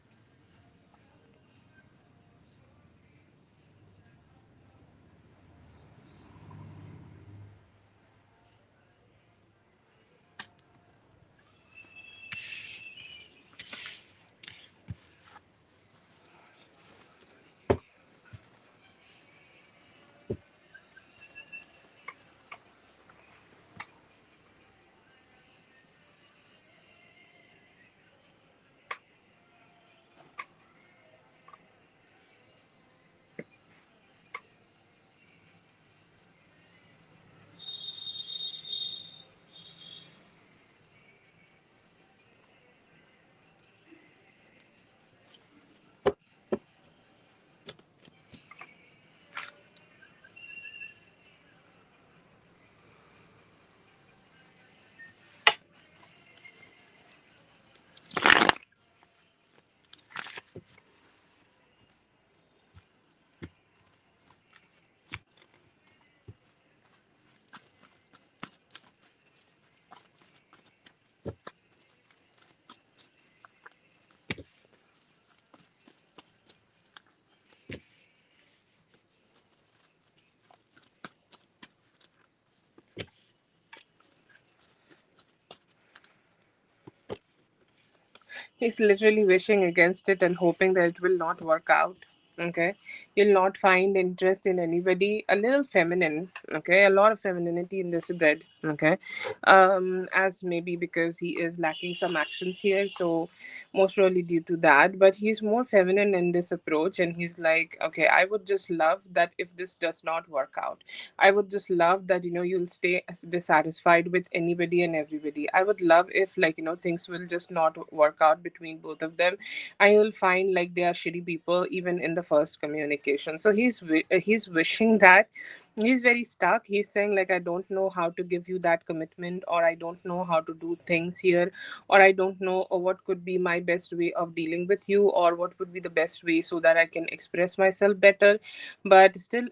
He's literally wishing against it and hoping that it will not work out. Okay. You'll not find interest in anybody. A little feminine. Okay. A lot of femininity in this bread. Okay. As maybe because he is lacking some actions here. So most probably due to that. But he's more feminine in this approach. And he's like, okay, I would just love that if this does not work out. I would just love that, you'll stay dissatisfied with anybody and everybody. I would love if, things will just not work out between both of them. And you'll find like they are shitty people even in the first communication. So he's wishing that. He's very stuck. He's saying, like, I don't know how to give you that commitment, or I don't know how to do things here, or I don't know what could be my best way of dealing with you, or what would be the best way so that I can express myself better. But still,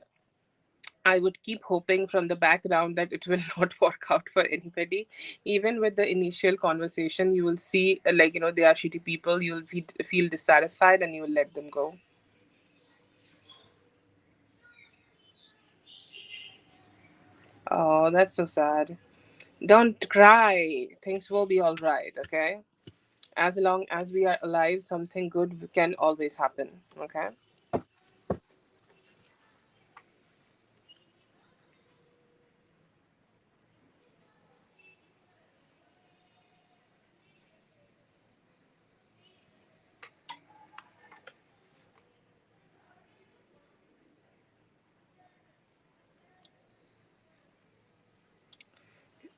I would keep hoping from the background that it will not work out for anybody. Even with the initial conversation, you will see, they are shitty people. You will feel dissatisfied and you will let them go. Oh, that's so sad. Don't cry. Things will be all right, okay? As long as we are alive, something good can always happen, okay?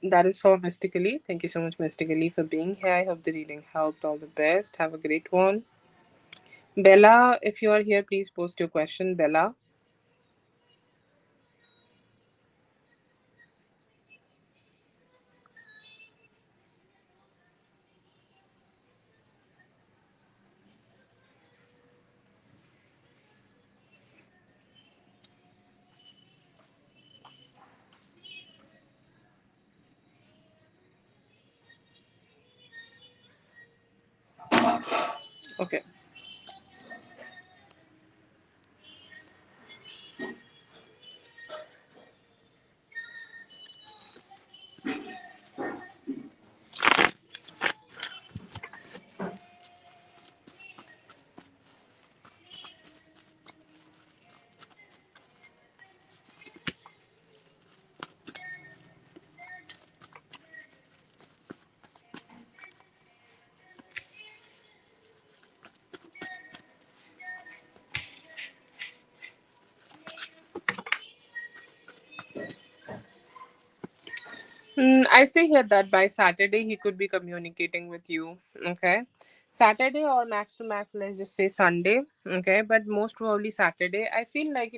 That is for Mystically. Thank you so much, Mystically, for being here. I hope the reading helped. All the best. Have a great one. Bella, if you are here, please post your question. Bella. Okay. I say here that by Saturday he could be communicating with you. Okay. Saturday or max to max, let's just say Sunday. Okay. But most probably Saturday. I feel like,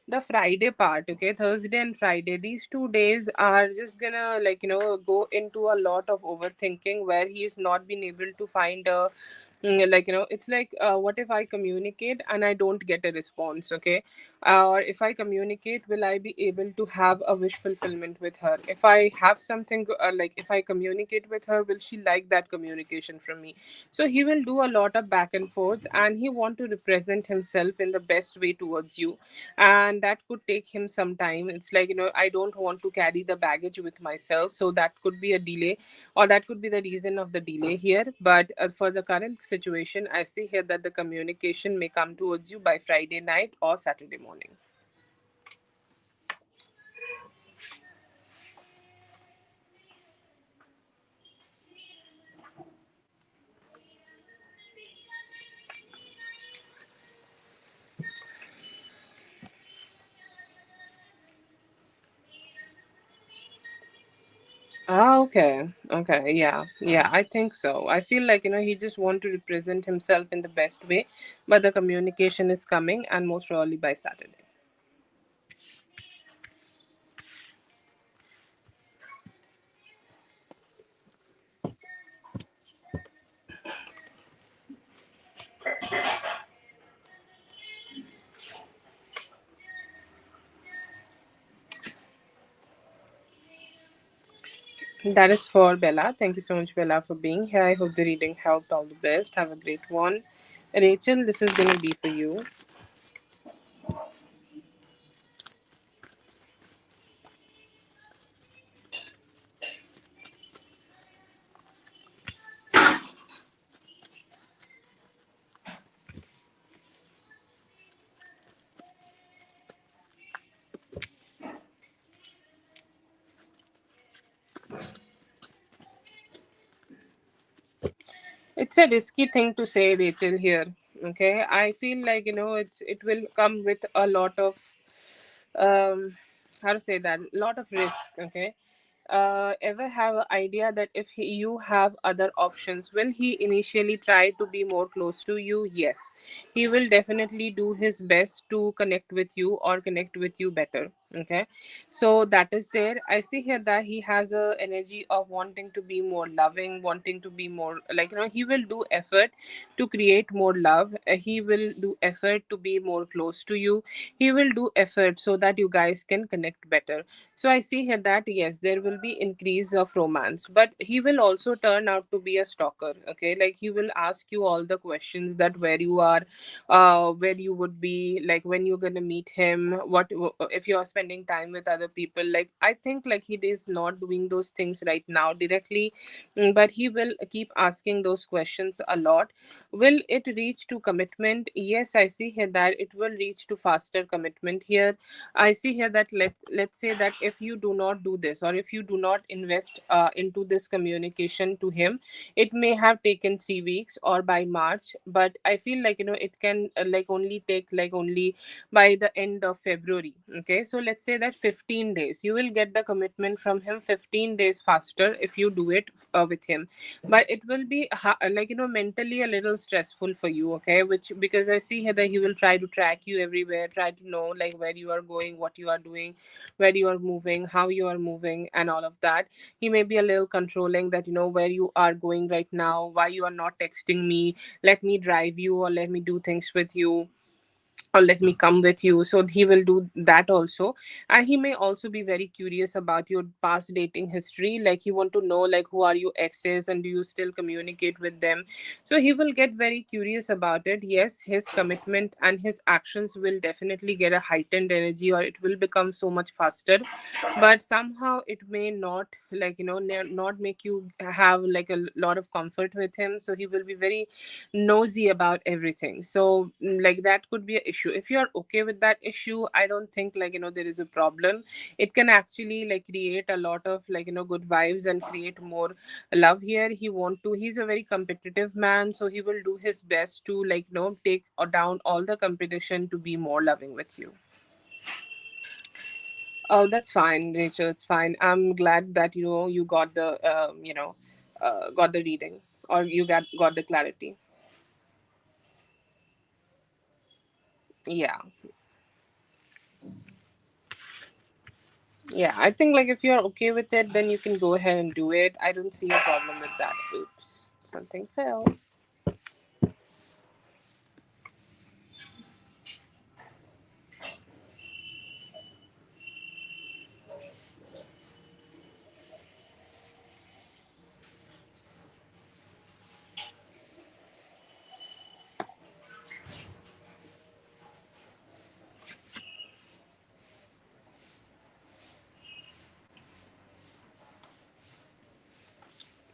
the Friday part, okay, Thursday and Friday, these 2 days are just gonna, like, go into a lot of overthinking where he's not been able to find a like, it's like, what if I communicate and I don't get a response, okay? Or if I communicate, will I be able to have a wish fulfillment with her? If I have something, like, if I communicate with her, will she like that communication from me? So he will do a lot of back and forth, and he want to represent himself in the best way towards you, and that could take him some time. It's like, I don't want to carry the baggage with myself, so that could be a delay, or that could be the reason of the delay here. But for the current situation, I see here that the communication may come towards you by Friday night or Saturday morning. Ah, okay. Okay. Yeah. Yeah, I think so. I feel like, he just want to represent himself in the best way, but the communication is coming, and most probably by Saturday. That is for Bella. Thank you so much, Bella, for being here. I hope the reading helped. All the best. Have a great one. Rachel, this is going to be for you. It's a risky thing to say, Rachel, here. Okay. I feel like, it will come with a lot of, um how to say that, lot of risk. Okay. Ever have an idea that if you have other options, will he initially try to be more close to you? Yes, he will definitely do his best to connect with you or connect with you better. Okay, so that is there. I see here that he has a energy of wanting to be more loving, wanting to be more, like, he will do effort to create more love. He will do effort to be more close to you. He will do effort so that you guys can connect better. So I see here that yes, there will be increase of romance, but he will also turn out to be a stalker. Okay, like he will ask you all the questions, that where you are, where you would be, like when you're gonna meet him, what if you are spending time with other people. Like, I think like he is not doing those things right now directly, but he will keep asking those questions a lot. Will it reach to commitment? Yes, I see here that it will reach to faster commitment here. I see here that let's say that if you do not do this, or if you do not invest into this communication to him, it may have taken 3 weeks or by March, but I feel like it can like only take like only by the end of February. Okay, so let's say that 15 days. You will get the commitment from him 15 days faster if you do it with him. But it will be like, mentally a little stressful for you, okay? Which, because I see here that he will try to track you everywhere, try to know like where you are going, what you are doing, where you are moving, how you are moving, and all of that. He may be a little controlling, that where you are going right now, why you are not texting me, let me drive you, or let me do things with you, or let me come with you. So he will do that also. And he may also be very curious about your past dating history, like he want to know like who are your exes and do you still communicate with them. So he will get very curious about it. Yes, his commitment and his actions will definitely get a heightened energy, or it will become so much faster. But somehow it may not, like, not make you have like a lot of comfort with him. So he will be very nosy about everything. So like that could be an issue. If you're okay with that issue, I don't think like there is a problem. It can actually like create a lot of like good vibes and create more love here. He's a very competitive man, so he will do his best to like take down all the competition to be more loving with you. Oh, that's fine, Rachel. It's fine. I'm glad that you got the got the reading, or you got the clarity. Yeah. Yeah, I think like if you're okay with it, then you can go ahead and do it. I don't see a problem with that. Oops, something fell.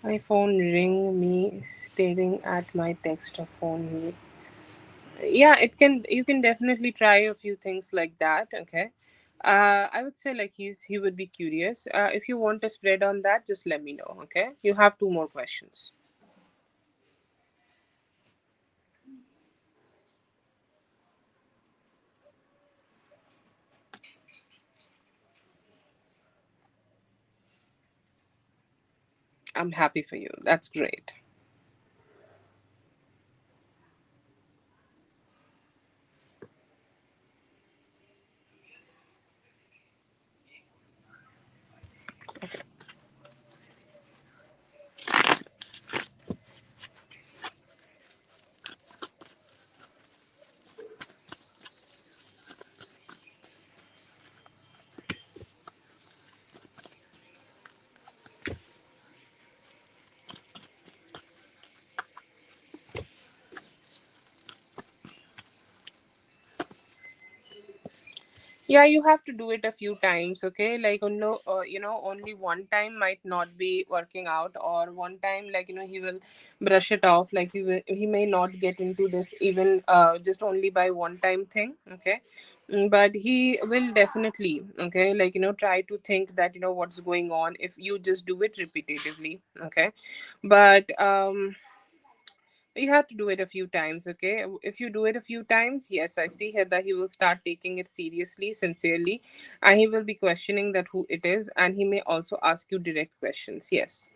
My phone ring me staring at my text or phone. Yeah, it can. You can definitely try a few things like that. Okay. I would say like he would be curious. If you want a spread on that, just let me know. Okay. You have two more questions. I'm happy for you. That's great. Yeah, you have to do it a few times, okay? Like, no, only one time might not be working out, or one time, like, he will brush it off. Like, he may not get into this even just only by one time thing, okay? But he will definitely, okay, like, try to think that, what's going on if you just do it repetitively, okay? But, you have to do it a few times, okay? If you do it a few times, yes, I see here that he will start taking it seriously, sincerely, and he will be questioning that who it is, and he may also ask you direct questions. Yes.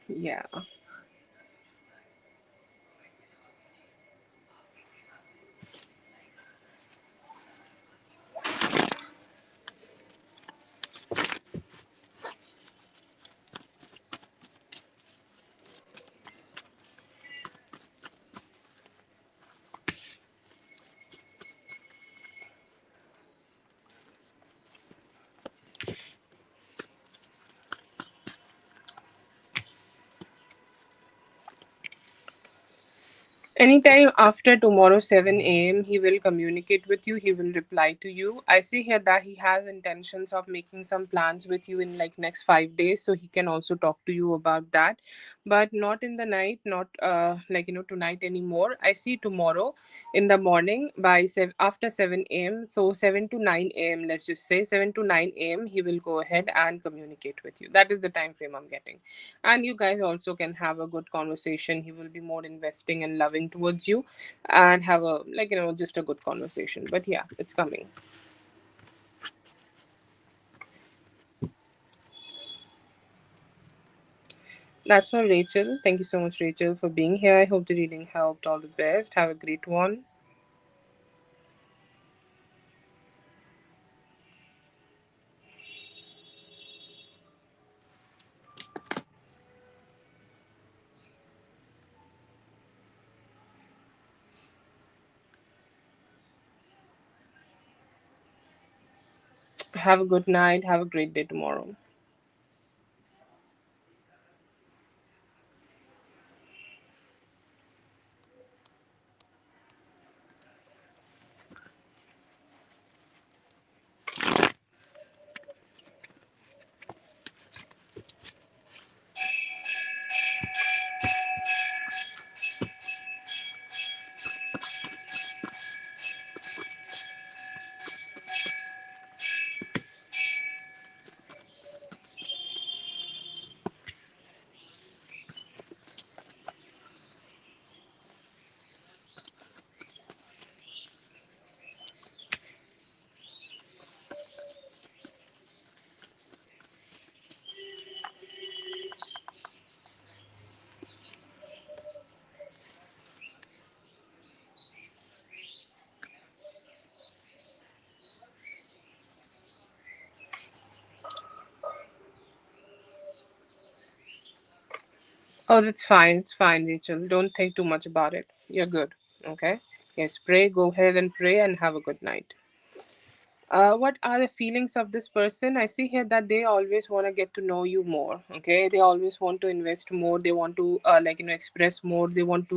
Yeah. Anytime after tomorrow 7 a.m., he will communicate with you. He will reply to you. I see here that he has intentions of making some plans with you in like next 5 days, so he can also talk to you about that, but not in the night, not tonight anymore. I see tomorrow in the morning by after 7 a.m. So 7 to 9 a.m. Let's just say 7 to 9 a.m. He will go ahead and communicate with you. That is the time frame I'm getting, and you guys also can have a good conversation. He will be more investing and loving towards you, and have a just a good conversation. But yeah, it's coming. That's for Rachel. Thank you so much, Rachel, for being here. I hope the reading helped. All the best. Have a great one. Have a good night. Have a great day tomorrow. Oh, that's fine. It's fine, Rachel. Don't think too much about it. You're good. Okay? Yes, pray. Go ahead and pray and have a good night. What are the feelings of this person? I see here that they always want to get to know you more. Okay, they always want to invest more. They want to express more. They want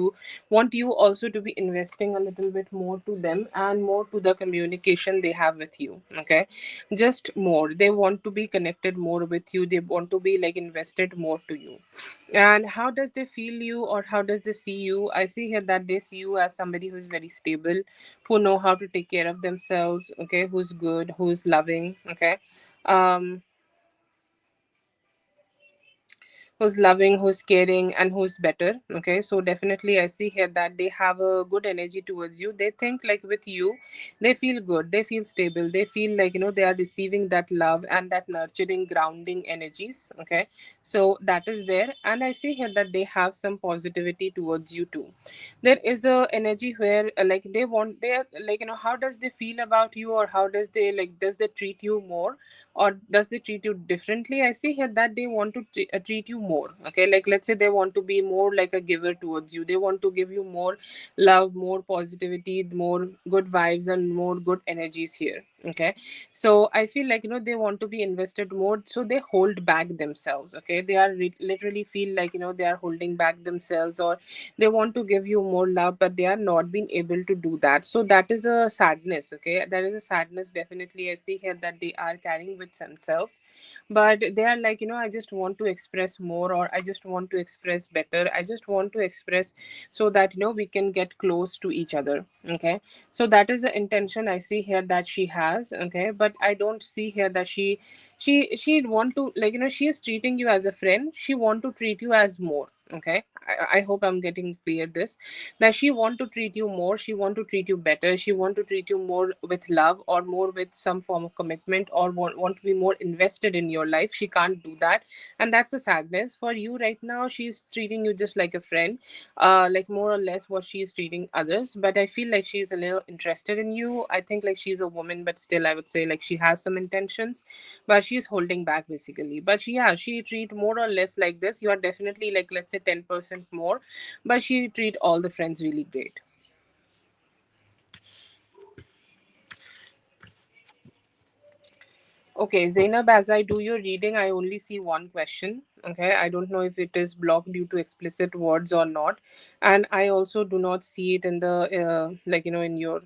you also to be investing a little bit more to them and more to the communication they have with you. Okay, just more. They want to be connected more with you. They want to be like invested more to you. And how does they feel you, or how does they see you? I see here that they see you as somebody who's very stable, who know how to take care of themselves. Okay, who's good, who's loving. Okay, um who's loving, who's caring, and who's better. Okay, so definitely I see here that they have a good energy towards you. They think like with you, they feel good, they feel stable, they feel like they are receiving that love and that nurturing, grounding energies. Okay, so that is there, and I see here that they have some positivity towards you too. There is a energy where they want, they are how does they feel about you, or how does they does they treat you more, or does they treat you differently? I see here that they want to treat you more. Okay, like let's say they want to be more like a giver towards you. They want to give you more love, more positivity, more good vibes, and more good energies here. Okay, so I feel like they want to be invested more, so they hold back themselves. Okay, they are literally feel like they are holding back themselves, or they want to give you more love, but they are not being able to do that. So that is a sadness. Okay, that is a sadness. Definitely I see here that they are carrying with themselves, but they are like I just want to express more, or I just want to express better, I just want to express, so that we can get close to each other. Okay, so that is the intention I see here that she has. Okay, but I don't see here that she want to she is treating you as a friend. She want to treat you as more. Okay, I hope I'm getting clear this, that she want to treat you more, she want to treat you better, she want to treat you more with love, or more with some form of commitment, or want to be more invested in your life. She can't do that, and that's the sadness for you right now. She's treating you just like a friend, like more or less what she is treating others. But I feel like she's a little interested in you. I think like she's a woman, but still I would say like she has some intentions, but she's holding back basically. But yeah, she treat more or less like this. You are definitely like, let's say 10% more, but she treat all the friends really great. Okay, Zainab, as I do your reading, I only see one question. Okay, I don't know if it is blocked due to explicit words or not, and I also do not see it in the in your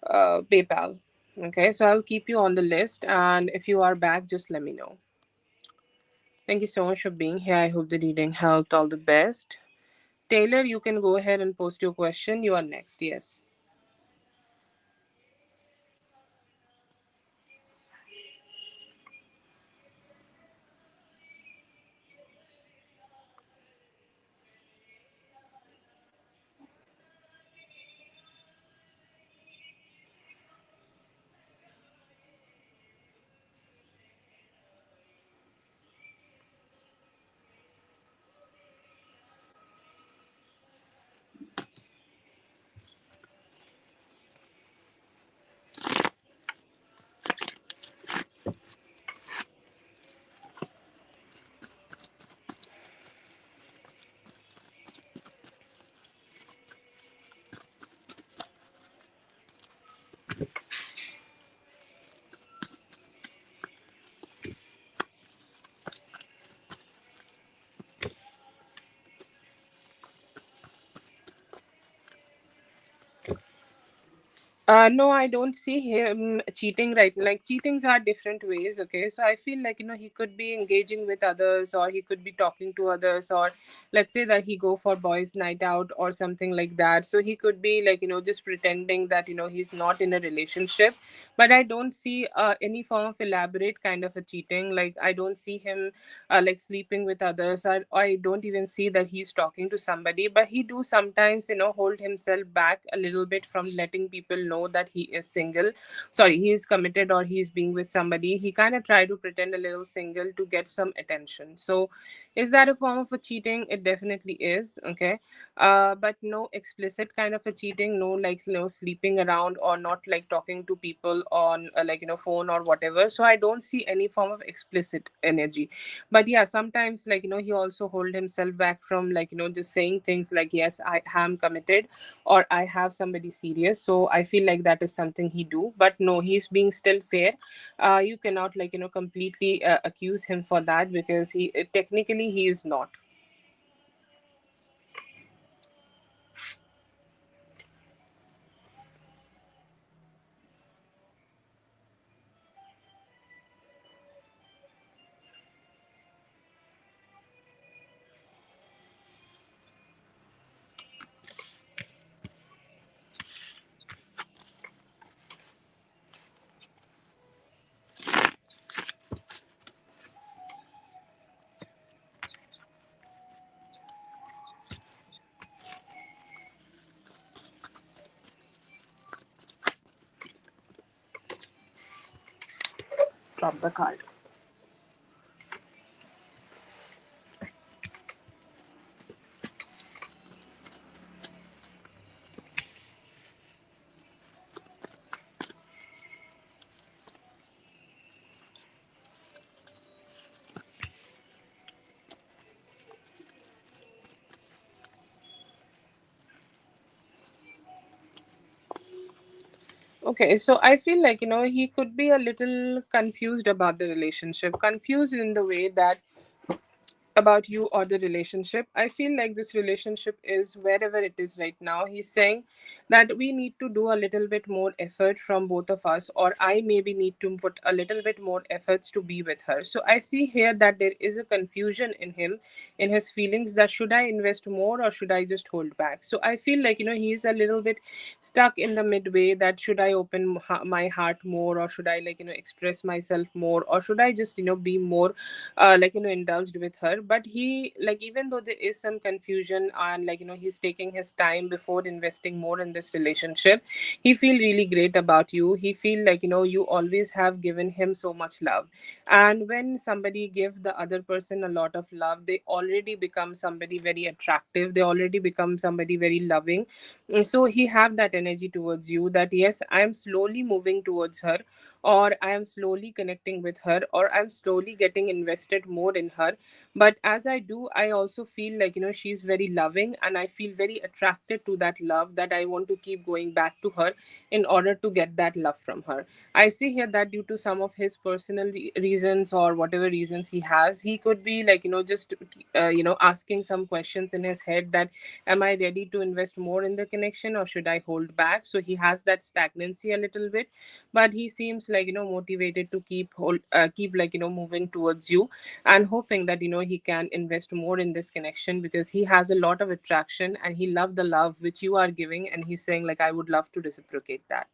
PayPal. Okay, so I'll keep you on the list, and if you are back, just let me know. Thank you so much for being here. I hope the reading helped. All the best. Taylor, you can go ahead and post your question. You are next. Yes. No, I don't see him cheating right. Like cheatings are different ways. Okay, so I feel like he could be engaging with others, or he could be talking to others, or let's say that he go for boys' night out or something like that. So he could be like just pretending that he's not in a relationship. But I don't see any form of elaborate kind of a cheating. Like I don't see him like sleeping with others. I don't even see that he's talking to somebody, but he do sometimes hold himself back a little bit from letting people know that he is single. Sorry, he is committed or he's being with somebody. He kind of try to pretend a little single to get some attention. So is that a form of a cheating? It definitely is. Okay, but no explicit kind of a cheating, no like sleeping around or not like talking to people on phone or whatever. So I don't see any form of explicit energy. But yeah, sometimes he also hold himself back from just saying things like, yes, I am committed or I have somebody serious. So I feel like that is something he do. But no, he's being still fair. You cannot completely accuse him for that, because he technically he is not. Drop the card. Okay, so I feel like he could be a little confused about the relationship, confused in the way that about you or the relationship. I feel like this relationship is wherever it is right now. He's saying that we need to do a little bit more effort from both of us, or I maybe need to put a little bit more efforts to be with her. So I see here that there is a confusion in him, in his feelings, that should I invest more or should I just hold back. So I feel like he is a little bit stuck in the midway, that should I open my heart more, or should I express myself more, or should I just be more indulged with her. But he, like, even though there is some confusion and he's taking his time before investing more in this relationship, he feel really great about you. He feel like you always have given him so much love. And when somebody give the other person a lot of love, they already become somebody very attractive, they already become somebody very loving. So he have that energy towards you, that yes, I am slowly moving towards her, or I am slowly connecting with her, or I'm slowly getting invested more in her. But But as I do, I also feel like, she's very loving, and I feel very attracted to that love, that I want to keep going back to her in order to get that love from her. I see here that due to some of his personal reasons, or whatever reasons he has, he could be like, just asking some questions in his head, that am I ready to invest more in the connection, or should I hold back? So he has that stagnancy a little bit, but he seems like, motivated to keep like, moving towards you, and hoping that, he can invest more in this connection, because he has a lot of attraction, and he loved the love which you are giving, and he's saying like, I would love to reciprocate that.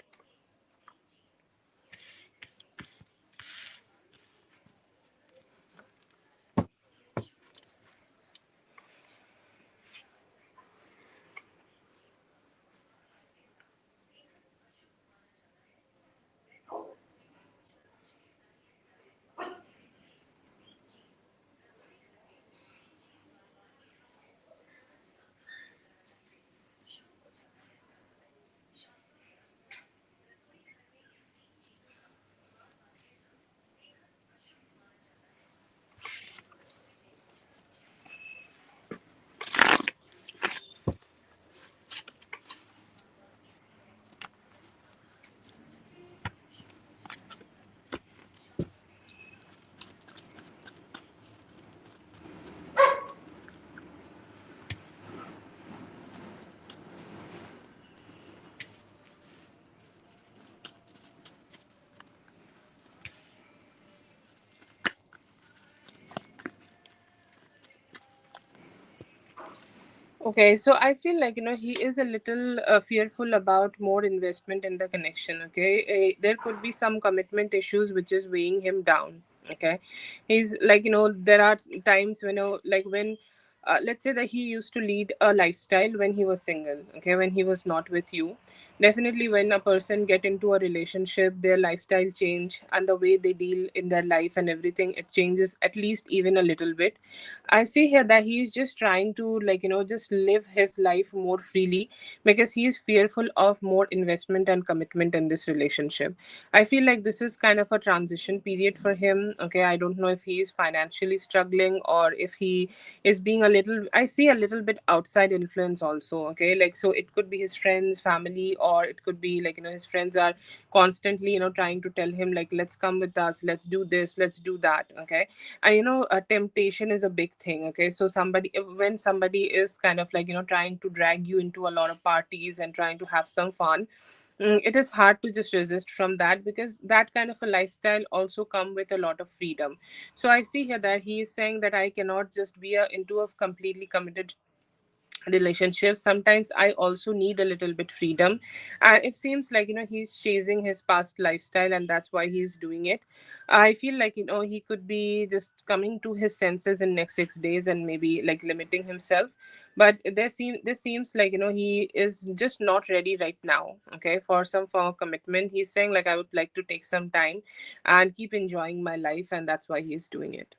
Okay, so I feel like, he is a little fearful about more investment in the connection. Okay, there could be some commitment issues which is weighing him down. Okay, he's like, there are times when, like when, let's say that he used to lead a lifestyle when he was single. Okay, when he was not with you. Definitely, when a person get into a relationship, their lifestyle change, and the way they deal in their life and everything, it changes at least even a little bit. I see here that he's just trying to, like, just live his life more freely, because he is fearful of more investment and commitment in this relationship. I feel like this is kind of a transition period for him. Okay, I don't know if he is financially struggling, or if he is being a little, I see a little bit outside influence also. Okay, like, so it could be his friends, family, or it could be like, his friends are constantly, trying to tell him like, let's come with us, let's do this, let's do that. Okay, and temptation is a big thing. Okay, so when somebody is kind of like, trying to drag you into a lot of parties and trying to have some fun, it is hard to just resist from that, because that kind of a lifestyle also come with a lot of freedom. So I see here that he is saying that I cannot just be into a completely committed relationships. Sometimes I also need a little bit freedom, and it seems like, he's chasing his past lifestyle, and that's why he's doing it. I feel like, he could be just coming to his senses in next 6 days, and maybe like limiting himself. But this seems like, he is just not ready right now, okay, for some form of commitment. He's saying like, I would like to take some time and keep enjoying my life, and that's why he's doing it.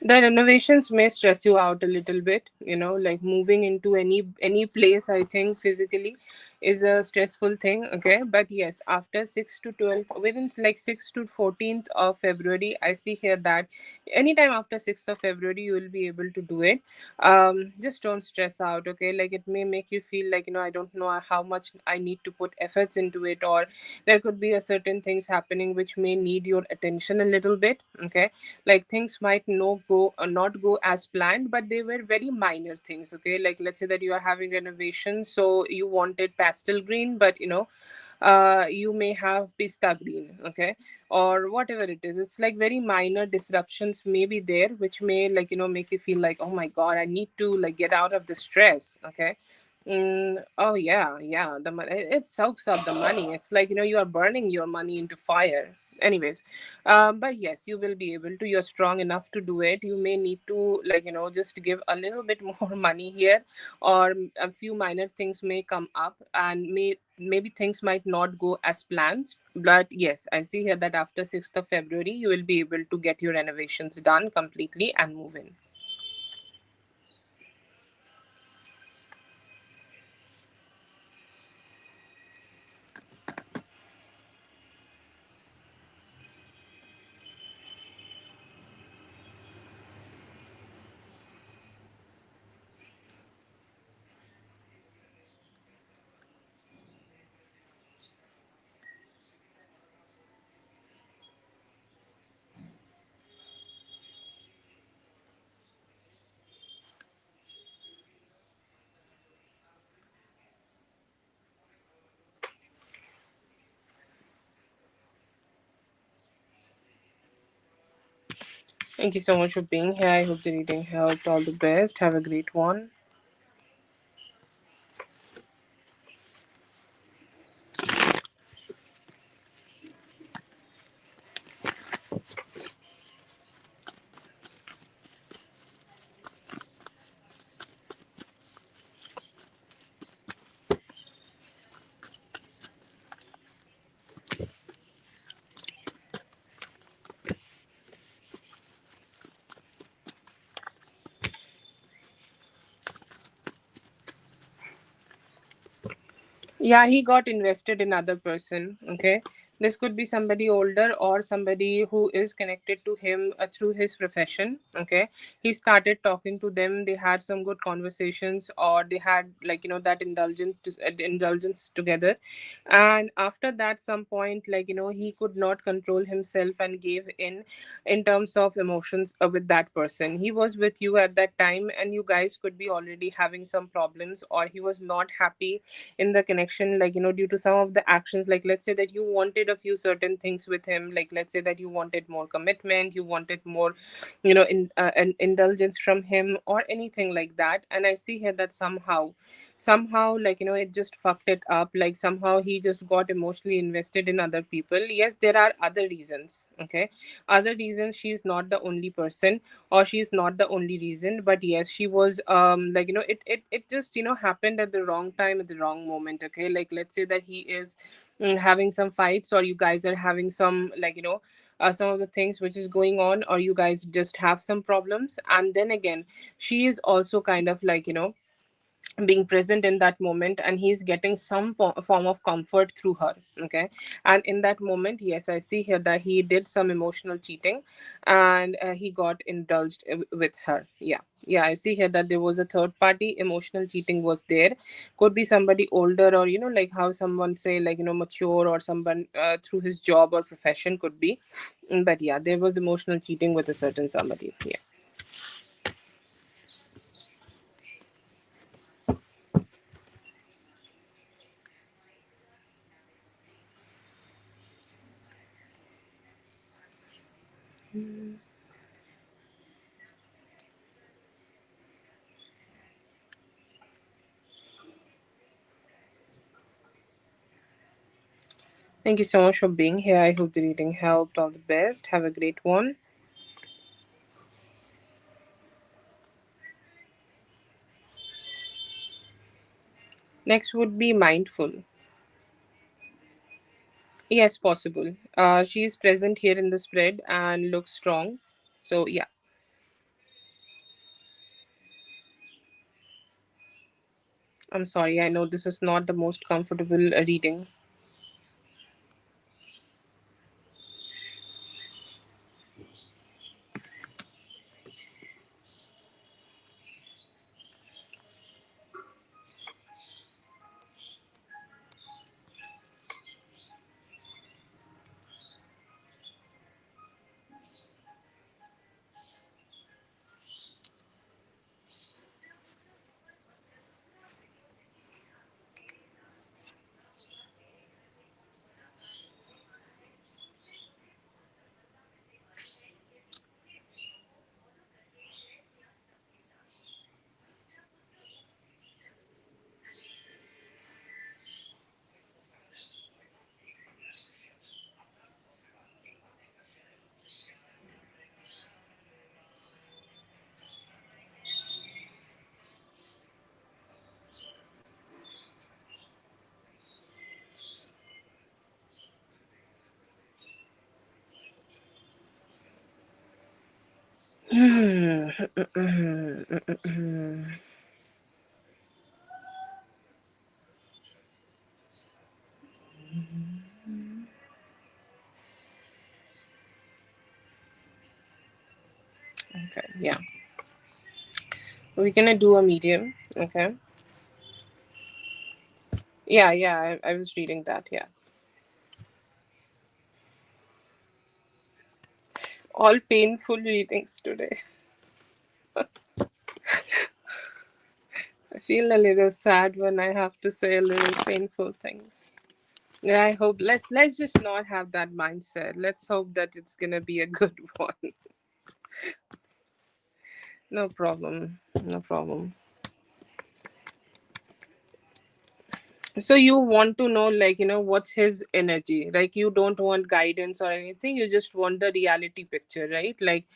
The renovations may stress you out a little bit, like moving into any place, I think physically is a stressful thing. Okay, but yes, after 6 to 12, within like 6 to 14th of February, I see here that anytime after 6th of February you will be able to do it. Just don't stress out. Okay, like it may make you feel like, I don't know how much I need to put efforts into it, or there could be a certain things happening which may need your attention a little bit. Okay, like things might not go as planned, but they were very minor things. Okay, like let's say that you are having renovation, so you wanted pastel green, but you may have pista green. Okay, or whatever it is, it's like very minor disruptions may be there, which may like make you feel like, oh my god, I need to like get out of the stress. Okay. Oh yeah, yeah. The money, it soaks up the money. It's like you are burning your money into fire. Anyways, but yes, you will be able to. You're strong enough to do it. You may need to like just give a little bit more money here, or a few minor things may come up, and maybe things might not go as planned. But yes, I see here that after 6th of February, you will be able to get your renovations done completely and move in. Thank you so much for being here. I hope the reading helped. All the best. Have a great one. Yeah, he got invested in other person. Okay, this could be somebody older or somebody who is connected to him through his profession. Okay, he started talking to them. They had some good conversations, or they had like that indulgence together. And after that, some point, like he could not control himself and gave in terms of emotions with that person. He was with you at that time, and you guys could be already having some problems, or he was not happy in the connection, like due to some of the actions. Like let's say that you wanted a few certain things with him, like let's say that you wanted more commitment, you wanted more an indulgence from him, or anything like that. And I see here that somehow like it just fucked it up. Like somehow he just got emotionally invested in other people. Yes, there are other reasons. Okay, other reasons. She's not the only person, or she's not the only reason, but yes, she was like it just happened at the wrong time, at the wrong moment. Okay, like let's say that he is having some fights, or you guys are having some like some of the things which is going on, or you guys just have some problems. And then again, she is also kind of like being present in that moment, and he's getting some form of comfort through her. Okay, and in that moment, yes, I see here that he did some emotional cheating, and he got indulged with her. Yeah, yeah, I see here that there was a third party. Emotional cheating was there. Could be somebody older, or like how someone say, like mature, or someone through his job or profession could be. But yeah, there was emotional cheating with a certain somebody. Yeah. Thank you so much for being here. I hope the reading helped. All the best. Have a great one. Next would be mindful. Yes, possible. She is present here in the spread and looks strong. So, yeah. I'm sorry, I know this is not the most comfortable reading. Okay, yeah. We're gonna do a medium. Okay. Yeah, yeah, I was reading that. Yeah. All painful readings today. I feel a little sad when I have to say a little painful things. Yeah, I hope let's just not have that mindset. Let's hope that it's gonna be a good one. No problem. No problem. So you want to know, like, what's his energy? Like, you don't want guidance or anything. You just want the reality picture, right? Like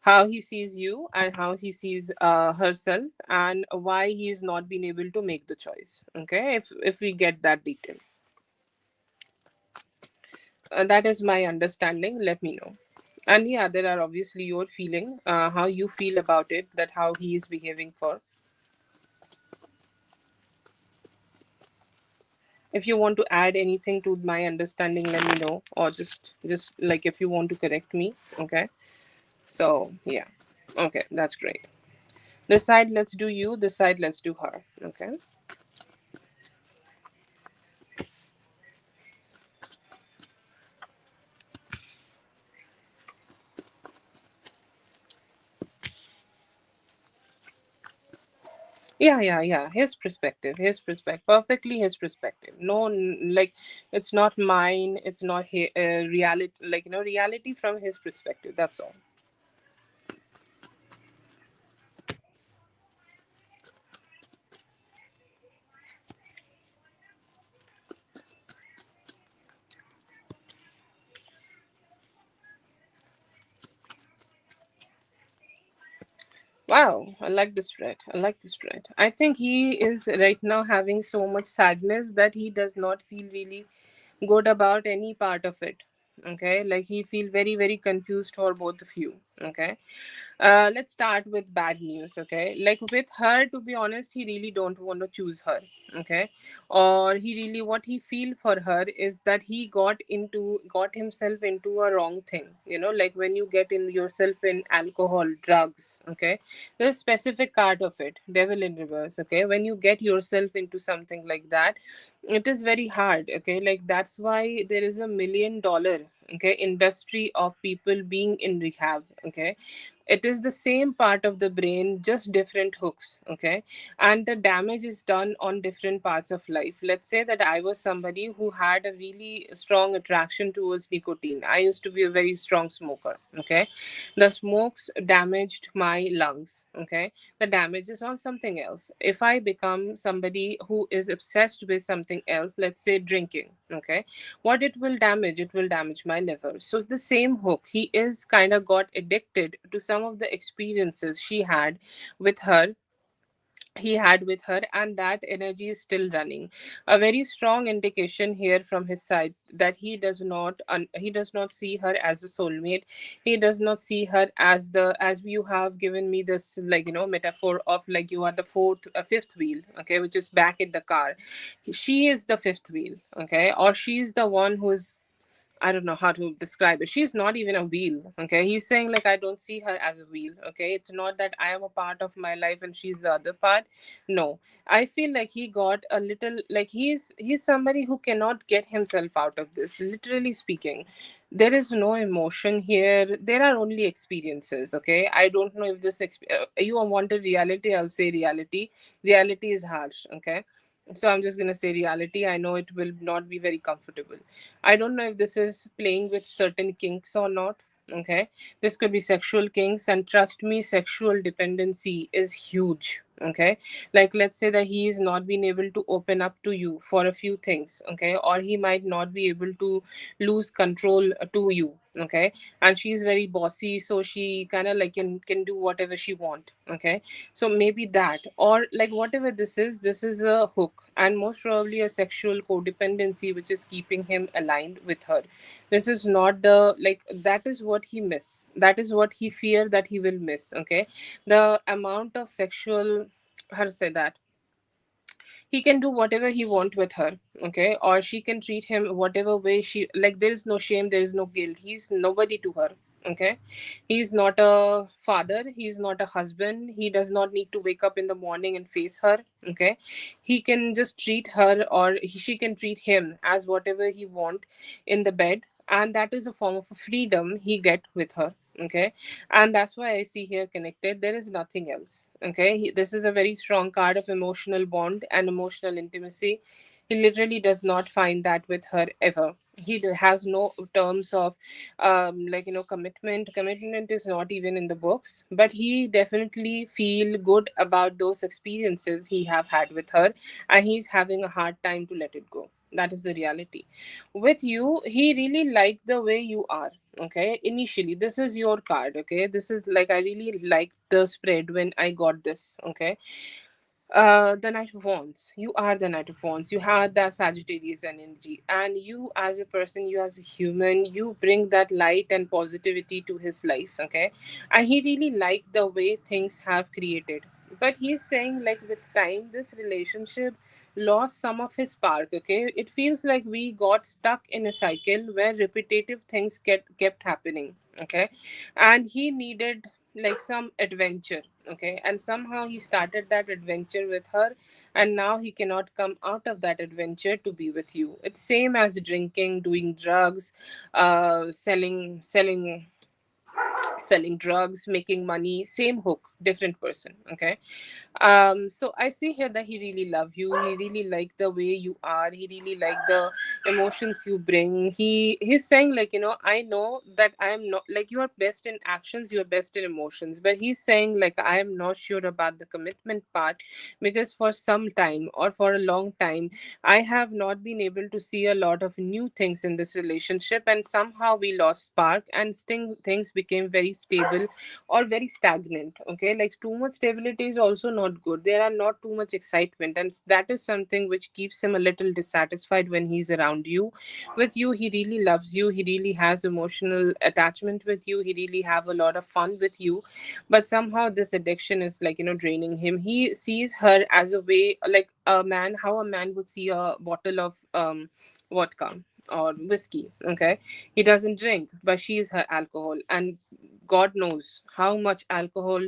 how he sees you and how he sees herself, and why he's not been able to make the choice. Okay, if we get that detail, that is my understanding. Let me know. And yeah, there are obviously your feeling, how you feel about it, that how he is behaving for. If you want to add anything to my understanding, let me know, or just like if you want to correct me. Okay. So yeah. Okay, that's great. This side let's do you, this side let's do her. Okay. Yeah, yeah, yeah. His perspective, perfectly his perspective. No, like it's not mine. It's not reality. Like reality from his perspective. That's all. Wow, I like this spread. I like this spread. I think he is right now having so much sadness that he does not feel really good about any part of it. Okay, like he feel very very confused for both of you. Okay, let's start with bad news. Okay, like with her, to be honest, he really don't want to choose her. Okay, or he really, what he feel for her is that he got himself into a wrong thing. Like when you get in yourself in alcohol, drugs. Okay, there's a specific part of it, devil in reverse. Okay, when you get yourself into something like that, it is very hard. Okay, like that's why there is $1 million, okay, industry of people being in rehab. Okay, it is the same part of the brain, just different hooks. Okay, and the damage is done on different parts of life. Let's say that I was somebody who had a really strong attraction towards nicotine. I used to be a very strong smoker. Okay, the smokes damaged my lungs. Okay, the damage is on something else. If I become somebody who is obsessed with something else, let's say drinking. Okay, what it will damage, it will damage my liver. So the same hook, he is kind of got addicted to some of the experiences she had with her he had with her, and that energy is still running. A very strong indication here from his side that he does not see her as a soulmate. He does not see her as the, as you have given me this, like, metaphor of like you are the fifth wheel, okay, which is back in the car. She is the fifth wheel, okay, or she's the one who's, I don't know how to describe it. She's not even a wheel. Okay. He's saying, like, I don't see her as a wheel. Okay. It's not that I am a part of my life and she's the other part. No. I feel like he got a little, like, he's somebody who cannot get himself out of this, literally speaking. There is no emotion here. There are only experiences. Okay. I don't know if you wanted reality, I'll say reality. Reality is harsh. Okay. So I'm just gonna say reality. I know it will not be very comfortable. I don't know if this is playing with certain kinks or not. Okay. This could be sexual kinks, and trust me, sexual dependency is huge. Okay. Like, let's say that he is not being able to open up to you for a few things. Okay. Or he might not be able to lose control to you. Okay. And she's very bossy, so she kind of like can do whatever she want. Okay. So maybe that, or like whatever this is a hook, and most probably a sexual codependency which is keeping him aligned with her. This is not the, like, that is what he miss, that is what he fear that he will miss. Okay. The amount of sexual, how to say that, he can do whatever he want with her. Okay. Or she can treat him whatever way she like. There is no shame, there is no guilt. He's nobody to her. Okay. He's not a father, he's not a husband, he does not need to wake up in the morning and face her. Okay. He can just treat her, or she can treat him as whatever he want in the bed, and that is a form of freedom he get with her. Okay. And that's why I see here connected, there is nothing else. Okay. This is a very strong card of emotional bond and emotional intimacy. He literally does not find that with her ever. Has no terms of commitment is not even in the books, but he definitely feel good about those experiences he have had with her, and he's having a hard time to let it go. That is the reality. With you, he really liked the way you are. Okay. Initially, this is your card. Okay. This is like, I really liked the spread when I got this. Okay. The Knight of Wands. You are the Knight of Wands. You have that Sagittarius energy, and you, as a person, you as a human, you bring that light and positivity to his life. Okay. And he really liked the way things have created, but he's saying, like, with time this relationship lost some of his spark. Okay. It feels like we got stuck in a cycle where repetitive things kept happening. Okay. And he needed like some adventure. Okay. And somehow he started that adventure with her, and now he cannot come out of that adventure to be with you. It's same as drinking, doing drugs, selling drugs, making money, same hook, different person. Okay. So I see here that he really love you, he really like the way you are, he really like the emotions you bring. He's saying, like, I know that I am not, like, you are best in actions, you are best in emotions, but he's saying, like, I am not sure about the commitment part, because for some time or for a long time I have not been able to see a lot of new things in this relationship, and somehow we lost spark, and things became very stable or very stagnant. Okay. Like, too much stability is also not good, there are not too much excitement, and that is something which keeps him a little dissatisfied when he's around you. With you, he really loves you, he really has emotional attachment with you, he really have a lot of fun with you, but somehow this addiction is, like, draining him. He sees her as a way, like a man, how a man would see a bottle of vodka or whiskey. Okay. He doesn't drink, but she is her alcohol, and God knows how much alcohol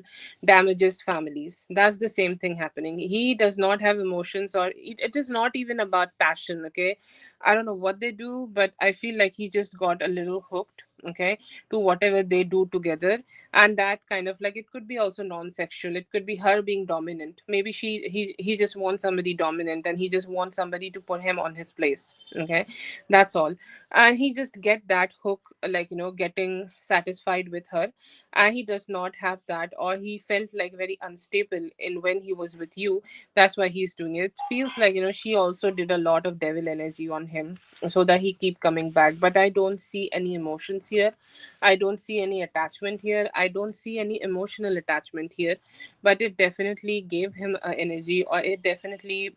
damages families. That's the same thing happening. He does not have emotions, or it is not even about passion. Okay. I don't know what they do, but I feel like he just got a little hooked. Okay. To whatever they do together. And that kind of, like, it could be also non-sexual, it could be her being dominant. Maybe he just wants somebody dominant, and he just wants somebody to put him on his place. Okay. That's all. And he just get that hook, like, getting satisfied with her, and he does not have that, or he felt like very unstable in when he was with you. That's why he's doing it. It feels like, she also did a lot of devil energy on him, so that he keep coming back, but I don't see any emotions here. I don't see any attachment here. I don't see any emotional attachment here. But it definitely gave him energy, or it definitely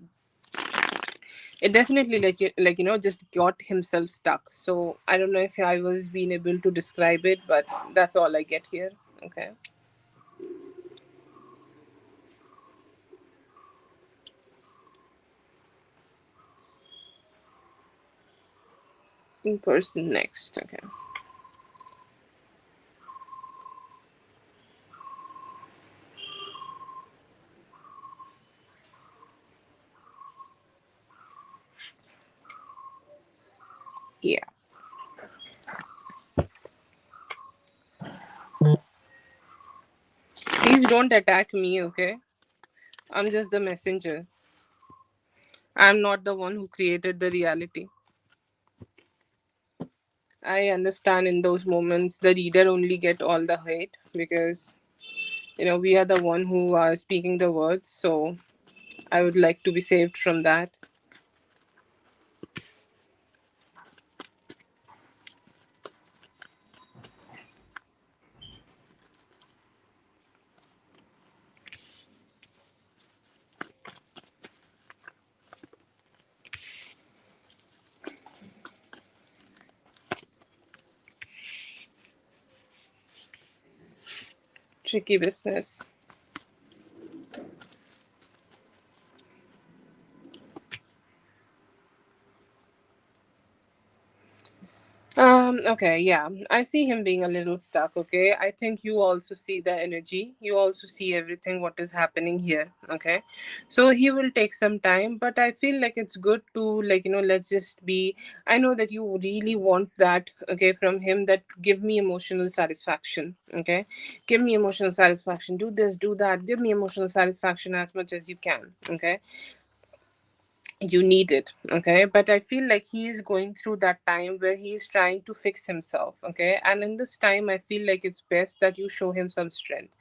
just got himself stuck. So I don't know if I was being able to describe it, but that's all I get here. Okay. In person next. Okay. Yeah. Please don't attack me, okay? I'm just the messenger. I'm not the one who created the reality. I understand in those moments the reader only get all the hate because we are the one who are speaking the words, so I would like to be saved from that. Tricky business. Okay, yeah. I see him being a little stuck, okay? I think you also see the energy. You also see everything what is happening here, okay? So he will take some time, but I feel like it's good to let's just be I know that you really want that, okay, from him, that give me emotional satisfaction, okay? Give me emotional satisfaction. Do this, do that. Give me emotional satisfaction as much as you can, okay? You need it, okay? But I feel like he is going through that time where he is trying to fix himself, okay? And in this time I feel like it's best that you show him some strength.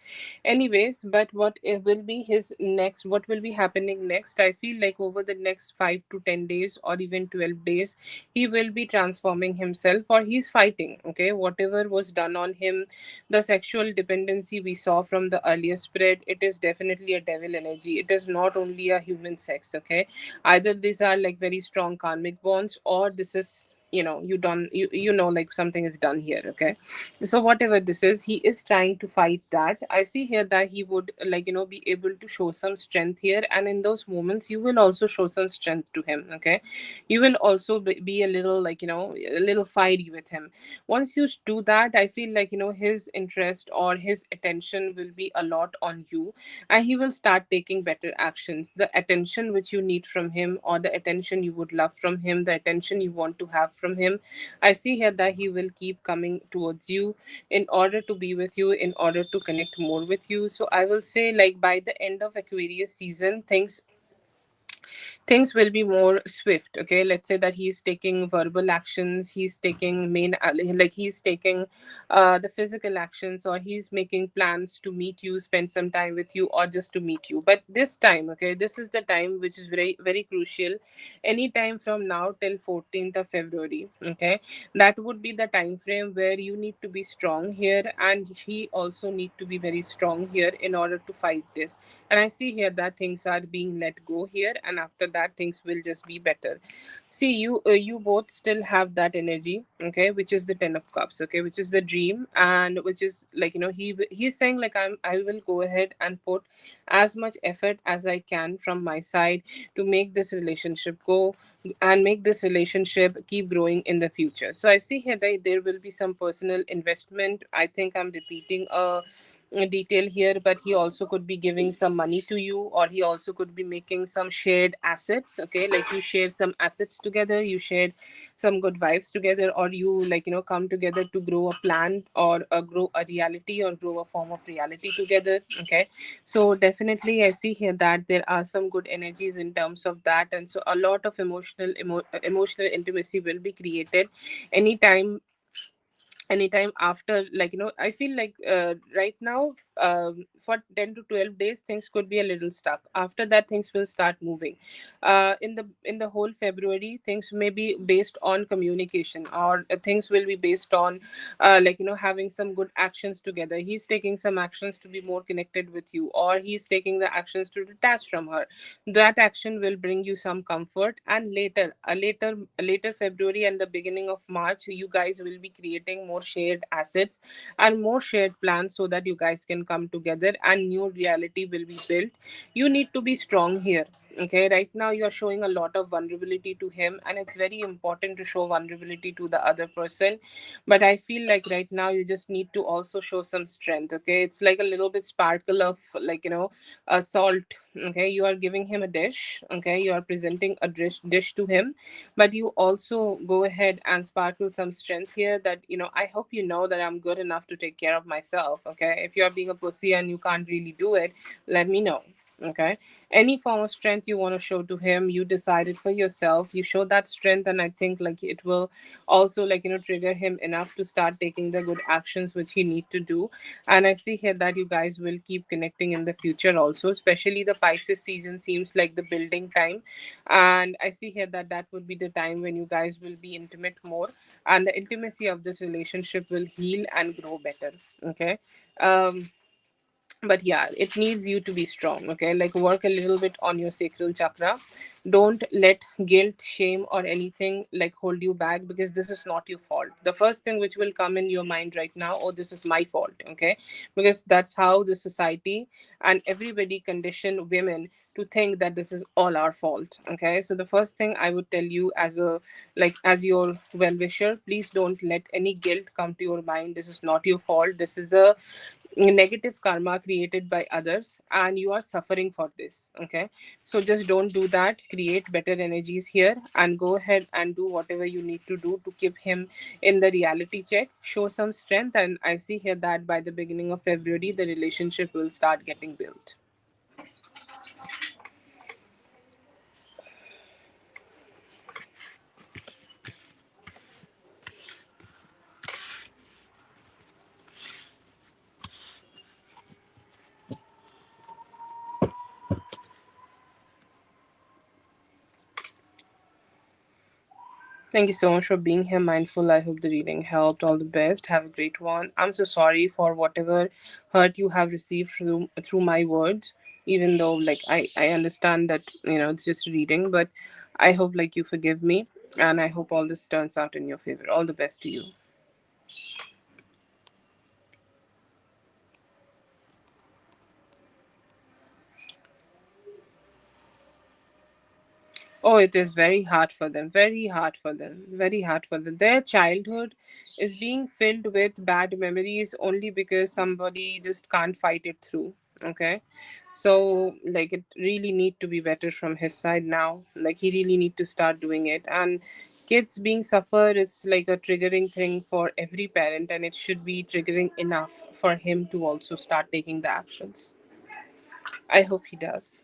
Anyways, but what it will be his next what will be happening next, I feel like over the next 5 to 10 days or even 12 days, he will be transforming himself, or he's fighting, okay? Whatever was done on him, the sexual dependency we saw from the earlier spread, it is definitely a devil energy. It is not only a human sex, okay? Either these are like very strong karmic bonds, or this is like something is done here, okay? So whatever this is, he is trying to fight that. I see here that he would be able to show some strength here, and in those moments you will also show some strength to him, okay? You will also be a little a little fiery with him. Once you do that, I feel like his interest or his attention will be a lot on you, and he will start taking better actions. The attention which you need from him, or the attention you would love from him, the attention you want to have from him, I see here that he will keep coming towards you in order to be with you, in order to connect more with you. So I will say, like, by the end of Aquarius season, things will be more swift, okay? Let's say that he's taking verbal actions, he's taking he's taking the physical actions, or he's making plans to meet you, spend some time with you, or just to meet you. But this time, okay, this is the time which is very very crucial. Any time from now till 14th of February, okay, that would be the time frame where you need to be strong here, and he also need to be very strong here in order to fight this. And I see here that things are being let go here, and after that things will just be better. See, you both still have that energy, okay, which is the 10 of cups, okay, which is the dream, and which is he's saying, like, I will go ahead and put as much effort as I can from my side to make this relationship go, and make this relationship keep growing in the future. So I see here that there will be some personal investment. I think I'm repeating a detail here, but he also could be giving some money to you, or he also could be making some shared assets, okay? Like, you share some assets together, you shared some good vibes together, or you come together to grow a plant, or grow a reality, or grow a form of reality together, okay? So definitely I see here that there are some good energies in terms of that, and so a lot of emotional intimacy will be created anytime anytime after, like, I feel like right now, for 10 to 12 days things could be a little stuck. After that things will start moving. In the whole February, things may be based on communication, or things will be based on having some good actions together. He's taking some actions to be more connected with you, or he's taking the actions to detach from her. That action will bring you some comfort, and later February and the beginning of March, you guys will be creating more shared assets and more shared plans, so that you guys can come together and new reality will be built. You need to be strong here. Okay, right now you are showing a lot of vulnerability to him, and it's very important to show vulnerability to the other person. But I feel like right now you just need to also show some strength. Okay, it's like a little bit sparkle of, a salt. Okay, you are giving him a dish. Okay, you are presenting a dish to him, but you also go ahead and sparkle some strength here, that I hope you know that I'm good enough to take care of myself. Okay, if you're being a pussy and you can't really do it, let me know. Okay, any form of strength you want to show to him, you decide it for yourself. You show that strength, and I think like it will also, trigger him enough to start taking the good actions which he need to do. And I see here that you guys will keep connecting in the future also, especially the Pisces season seems like the building time. And I see here that that would be the time when you guys will be intimate more, and the intimacy of this relationship will heal and grow better. Okay. But yeah, it needs you to be strong. Okay, like work a little bit on your sacral chakra. Don't let guilt, shame, or anything like hold you back, because this is not your fault. The first thing which will come in your mind right now, oh, this is my fault. Okay, because that's how the society and everybody condition women to think that this is all our fault. Okay, so the first thing I would tell you, as a as your well wisher, please don't let any guilt come to your mind. This is not your fault. This is a negative karma created by others, and you are suffering for this. Okay, so just don't do that. Create better energies here, and go ahead and do whatever you need to do to keep him in the reality check. Show some strength, and I see here that by the beginning of February the relationship will start getting built. Thank you so much for being here, Mindful. I hope the reading helped. All the best. Have a great one. I'm so sorry for whatever hurt you have received through my words. Even though, like, I understand that it's just reading, but I hope like you forgive me, and I hope all this turns out in your favor. All the best to you. Oh, it is very hard for them. Very hard for them. Very hard for them. Their childhood is being filled with bad memories only because somebody just can't fight it through. Okay. So like it really need to be better from his side now. Like he really need to start doing it. And kids being suffered, it's like a triggering thing for every parent, and it should be triggering enough for him to also start taking the actions. I hope he does.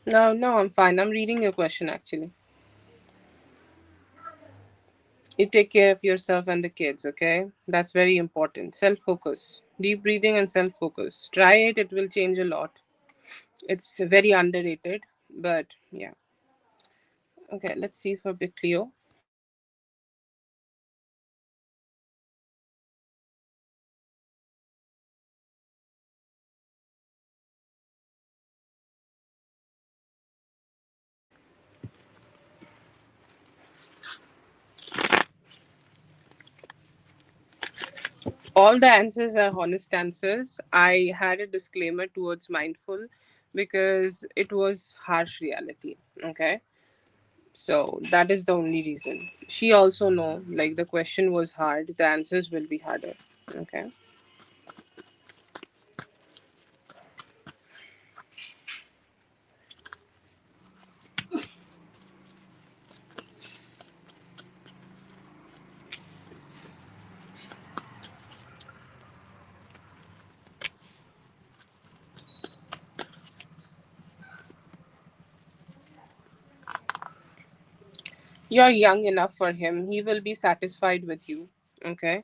No, no, I'm fine. I'm reading your question actually. You take care of yourself and the kids, okay? That's very important. Self focus, deep breathing, and self focus. Try it, it will change a lot. It's very underrated, but yeah. Okay, let's see for Big Cleo. All the answers are honest answers. I had a disclaimer towards mindful because it was harsh reality, okay? So that is the only reason. She also know like the question was hard, the answers will be harder. Okay. You're young enough for him. He will be satisfied with you. Okay.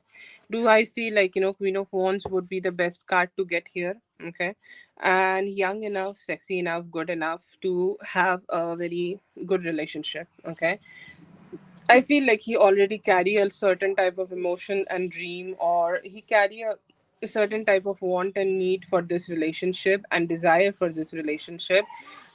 Do I see like, Queen of Wands would be the best card to get here? Okay. And young enough, sexy enough, good enough to have a very good relationship. Okay. I feel like he already carry a certain type of emotion and dream, or he carry a certain type of want and need for this relationship and desire for this relationship.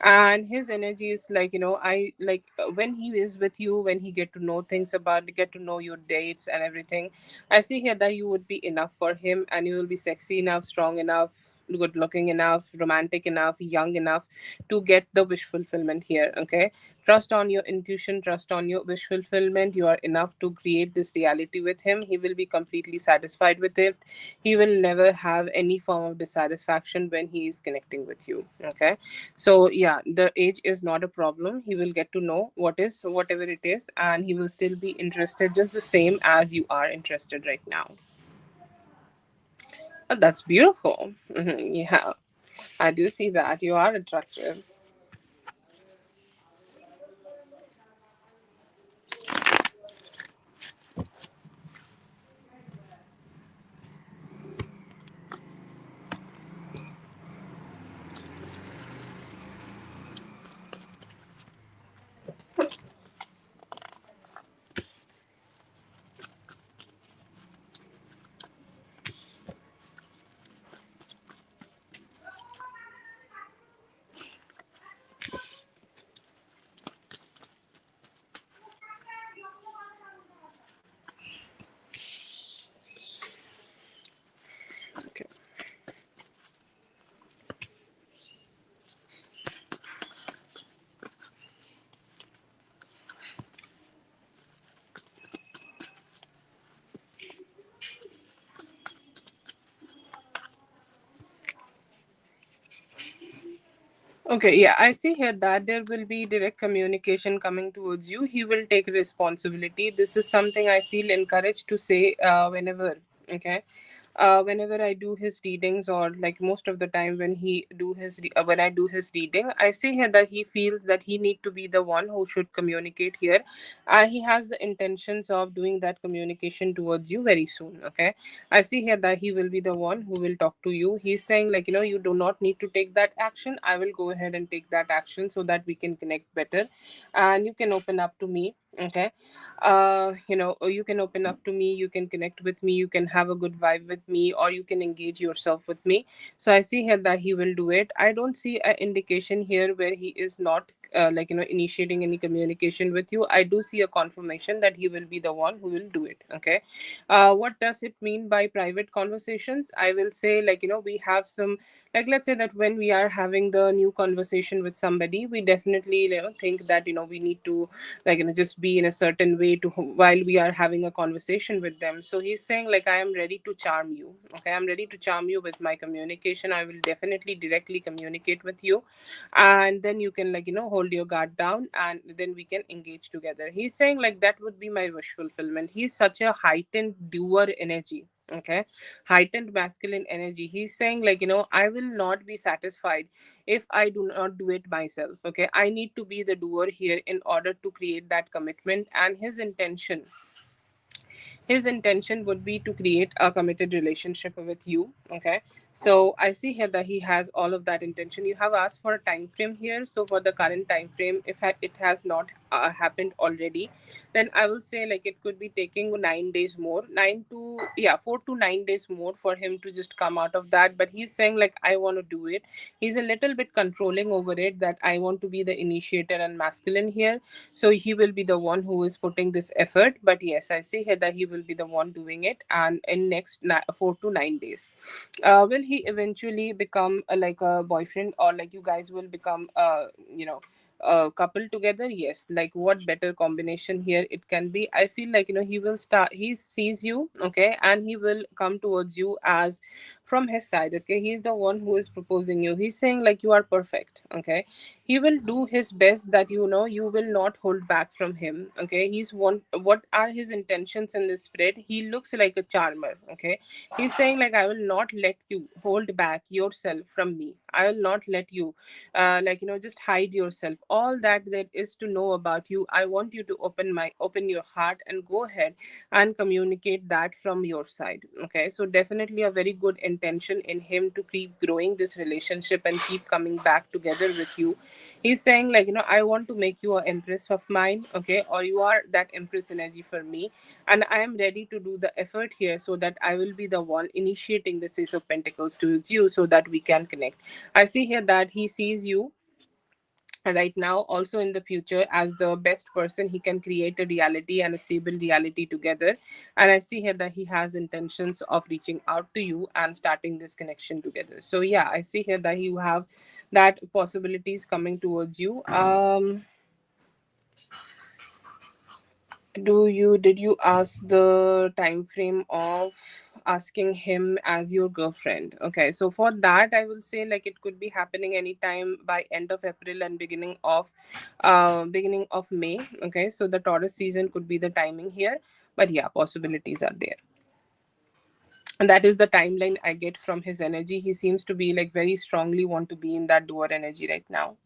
And his energy is like, I like when he is with you, when he get to know your dates and everything. I see here that you would be enough for him, and you will be sexy enough, strong enough, good looking enough, romantic enough, young enough to get the wish fulfillment here. Okay. Trust on your intuition, trust on your wish fulfillment. You are enough to create this reality with him. He will be completely satisfied with it. He will never have any form of dissatisfaction when he is connecting with you. Okay. So, yeah, the age is not a problem. He will get to know what is whatever it is, and he will still be interested just the same as you are interested right now. Oh, that's beautiful. Yeah, I do see that. You are attractive. Okay. Okay, yeah, I see here that there will be direct communication coming towards you. He will take responsibility. This is something I feel encouraged to say whenever, okay, whenever I do his readings, or like most of the time when when I do his reading, I see here that he feels that he need to be the one who should communicate here. He has the intentions of doing that communication towards you very soon. Okay, I see here that he will be the one who will talk to you. He's saying, like, you do not need to take that action. I will go ahead and take that action so that we can connect better, and you can open up to me. Okay. You can open up to me, you can connect with me, you can have a good vibe with me, or you can engage yourself with me. So I see here that he will do it. I don't see an indication here where he is not initiating any communication with you. I do see a confirmation that he will be the one who will do it. Okay. What does it mean by private conversations? I will say, like, we have some, like, let's say that when we are having the new conversation with somebody, we definitely, think that, we need to, like, just be in a certain way to while we are having a conversation with them. So he's saying, like, I am ready to charm you. Okay, I'm ready to charm you with my communication. I will definitely directly communicate with you, and then you can, like, hold your guard down, and then we can engage together. He's saying, like, that would be my wish fulfillment. He's such a heightened doer energy. Okay, heightened masculine energy. He's saying, like, I will not be satisfied if I do not do it myself. Okay, I need to be the doer here in order to create that commitment. And his intention would be to create a committed relationship with you. Okay, so I see here that he has all of that intention. You have asked for a time frame here. So for the current time frame, if it has not happened already, then I will say, like, it could be taking 9 days more, 4 to 9 days more for him to just come out of that. But he's saying, like, I want to do it. He's a little bit controlling over it, that I want to be the initiator and masculine here. So he will be the one who is putting this effort. But yes, I see here that he will be the one doing it, and in next 4 to 9 days, will he eventually become like a boyfriend, or like you guys will become, you know couple together, yes, like what better combination here it can be. I feel like, he will start, he sees you, okay, and he will come towards you as from his side, okay. He's the one who is proposing you. He's saying like you are perfect, okay. He will do his best that, you will not hold back from him, okay. What are his intentions in this spread? He looks like a charmer, okay. He's saying like, I will not let you hold back yourself from me. I will not let you just hide yourself. All that there is to know about you, I want you to open your heart and go ahead and communicate that from your side, okay. So definitely a very good intention in him to keep growing this relationship and keep coming back together with you. He's saying like, I want to make you an empress of mine, okay, or you are that empress energy for me, and I am ready to do the effort here, so that I will be the one initiating the Ace of Pentacles towards you, so that we can connect. I see here that he sees you right now, also in the future, as the best person. He can create a reality and a stable reality together. And I see here that he has intentions of reaching out to you and starting this connection together. So yeah, I see here that you have that possibilities coming towards you. Did you ask the time frame of asking him as your girlfriend? Okay, so for that I will say like it could be happening anytime by end of April and beginning of May. Okay, so the Taurus season could be the timing here, but yeah, possibilities are there. And that is the timeline I get from his energy. He seems to be like very strongly want to be in that doer energy right now.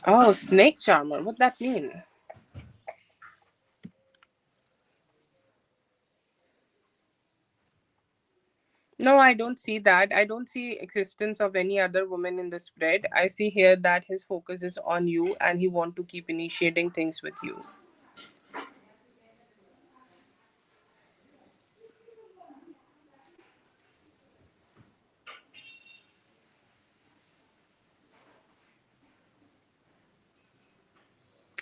Oh, snake charmer, what that mean? No, I don't see that. I don't see existence of any other woman in the spread. I see here that his focus is on you and he want to keep initiating things with you.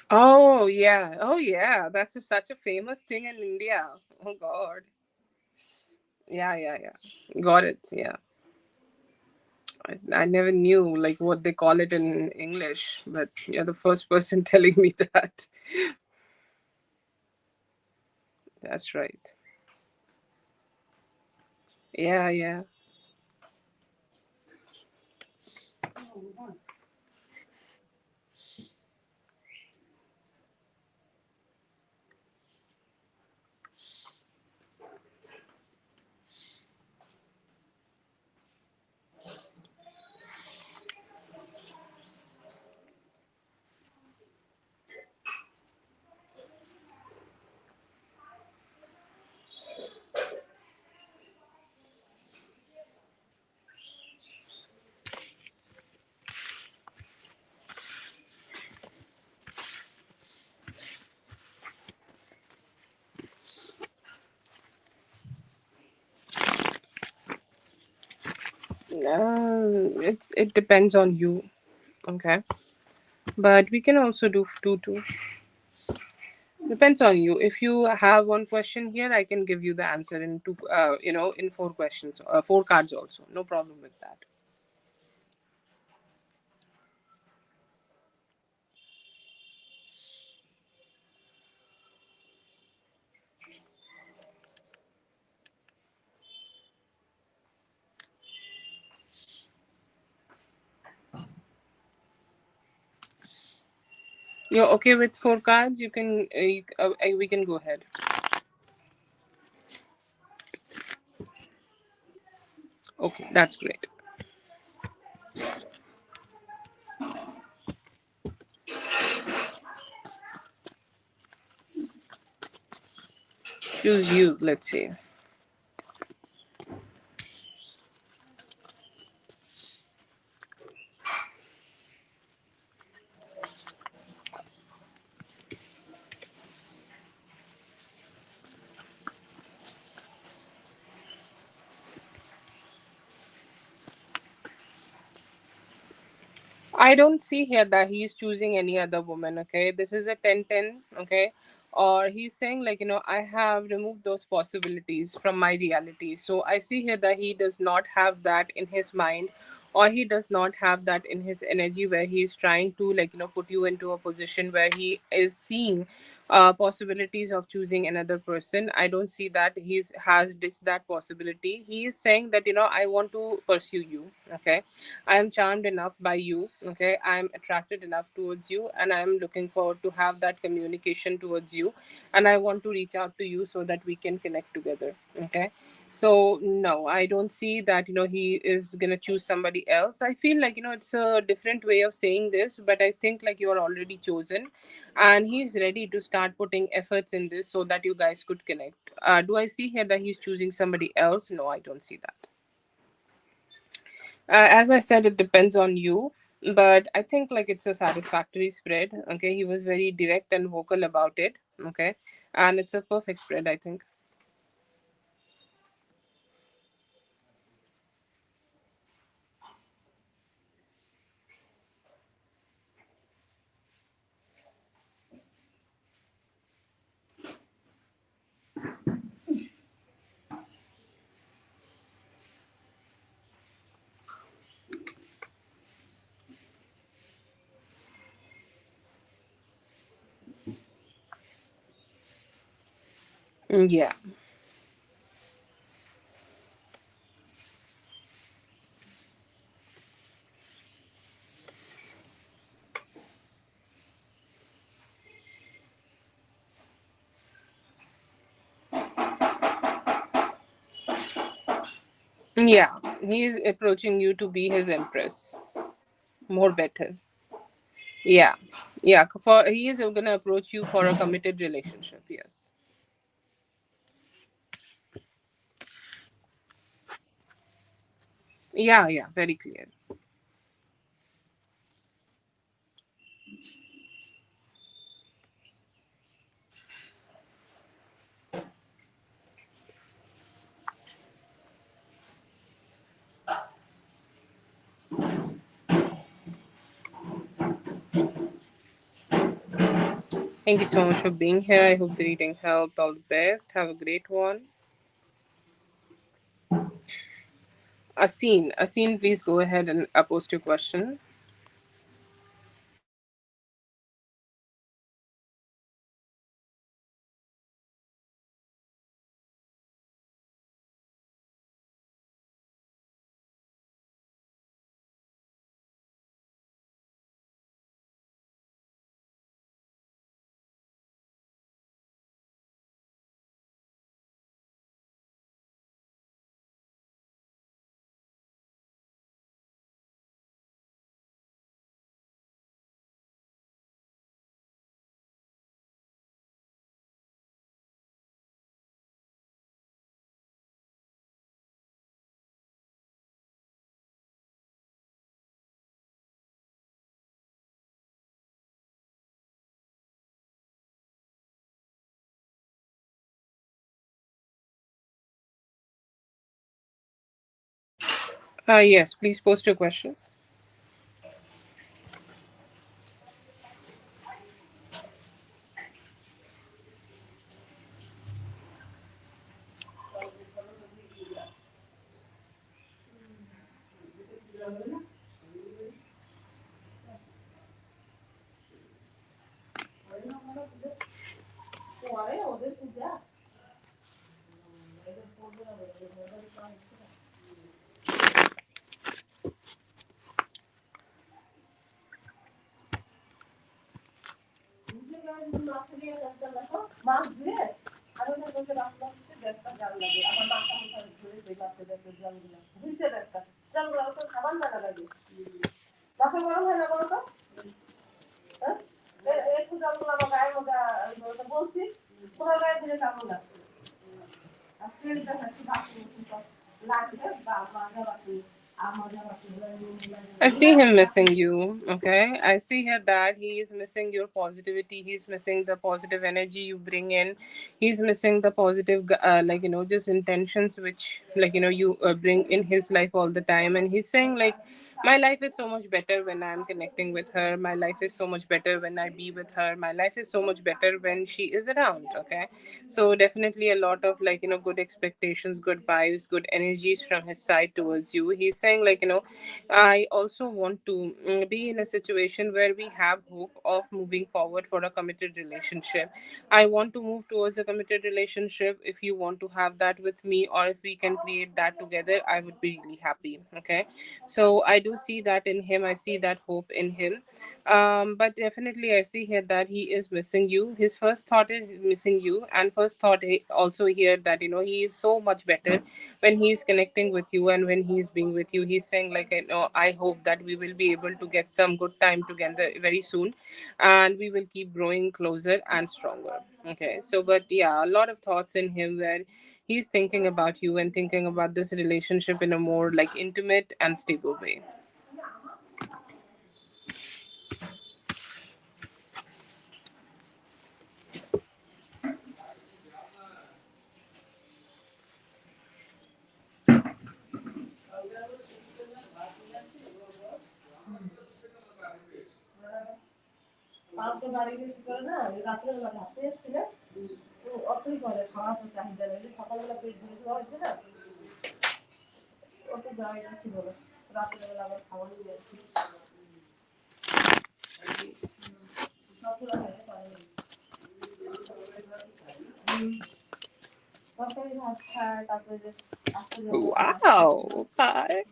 Oh yeah. Oh yeah. That's such a famous thing in India. Oh god. Yeah, yeah, yeah. Got it. Yeah. I never knew like what they call it in English, but you're the first person telling me that. That's right. Yeah, yeah. It depends on you. Okay. But we can also do two. Depends on you. If you have one question here, I can give you the answer in two. In four questions, four cards also. No problem with that. You're okay with four cards? You can. We can go ahead. Okay, that's great. Choose you. Let's see. I don't see here that he is choosing any other woman. Okay, this is a 10-10. Okay, or he's saying like, I have removed those possibilities from my reality. So I see here that he does not have that in his mind, or he does not have that in his energy, where he's trying to like, put you into a position where he is seeing possibilities of choosing another person. I don't see that he's has ditched that possibility. He is saying that, I want to pursue you. Okay, I am charmed enough by you. Okay, I am attracted enough towards you, and I am looking forward to have that communication towards you, and I want to reach out to you so that we can connect together. Okay, so no, I don't see that, he is gonna choose somebody else. I feel like, it's a different way of saying this, but I think like you are already chosen, and he's ready to start putting efforts in this so that you guys could connect. Do I see here that he's choosing somebody else? No, I don't see that. As I said, it depends on you, but I think like it's a satisfactory spread. Okay, he was very direct and vocal about it. Okay, and it's a perfect spread, I think. Yeah, yeah, he is approaching you to be his empress. More better. Yeah, yeah. For he is gonna approach you for a committed relationship. Yes. Yeah, yeah. Very clear. Thank you so much for being here. I hope the reading helped. All the best. Have a great one. Asin, please go ahead and post your question. Yes, please post your question. I see him missing you. Okay. I see here that he is missing your positivity. He's missing the positive energy you bring in. He's missing the positive, like, just intentions which, like, you bring in his life all the time. And he's saying, like, My life is so much better when I'm connecting with her. My life is so much better when I be with her. My life is so much better when she is around. Okay. So definitely a lot of like, good expectations, good vibes, good energies from his side towards you. He's saying like, I also want to be in a situation where we have hope of moving forward for a committed relationship. I want to move towards a committed relationship. If you want to have that with me, or if we can create that together, I would be really happy. Okay. So I do see that in him. I see that hope in him. But definitely I see here that he is missing you. His first thought is missing you, and first thought also here that he is so much better when he's connecting with you and when he's being with you. He's saying like, I hope that we will be able to get some good time together very soon, and we will keep growing closer and stronger. Okay. So but yeah, a lot of thoughts in him where he's thinking about you and thinking about this relationship in a more like intimate and stable way. Wow. Okay.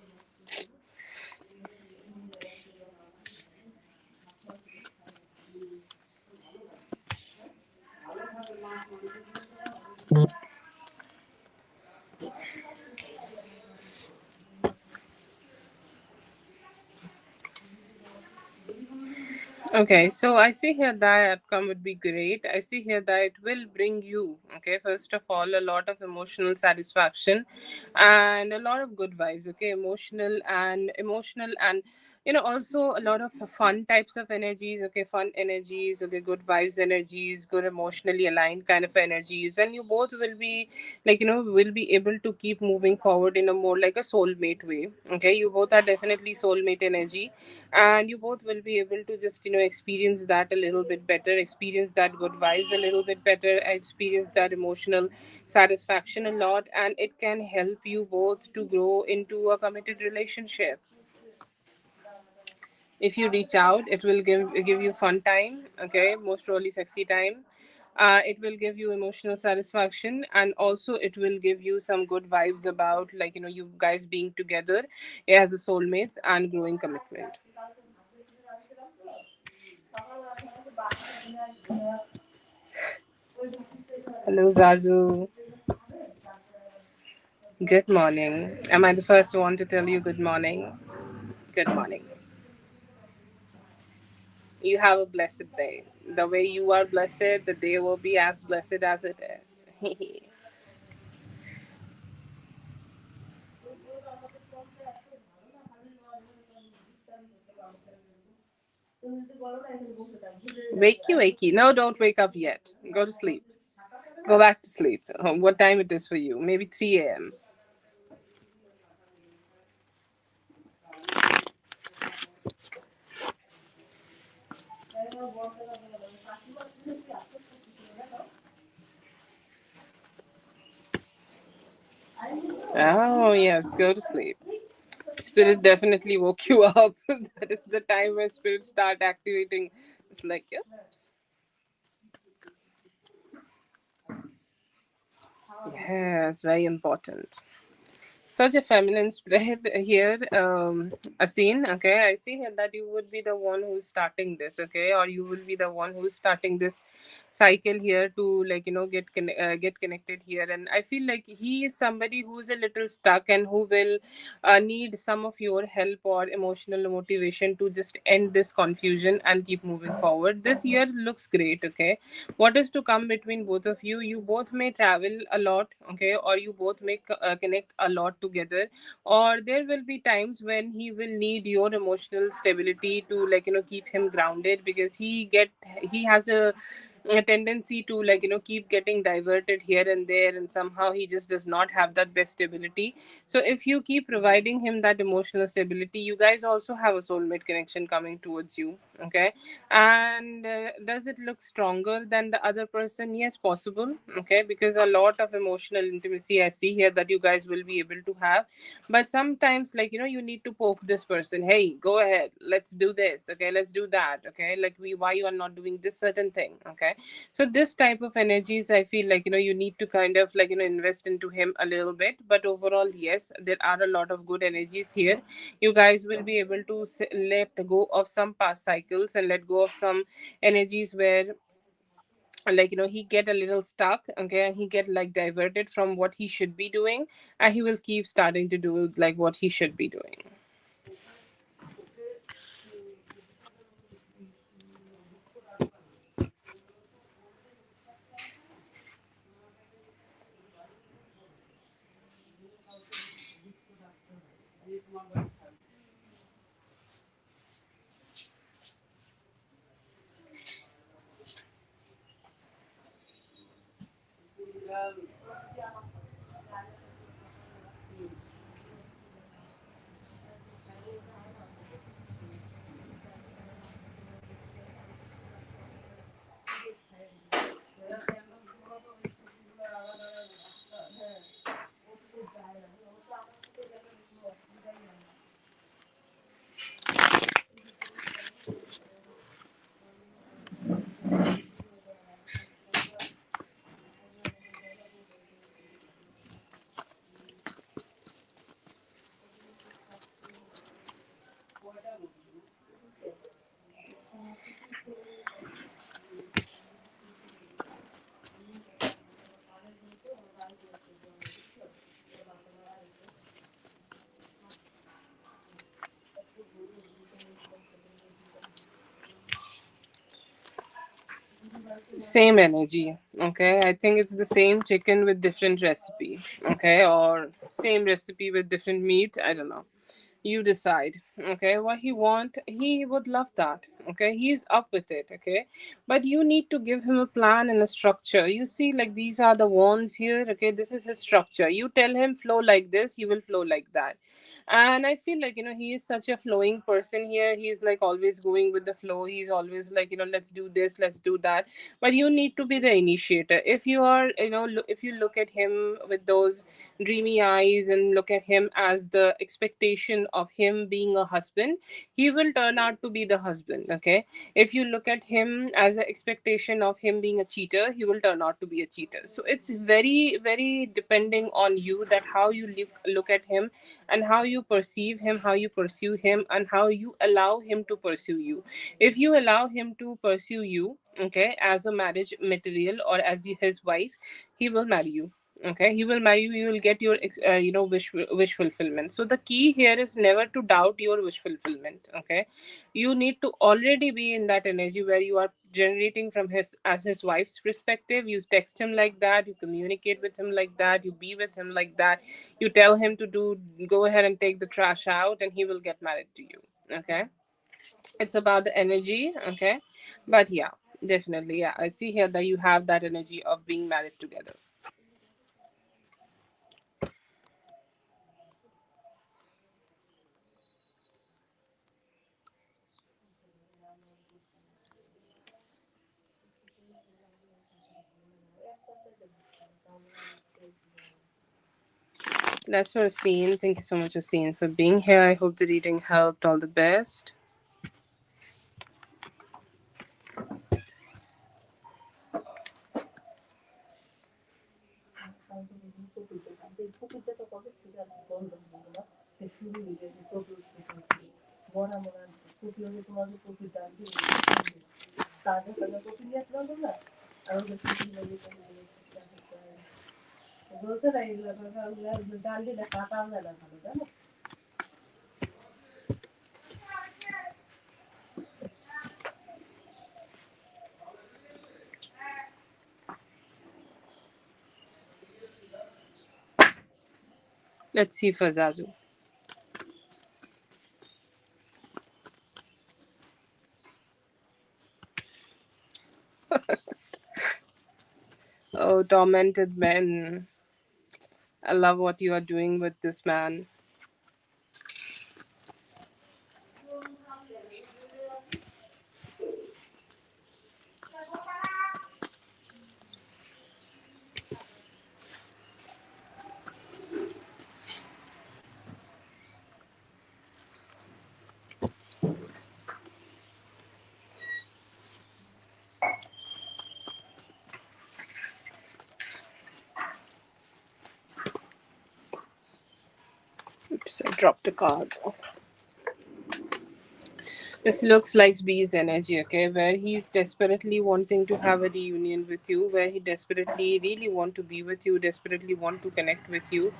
Okay, so I see here that outcome would be great. I see here that it will bring you, okay, first of all, a lot of emotional satisfaction and a lot of good vibes, okay, emotional and also a lot of fun types of energies, okay, fun energies, okay, good vibes energies, good emotionally aligned kind of energies, and you both will be like, will be able to keep moving forward in a more like a soulmate way, okay. You both are definitely soulmate energy, and you both will be able to just experience that a little bit better, experience that good vibes a little bit better, experience that emotional satisfaction a lot, and it can help you both to grow into a committed relationship. If you reach out, it will give you fun time, okay, most really sexy time. It will give you emotional satisfaction, and also it will give you some good vibes about like you guys being together as a soulmates and growing commitment. Hello, Zazu. Good morning. Am I the first one to tell you good morning? Good morning. You have a blessed day. The way you are blessed, the day will be as blessed as it is. Wakey, wakey. No, don't wake up yet. Go to sleep. Go back to sleep. What time it is for you? Maybe 3 a.m. Oh, yes. Go to sleep. Spirit definitely woke you up. That is the time when spirits start activating. It's like, yep. Yes, very important. Such a feminine spread here, Asin. Okay, I see here that you would be the one who's starting this, okay, or you will be the one who's starting this cycle here to like get connected here. And I feel like he is somebody who's a little stuck and who will need some of your help or emotional motivation to just end this confusion and keep moving forward. This year looks great, okay. What is to come between both of you? You both may travel a lot, okay, or you both may connect a lot together, or there will be times when he will need your emotional stability to like keep him grounded, because he has a a tendency to, like, keep getting diverted here and there, and somehow he just does not have that best stability. So if you keep providing him that emotional stability, you guys also have a soulmate connection coming towards you. Okay. And does it look stronger than the other person? Yes, possible. Okay, because a lot of emotional intimacy I see here that you guys will be able to have. But sometimes, like, you need to poke this person. Hey, go ahead, let's do this. Okay, let's do that. Okay, like, why you are not doing this certain thing. Okay. So this type of energies, I feel like, you need to kind of, like, invest into him a little bit. But overall, yes, there are a lot of good energies here. You guys will be able to let go of some past cycles and let go of some energies where, like, he get a little stuck. Okay, and he get, like, diverted from what he should be doing, and he will keep starting to do, like, what he should be doing. Same energy. Okay, I think it's the same chicken with different recipe. Okay, or same recipe with different meat, I don't know. You decide. Okay, what he want, he would love that. Okay, he's up with it. Okay, but you need to give him a plan and a structure. You see, like, these are the wands here. Okay, this is his structure. You tell him flow like this, he will flow like that. And I feel like, he is such a flowing person here. He's, like, always going with the flow. He's always like, let's do this, let's do that. But you need to be the initiator. If you are, if you look at him with those dreamy eyes and look at him as the expectation of him being a husband, he will turn out to be the husband. Okay, if you look at him as an expectation of him being a cheater, he will turn out to be a cheater. So it's very, very depending on you, that how you look at him, and how you perceive him, how you pursue him, and how you allow him to pursue you. If you allow him to pursue you, okay, as a marriage material or as his wife, he will marry you. Okay, he will marry you. You will get your wish fulfillment. So the key here is never to doubt your wish fulfillment. Okay, you need to already be in that energy where you are generating from his, as his wife's perspective. You text him like that, you communicate with him like that, you be with him like that. You tell him to do, go ahead and take the trash out, and he will get married to you. Okay, it's about the energy. Okay, but yeah, definitely, yeah, I see here that you have that energy of being married together. That's for Scene. Thank you so much, Scene, for being here. I hope the reading helped. All the best. Let's see for Zazu. Oh, tormented men. I love what you are doing with this man. Oops, I dropped the cards. This looks like B's energy, okay, where he's desperately wanting to have a reunion with you, where he desperately really want to be with you, desperately want to connect with you,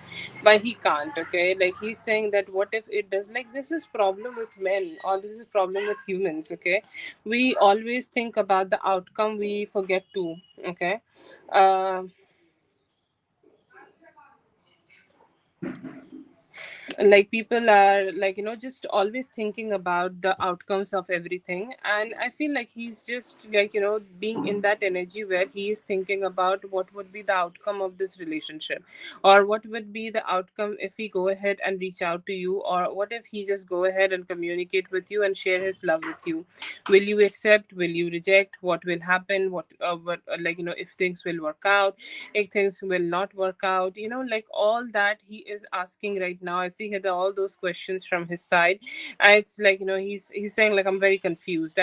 but he can't, okay? Like he's saying that what if it does, like this is problem with men or this is problem with humans, okay? We always think about the outcome, we forget to, okay? Uh, like people are like just always thinking about the outcomes of everything, and I feel like he's just like being in that energy where he is thinking about what would be the outcome of this relationship, or what would be the outcome if he go ahead and reach out to you, or what if he just go ahead and communicate with you and share his love with you. Will you accept, will you reject, what will happen, what like if things will work out, if things will not work out, like all that he is asking right now. I see here all those questions from his side, and it's like he's saying like I'm very confused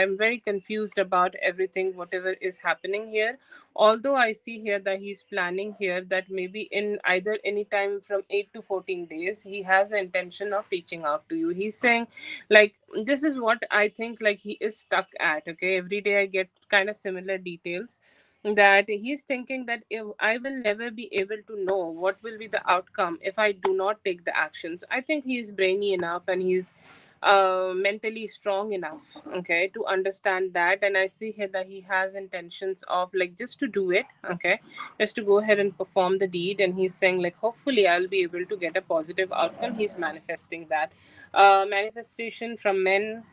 about everything whatever is happening here. Although I see here that he's planning here that maybe in either any time from 8 to 14 days he has the intention of reaching out to you. He's saying like this is what I think like he is stuck at, okay? Every day I get kind of similar details, that he's thinking that if I will never be able to know what will be the outcome if I do not take the actions. I think he's brainy enough and he's mentally strong enough, okay, to understand that. And I see here that he has intentions of like just to do it, okay, just to go ahead and perform the deed. And he's saying like hopefully I'll be able to get a positive outcome. He's manifesting that. Manifestation from men,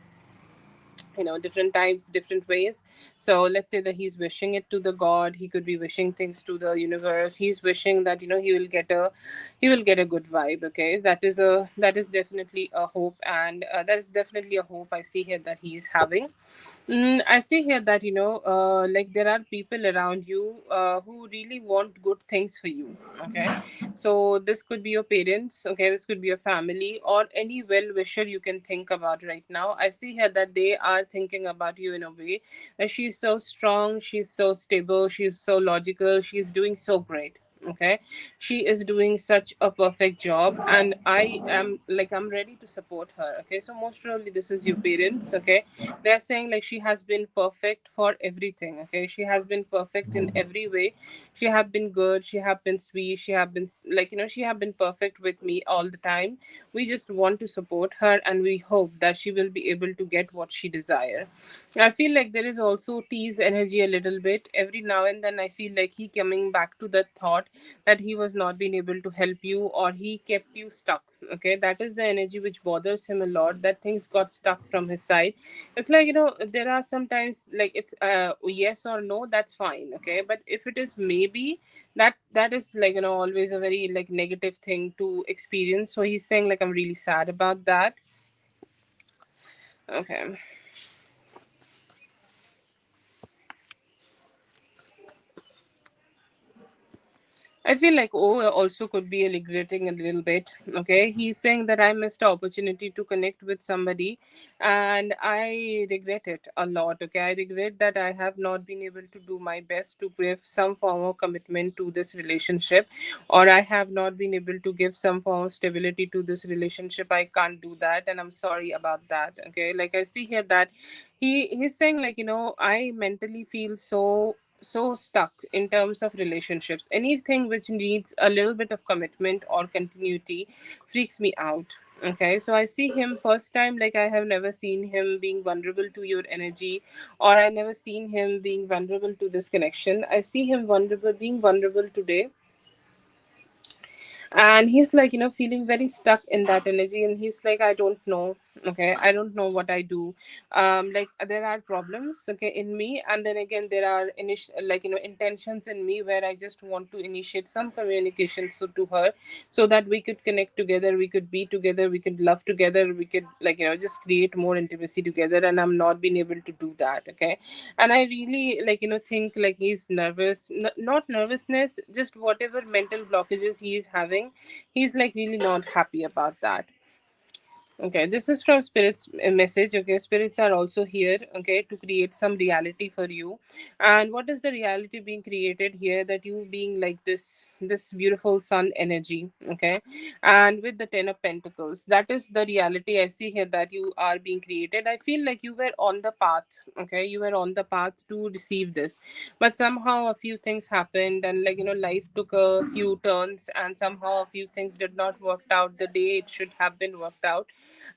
different types, different ways. So let's say that he's wishing it to the god, he could be wishing things to the universe, he's wishing that he will get a good vibe, okay? That is definitely a hope, and that is definitely a hope I see here that he's having. I see here that like there are people around you who really want good things for you. Okay, so this could be your parents. Okay, this could be your family or any well wisher you can think about right now. I see here that they are thinking about you in a way that she's so strong, she's so stable, she's so logical, she's doing so great. Okay, she is doing such a perfect job, and I am like I'm ready to support her. Okay, so most probably this is your parents. Okay, they're saying like she has been perfect for everything. Okay, she has been perfect in every way. She have been good, she have been sweet, she have been like she have been perfect with me all the time. We just want to support her, and we hope that she will be able to get what she desire. I feel like there is also tease energy a little bit every now and then. I feel like he coming back to the thought that he was not being able to help you, or he kept you stuck. Okay, that is the energy which bothers him a lot, that things got stuck from his side. It's like there are sometimes like it's yes or no, that's fine, okay, but if it is maybe, that is like always a very like negative thing to experience. So he's saying like I'm really sad about that. Okay, I feel like also could be regretting a little bit. Okay, he's saying that I missed the opportunity to connect with somebody, and I regret it a lot. Okay, I regret that I have not been able to do my best to give some form of commitment to this relationship, or I have not been able to give some form of stability to this relationship. I can't do that, and I'm sorry about that. Okay, like I see here that he's saying like I mentally feel so stuck in terms of relationships. Anything which needs a little bit of commitment or continuity freaks me out. Okay, so I see him first time, like I have never seen him being vulnerable to your energy, or I never seen him being vulnerable to this connection. I see him being vulnerable today, and he's like feeling very stuck in that energy, and he's like I don't know. Okay, I don't know what I do. Like there are problems, okay, in me, and then again there are like intentions in me where I just want to initiate some communication so to her, so that we could connect together, we could be together, we could love together, we could like just create more intimacy together, and I'm not being able to do that. Okay, and I really like think like he's nervous, not nervousness, just whatever mental blockages he is having, he's like really not happy about that. Okay, this is from Spirit's message. Okay, spirits are also here, okay, to create some reality for you. And what is the reality being created here? That you being like this beautiful sun energy, okay, and with the Ten of Pentacles, that is the reality I see here that you are being created. I feel like you were on the path, okay, you were on the path to receive this, but somehow a few things happened, and like life took a few turns, and somehow a few things did not work out the day it should have been worked out.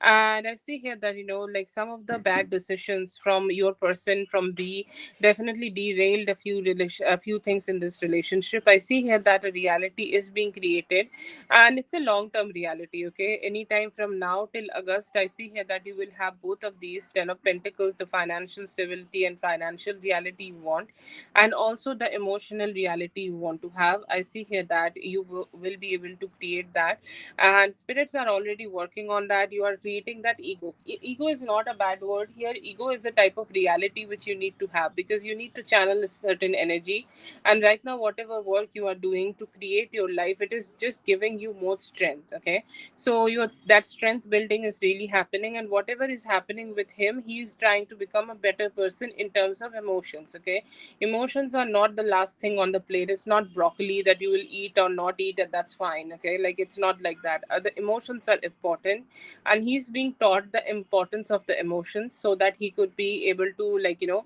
And I see here that like some of the bad decisions from your person from B definitely derailed a few things in this relationship. I see here that a reality is being created, and it's a long term reality. Okay, anytime from now till August, I see here that you will have both of these Ten of Pentacles, the financial stability and financial reality you want, and also the emotional reality you want to have. I see here that you will be able to create that, and spirits are already working on that. You are creating that ego. Ego is not a bad word here. Ego is a type of reality which you need to have, because you need to channel a certain energy. And right now whatever work you are doing to create your life, it is just giving you more strength. Okay, so your that strength building is really happening, and whatever is happening with him, he is trying to become a better person in terms of emotions. Okay, emotions are not the last thing on the plate. It's not broccoli that you will eat or not eat, and that's fine. Okay, like it's not like that. The emotions are important, and he's being taught the importance of the emotions so that he could be able to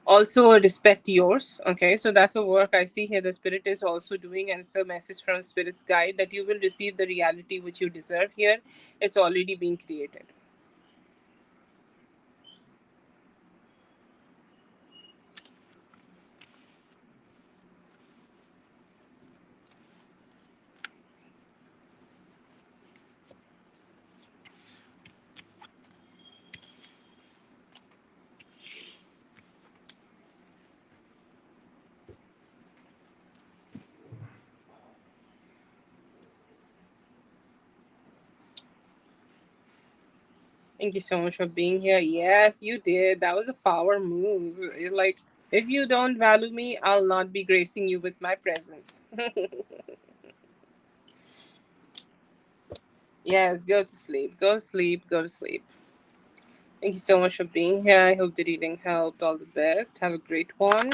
also respect yours. Okay, so that's a work I see here the spirit is also doing, and it's a message from spirit's guide that you will receive the reality which you deserve here. It's already being created. Thank you so much for being here. Yes, you did. That was a power move. Like, if you don't value me, I'll not be gracing you with my presence. Yes, go to sleep. Go to sleep. Go to sleep. Thank you so much for being here. I hope the reading helped. All the best. Have a great one.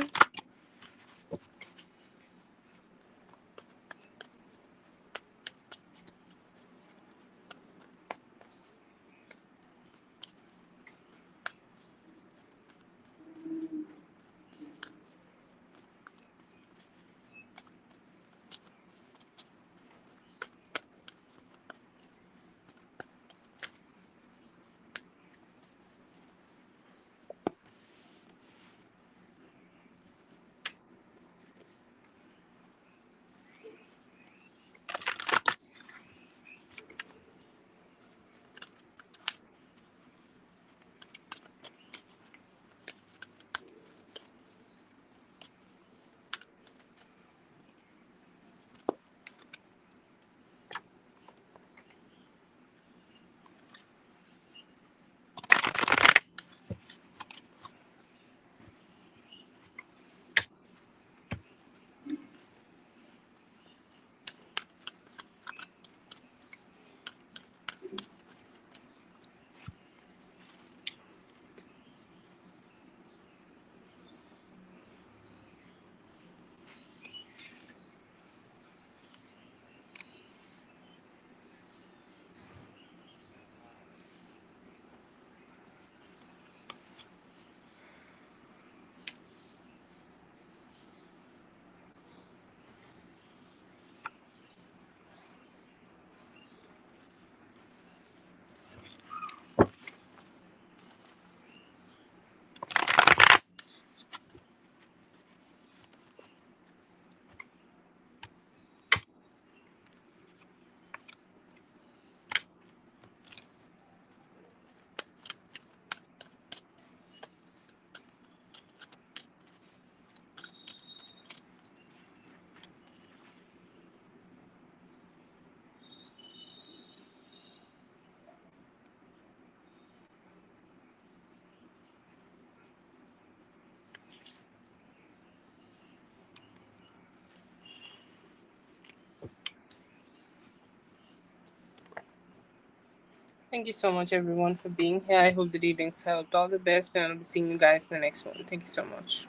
Thank you so much, everyone, for being here. I hope the readings helped. All the best, and I'll be seeing you guys in the next one. Thank you so much.